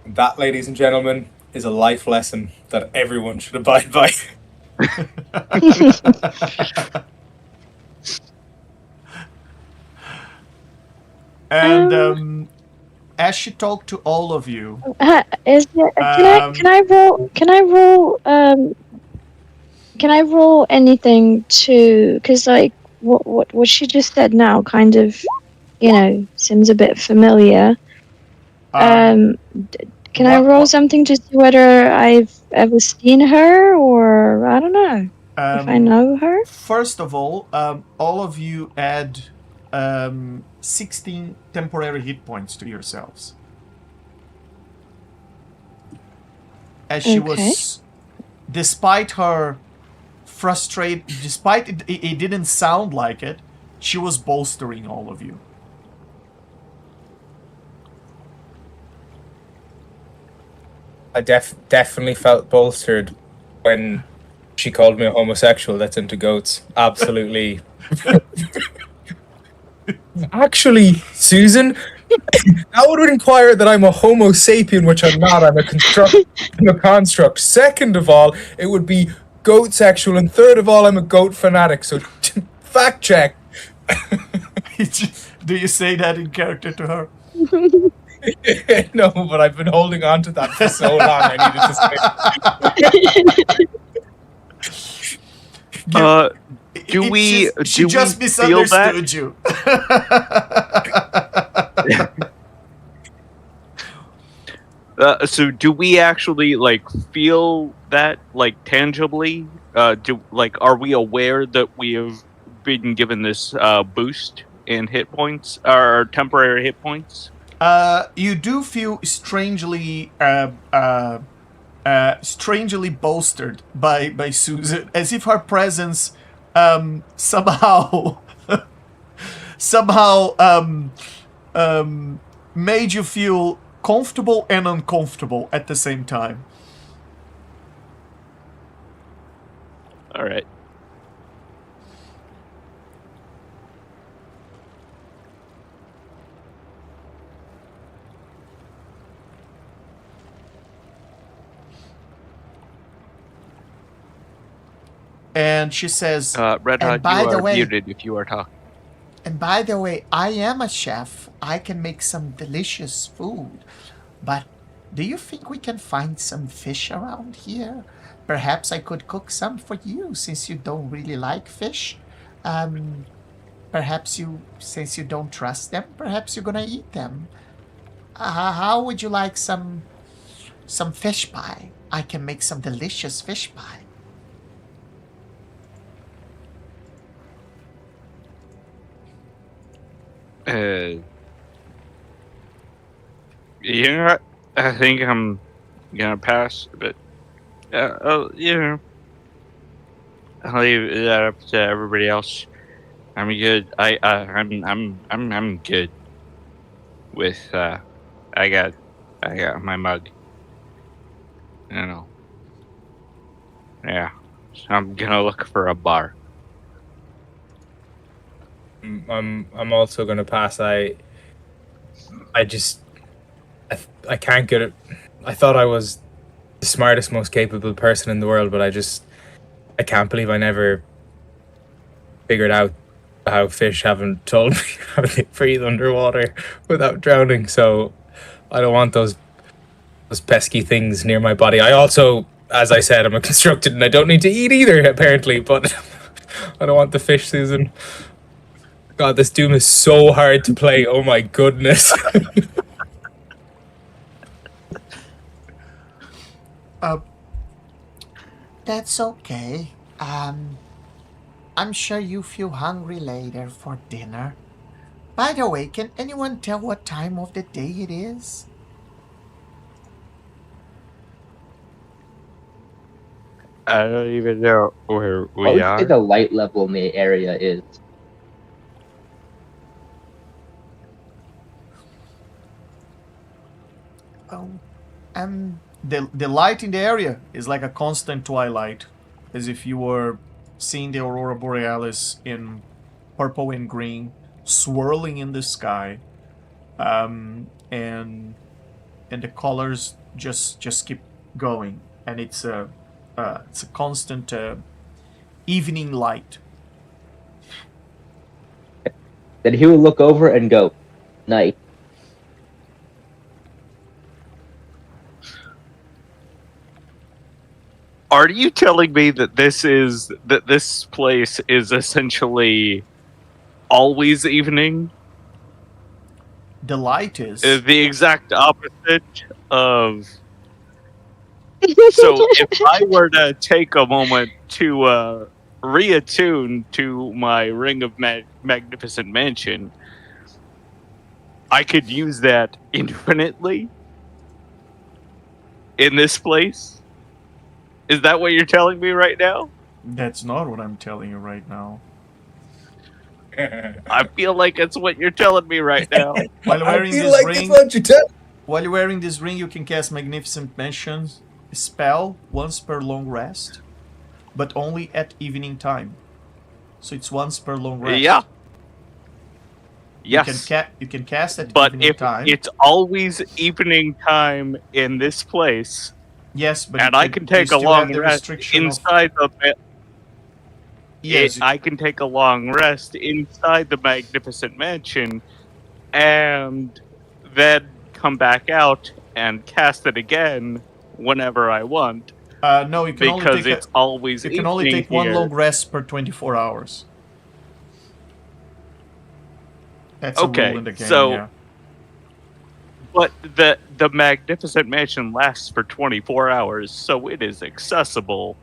S2: That, ladies and gentlemen, is a life lesson that everyone should abide by.
S1: And as she talked to all of you,
S3: Can I roll anything to? Because like what she just said now, kind of, seems a bit familiar. Can I roll something to see whether I've ever seen her, or I don't know if I know her?
S1: First of all of you add 16 temporary hit points to yourselves. As she was, despite her despite it didn't sound like it, she was bolstering all of you.
S2: I definitely felt bolstered when she called me a homosexual that's into goats. Absolutely. Actually, Susan, that would require that I'm a homo sapien, which I'm not. I'm a construct. Second of all, it would be goat sexual. And third of all, I'm a goat fanatic. So fact check.
S1: Do you say that in character to her?
S2: No, but I've been holding on to that for so long. I needed to say.
S1: She just misunderstood you.
S5: So do we actually feel that tangibly? Are we aware that we have been given this boost in hit points or temporary hit points?
S1: You do feel strangely bolstered by Susan, as if her presence somehow made you feel comfortable and uncomfortable at the same time.
S5: All right.
S1: And she says,
S5: Red Hot, you are muted if you are talking.
S6: And by the way, I am a chef. I can make some delicious food. But Do you think we can find some fish around here? Perhaps I could cook some for you, since you don't really like fish. Perhaps since you don't trust them, perhaps you're gonna eat them. How would you like some fish pie? I can make some delicious fish pie.
S5: You know what? I think I'm gonna pass, but I'll leave that up to everybody else. I'm good. I'm good with I got my mug. You know. Yeah. So I'm gonna look for a bar.
S2: I'm also gonna pass. I can't get it. I thought I was the smartest, most capable person in the world, but I can't believe I never figured out how fish haven't told me how they breathe underwater without drowning. So I don't want those pesky things near my body. I also, as I said, I'm a constructed and I don't need to eat either, apparently, but I don't want the fish, Susan. God, this Doom is so hard to play. Oh my goodness.
S6: That's okay. I'm sure you feel hungry later for dinner. By the way, can anyone tell what time of the day it is?
S5: I don't even know where
S4: What would
S5: we
S4: you say
S5: are.
S4: the light level in the area is?
S1: The light in the area is like a constant twilight, as if you were seeing the aurora borealis in purple and green, swirling in the sky, and the colors just keep going, and it's a constant evening light.
S4: Then he will look over and go, night.
S5: Are you telling me that this place is essentially always evening?
S1: The light is.
S5: The exact opposite of. So if I were to take a moment to reattune to my Ring of Magnificent Mansion, I could use that infinitely in this place? Is that what you're telling me right now?
S1: That's not what I'm telling you right now.
S5: I feel like it's what you're telling me right now.
S1: While wearing this ring, you can cast Magnificent Mansion's spell once per long rest, but only at evening time. So it's once per long rest.
S5: Yeah. Yes.
S1: You can cast at
S5: But
S1: evening
S5: if
S1: time.
S5: it's always evening time in this place,
S1: Yes, but
S5: and I can take a long rest inside the.
S1: Yes,
S5: I can take a long rest inside the Magnificent Mansion, and then come back out and cast it again whenever I want.
S1: no, you can
S5: because it's always.
S1: You can only take one long rest per 24 hours. That's a rule in the game.
S5: So,
S1: yeah.
S5: But the Magnificent Mansion lasts for 24 hours, so it is accessible.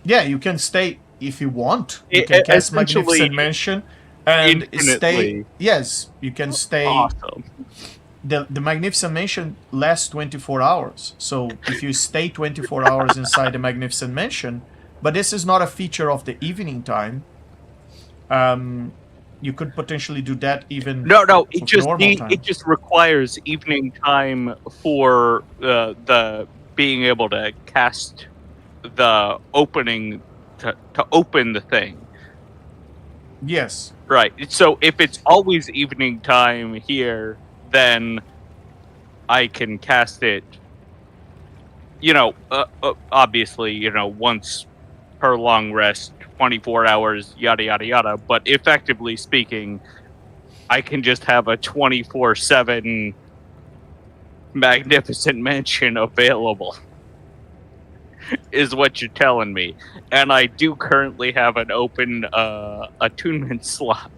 S1: Yeah, you can stay if you want. You can cast Magnificent Mansion and stay. Yes, you can stay.
S5: Awesome.
S1: The Magnificent Mansion lasts 24 hours. So if you stay 24 hours inside the Magnificent Mansion, but this is not a feature of the evening time. You could potentially do that even.
S5: No. It just requires evening time for the being able to cast the opening to open the thing.
S1: Yes.
S5: Right. So if it's always evening time here, then I can cast it. Obviously, once per long rest. 24 hours, yada yada yada, but effectively speaking, I can just have a 24/7 magnificent mansion available, is what you're telling me. And I do currently have an open attunement slot.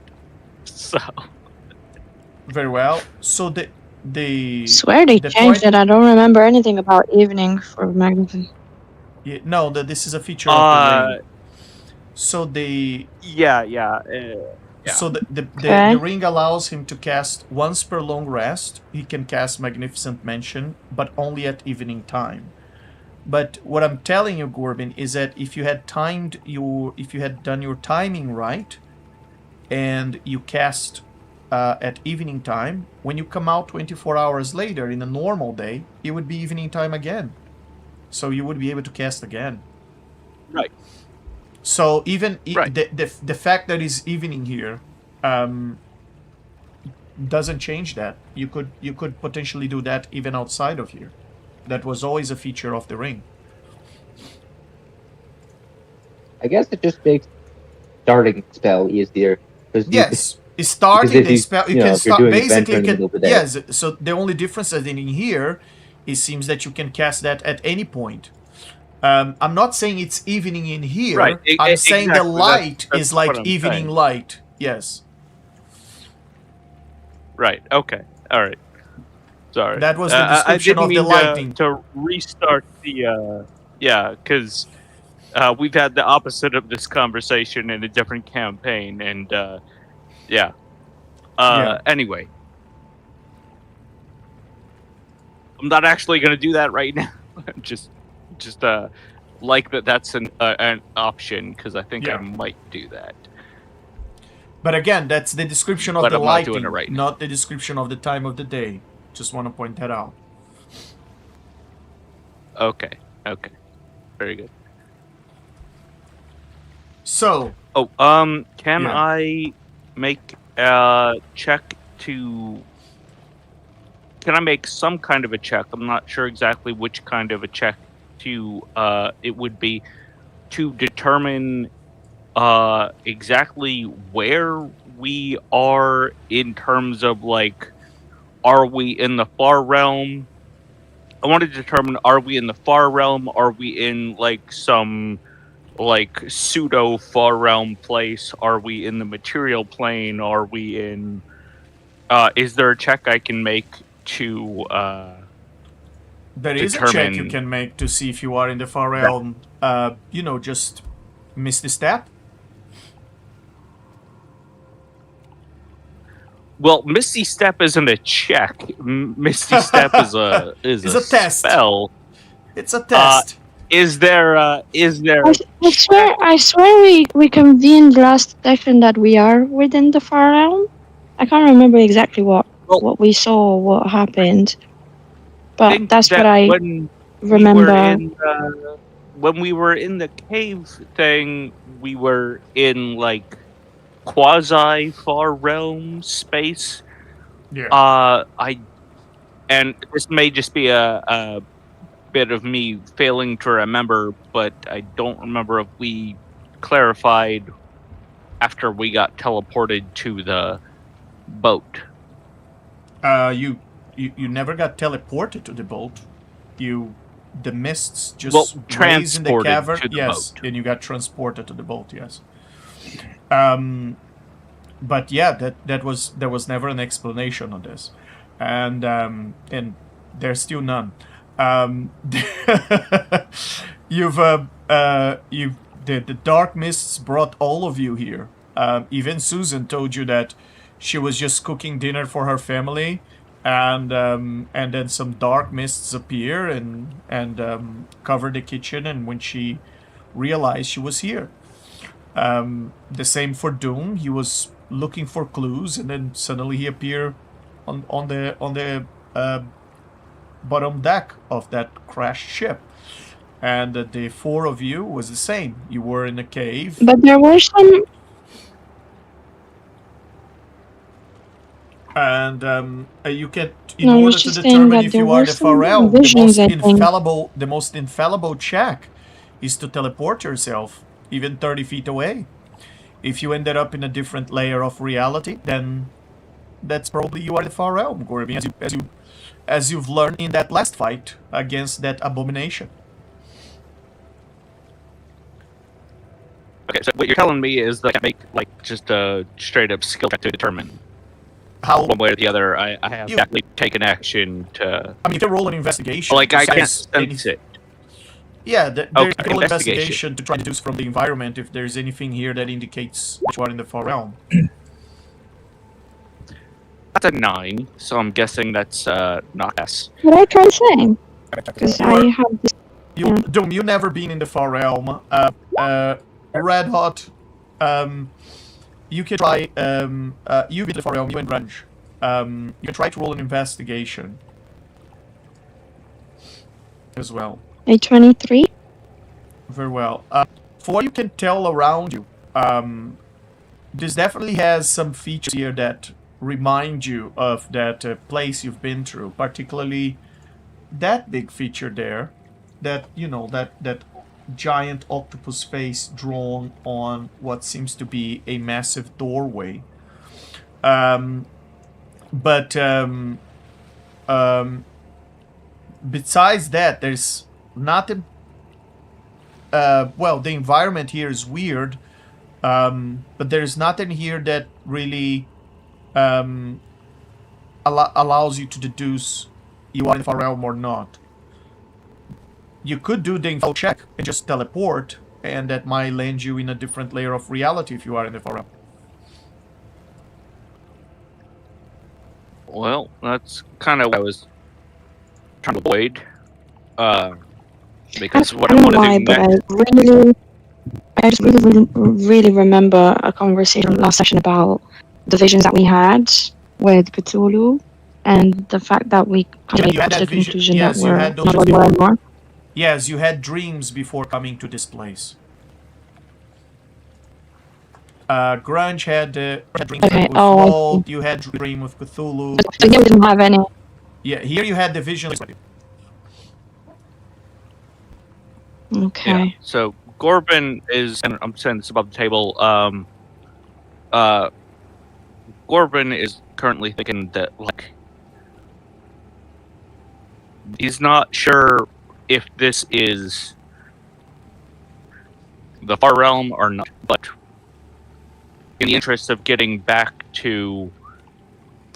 S5: So
S1: Very well. So
S3: Swear they
S1: the
S3: changed it. I don't remember anything about evening for Magnificent.
S1: Yeah, no, this is a feature of the ring. So
S5: yeah.
S1: So the
S3: Okay.
S1: ring allows him to cast once per long rest. He can cast Magnificent Mansion, but only at evening time. But what I'm telling you, Gorbin, is that if you had done your timing right, and you cast at evening time, when you come out 24 hours later in a normal day, it would be evening time again. So you would be able to cast again.
S5: Right.
S1: So even
S5: Right.
S1: the fact that it's evening here doesn't change that. You could potentially do that even outside of here. That was always a feature of the ring.
S4: I guess it just makes starting spell easier.
S1: Yes, starting
S4: if
S1: the
S4: you-
S1: spell. You
S4: you know,
S1: can
S4: if you're
S1: start
S4: doing
S1: basically.
S4: adventure in the middle of the day.
S1: Yes. So the only difference that in here, it seems that you can cast that at any point. I'm not saying it's evening in here.
S5: Right,
S1: I'm saying the
S5: exactly.
S1: light
S5: That's
S1: is like
S5: what I'm
S1: evening
S5: saying.
S1: light. Yes.
S5: Right. Okay. All right. Sorry.
S1: That was the description
S5: I
S1: of the
S5: didn't
S1: lighting.
S5: mean to restart the. Yeah, because we've had the opposite of this conversation in a different campaign, and yeah.
S1: Yeah.
S5: Anyway, I'm not actually going to do that right now. just like that's an option because I think
S1: Yeah.
S5: I might do that.
S1: But again, that's the description of
S5: But
S1: the
S5: I'm not
S1: lighting,
S5: doing it right now.
S1: not the description of the time of the day. Just want to point that out.
S5: Okay. Very good.
S1: So,
S5: Oh, can
S1: Yeah.
S5: I make a check to... Can I make some kind of a check? I'm not sure exactly which kind of a check to, it would be to determine, exactly where we are in terms of, like, are we in the far realm? I want to determine, are we in the far realm? Are we in, like, some, like, pseudo far realm place? Are we in the material plane? Are we in... is there a check I can make to,
S1: there is a check you
S5: determine-
S1: can make to see if you are in the far realm. Just miss the step.
S5: Well, Misty Step isn't a check. Misty Step is a
S1: It's a test.
S5: spell.
S1: It's a test.
S5: Is there
S3: I swear we convened last session that we are within the far realm. I can't remember exactly what we saw or what happened. But
S5: think
S3: that's
S5: that
S3: what I
S5: when
S3: remember.
S5: when we were in the cave thing, we were in like quasi far realm space.
S1: Yeah.
S5: And this may just be a bit of me failing to remember, but I don't remember if we clarified after we got teleported to the boat.
S1: You never got teleported to the boat. The mists just raised in the
S5: transported
S1: cavern.
S5: to the
S1: Yes,
S5: boat.
S1: and you got transported to the boat. Yes. But yeah, there was never an explanation on this, and there's still none. The dark mists brought all of you here. Even Susan told you that she was just cooking dinner for her family, and then some dark mists appear and cover the kitchen. And when she realized she was here, the same for Doom. He was looking for clues, and then suddenly he appeared on the bottom deck of that crashed ship. And the four of you was the same. You were in a cave.
S3: But there were some.
S1: And you can, in
S3: No, I was
S1: order to
S3: just saying
S1: determine
S3: that
S1: if
S3: there
S1: you are
S3: were
S1: the
S3: some
S1: far realm,
S3: visions, I think.
S1: the most infallible check is to teleport yourself even 30 feet away. If you ended up in a different layer of reality, then that's probably you are the far realm, Gorby. as you've learned in that last fight against that abomination.
S5: Okay, so what you're telling me is that I can make like just a straight up skill check to determine
S1: How?
S5: one way or the other I have
S1: You-
S5: actually taken action to.
S1: I mean, if you roll an investigation,
S5: Like
S1: to
S5: I can't
S1: sense
S5: sense it.
S1: Yeah, there's
S5: Okay,
S1: a roll
S5: investigation.
S1: investigation to try to deduce from the environment if there's anything here that indicates that you are in the far realm.
S5: That's a 9, so I'm guessing that's not S.
S3: What I try to say? Because I have this.
S1: Doom, you never been in the far realm. Red Hot, you can try, you been in the far realm, you and Grunge. You can try to roll an investigation as well.
S3: A 23?
S1: Very well. For what you can tell around you, this definitely has some features here that remind you of that place you've been through, particularly that big feature there, that, you know, that giant octopus face drawn on what seems to be a massive doorway. Besides that, there's nothing. Well, the environment here is weird, but there's nothing here that really allows you to deduce you are in the far realm or not. You could do the info check and just teleport, and that might land you in a different layer of reality if you are in the far realm.
S5: Well, that's kind of what I was trying to avoid. Because what I
S3: don't
S5: want
S3: know
S5: to
S3: why,
S5: do
S3: but
S5: next.
S3: I just really remember a conversation last session about the visions that we had with Cthulhu, and the fact that we
S1: Yeah,
S3: came
S1: you had
S3: to
S1: that
S3: the
S1: vision.
S3: conclusion
S1: Yes,
S3: that
S1: you
S3: we're
S1: had those
S3: not what we
S1: before.
S3: were anymore.
S1: Yes, you had dreams before coming to this place. Grunge had dreams
S3: Okay,
S1: with
S3: oh, I
S1: Walt, you had dream with Cthulhu.
S3: So here we didn't have any.
S1: Yeah, here you had the vision.
S3: Okay.
S5: Yeah. So Gorbin is, and I'm saying this above the table. Gorbin is currently thinking that like he's not sure if this is the far realm or not, but in the interest of getting back to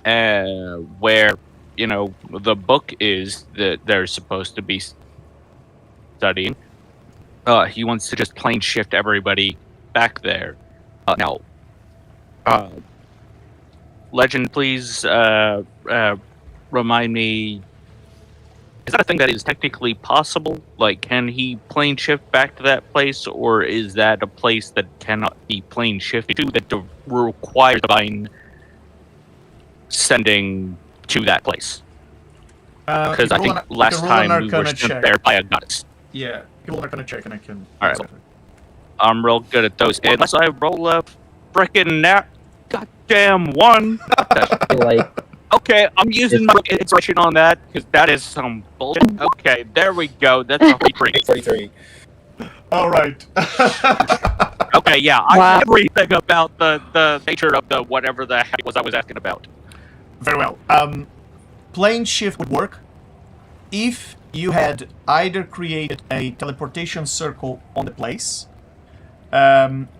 S5: where, you know, the book is that they're supposed to be studying, he wants to just plane shift everybody back there. Now, Legend, please remind me, is that a thing that is technically possible? Like, can he plane shift back to that place, or is that a place that cannot be plane shifted to, that requires divine sending to that place? Because I think last time we were sent there by a goddess.
S1: Yeah, people are gonna check and I can.
S5: Alright. I'm real good at those. Unless I roll a frickin' goddamn 1.
S4: Like,
S5: Okay, I'm using my inspiration on that, because that is some bullshit. Okay, there we go. That's a
S2: 43.
S1: Alright.
S5: Okay, yeah, I
S3: Wow.
S5: know everything about the nature of the whatever the heck it was I was asking about.
S1: Very well. Plane shift would work if you had either created a teleportation circle on the place,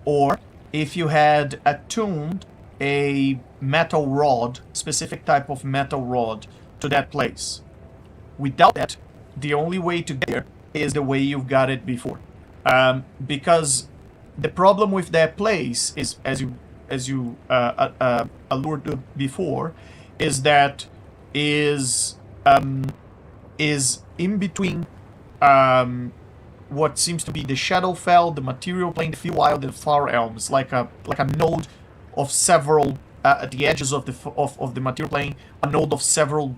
S1: or if you had attuned a metal rod, specific type of metal rod, to that place. Without that, the only way to get there is the way you've got it before. Because the problem with that place is, as you alluded to before, is that is in between what seems to be the Shadowfell, the material plane, the Feywild, and Far Realms, like a node of several at the edges of the material plane, a node of several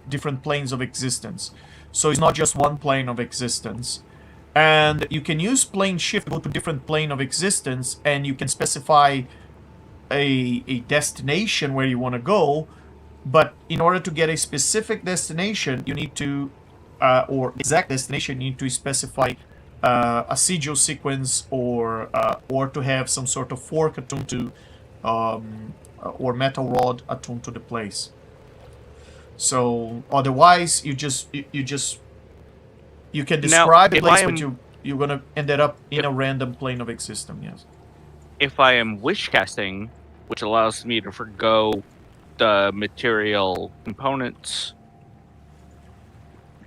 S1: different planes of existence. So it's not just one plane of existence. And you can use plane shift to go to different plane of existence, and you can specify a destination where you want to go. But in order to get a specific destination, you need to, or exact destination, you need to specify a sigil sequence, or to have some sort of fork attuned to, or metal rod attuned to the place. So otherwise, you can
S5: Now,
S1: describe the
S5: if
S1: place,
S5: I
S1: but
S5: am
S1: you're gonna end up in a random plane of existence. Yes.
S5: if I am wish casting, which allows me to forgo the material components,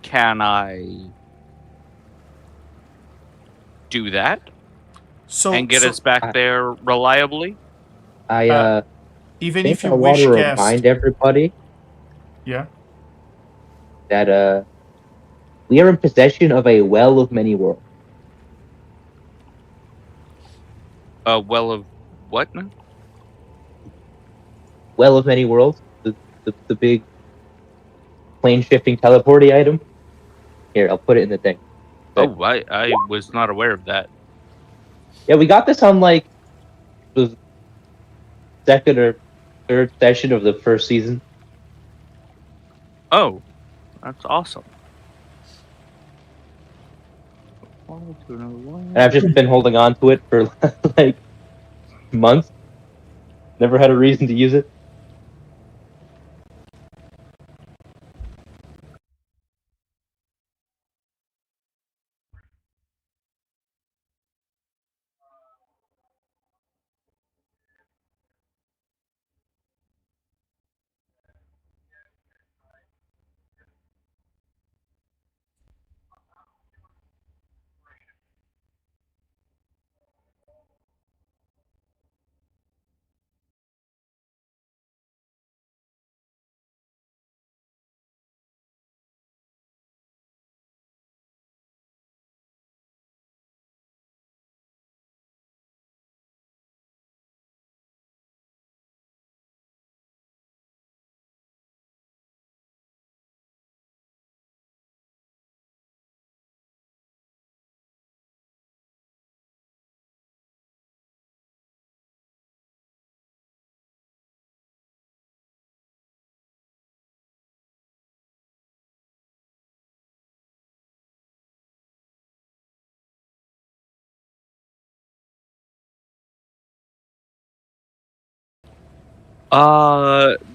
S5: can I do that
S1: So
S5: and get us back there reliably?
S4: I
S1: even
S4: think
S1: if
S4: I
S1: you
S4: want
S1: wish
S4: to
S1: cast,
S4: remind everybody
S1: yeah.
S4: that we are in possession of a well of many worlds.
S5: A well of what now?
S4: Well of many worlds, the big plane shifting teleporty item. Here, I'll put it in the thing. But
S5: Oh, I was not aware of that.
S4: yeah, we got this on like the second or third session of the first season.
S5: Oh, that's awesome. Oh,
S4: And I've just been holding on to it for like months. Never had a reason to use it.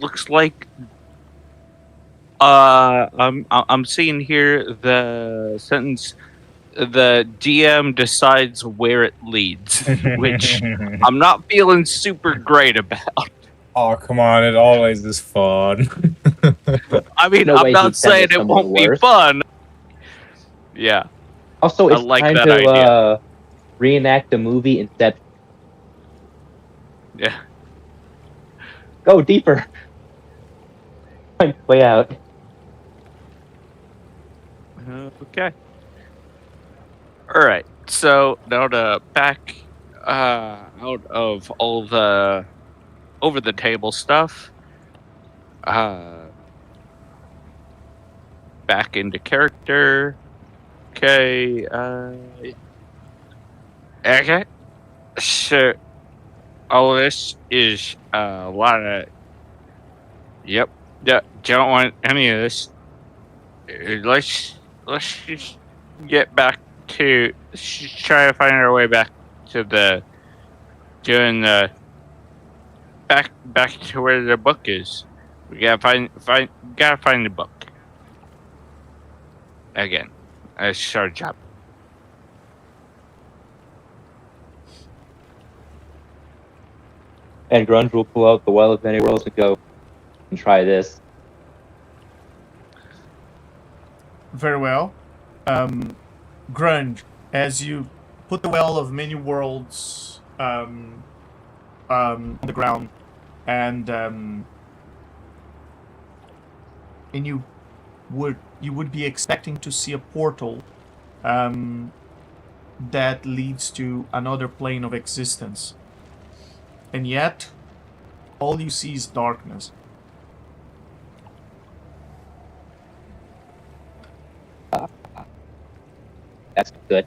S5: Looks like I'm seeing here the sentence. The DM decides where it leads, which I'm not feeling super great about.
S2: Oh, come on, it always is fun.
S5: I mean,
S4: No
S5: I'm
S4: way
S5: not
S4: he'd send
S5: saying
S4: us
S5: it
S4: somewhere
S5: won't be
S4: worse.
S5: fun. Yeah,
S4: Also,
S5: I
S4: it's
S5: like
S4: time
S5: that
S4: to
S5: idea.
S4: reenact the movie Inception.
S5: Yeah.
S4: Go deeper. Find your way out.
S5: Okay. All right. So now to back out of all the over the table stuff. Back into character. Okay. Okay. So all this is a lot of. Yep. Don't want any of this. Let's just get back to try to find our way back to the doing the back to where the book is. We gotta find the book again. That's our job.
S4: And Grunge will pull out the well of many worlds and go and try this.
S1: Very well. Grunge, as you put the well of many worlds on the ground, and you would be expecting to see a portal that leads to another plane of existence, and yet all you see is darkness.
S4: That's good.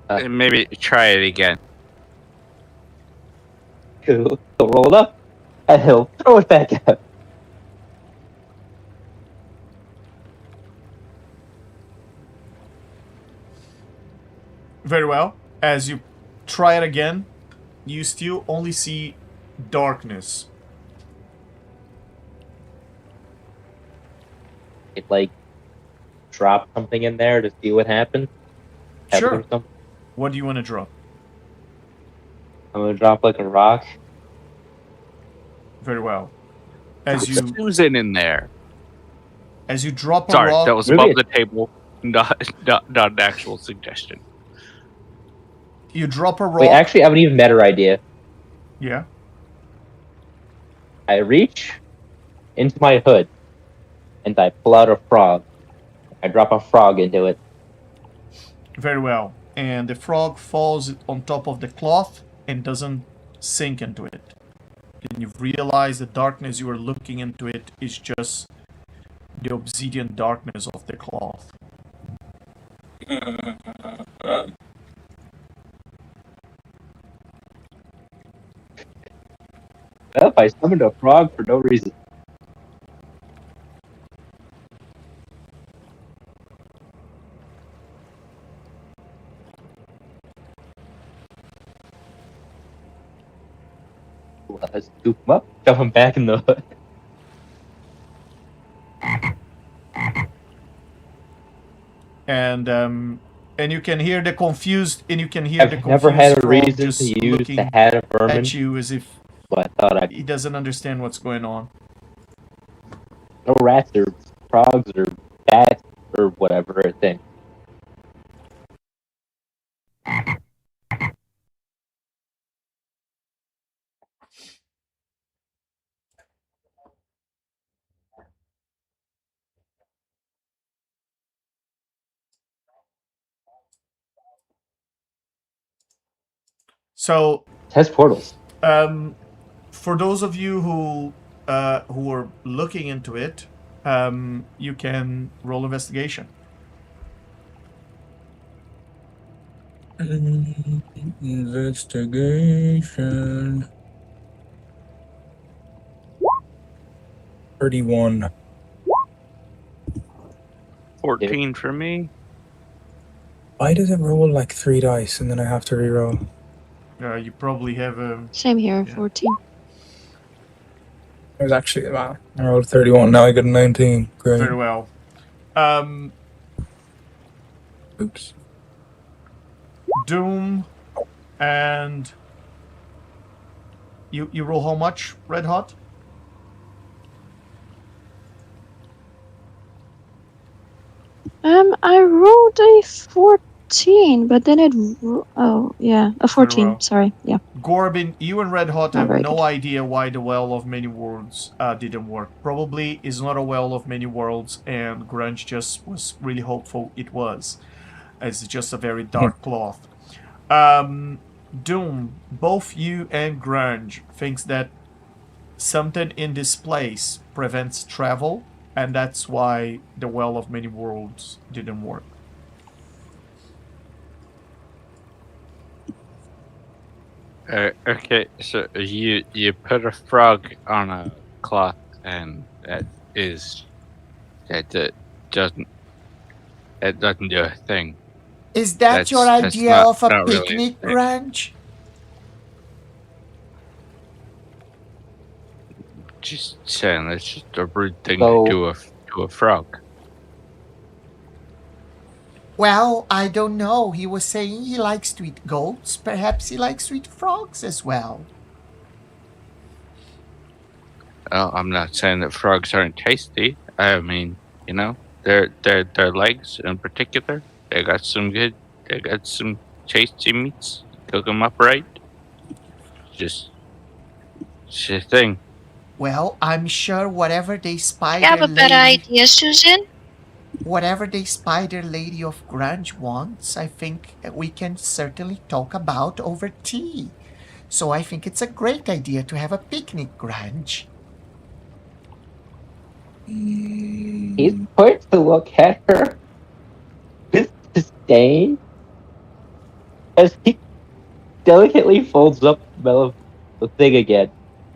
S5: And maybe try it again.
S4: He'll roll it up and he'll throw it back out.
S1: Very well. As you try it again, you still only see darkness.
S4: It like drop something in there to see what happens.
S1: Sure.
S4: Or something.
S1: What do you want to drop?
S4: I'm gonna drop like a rock.
S1: Very well. As you
S5: Susan in there.
S1: as you drop a
S5: Sorry,
S1: rock,
S5: that was
S4: Really?
S5: above the table, not an actual suggestion.
S1: you drop a rock.
S4: Wait, actually, I have an even better idea.
S1: Yeah.
S4: I reach into my hood and I pull out a frog. I drop a frog into it.
S1: Very well. And the frog falls on top of the cloth and doesn't sink into it. And you realize the darkness you are looking into it is just the obsidian darkness of the cloth.
S4: Well, I summoned a frog for no reason. Let's scoop him up, shove him back in the hood.
S1: And you can hear the confused, and you can hear the
S4: I've
S1: confused
S4: never had a
S1: frog
S4: reason
S1: just
S4: to use
S1: looking
S4: the hat of vermin,
S1: at you as if
S4: so I thought
S1: he doesn't understand what's going on.
S4: no rats or frogs or bats or whatever thing.
S1: So,
S4: Test portals.
S1: for those of you who are looking into it, you can roll investigation.
S2: Investigation. 31.
S5: 14 for me.
S2: Why does it roll like 3 dice and then I have to reroll?
S1: You probably have a.
S3: Same here,
S1: Yeah.
S3: 14.
S2: It was actually, wow. I rolled 31, now I got a 19. Great.
S1: Very well.
S2: Oops.
S1: Doom and you roll how much, Red Hot?
S3: I rolled a 14, but then it. Oh, yeah, a 14.
S1: well.
S3: Sorry, yeah.
S1: Gorbin, you and Red Hot
S3: Not
S1: have
S3: very
S1: no
S3: good.
S1: idea why the Well of Many Worlds didn't work. Probably is not a Well of Many Worlds, and Grunge just was really hopeful it was. It's just a very dark cloth. Doom, both you and Grunge thinks that something in this place prevents travel, and that's why the Well of Many Worlds didn't work.
S5: Okay, so you put a frog on a cloth, and that doesn't do a thing.
S6: Is that
S5: That's-
S6: your
S5: that's
S6: idea
S5: not-
S6: of a
S5: not really a
S6: picnic,
S5: thing.
S6: Grunge?
S5: Just saying, that's just a rude thing
S4: So-
S5: to do to a frog.
S6: Well, I don't know. He was saying he likes to eat goats. Perhaps he likes to eat frogs as well.
S5: Well, I'm not saying that frogs aren't tasty. I mean, you know, their legs in particular, they got some tasty meats. Cook them up right. Just a thing.
S6: Well, I'm sure whatever they spider
S3: I have a better
S6: lady,
S3: idea, Susan.
S6: whatever the spider lady of Grunge wants, I think we can certainly talk about over tea. So I think it's a great idea to have a picnic, Grunge.
S4: He's quick to look at her with disdain as he delicately folds up the thing again.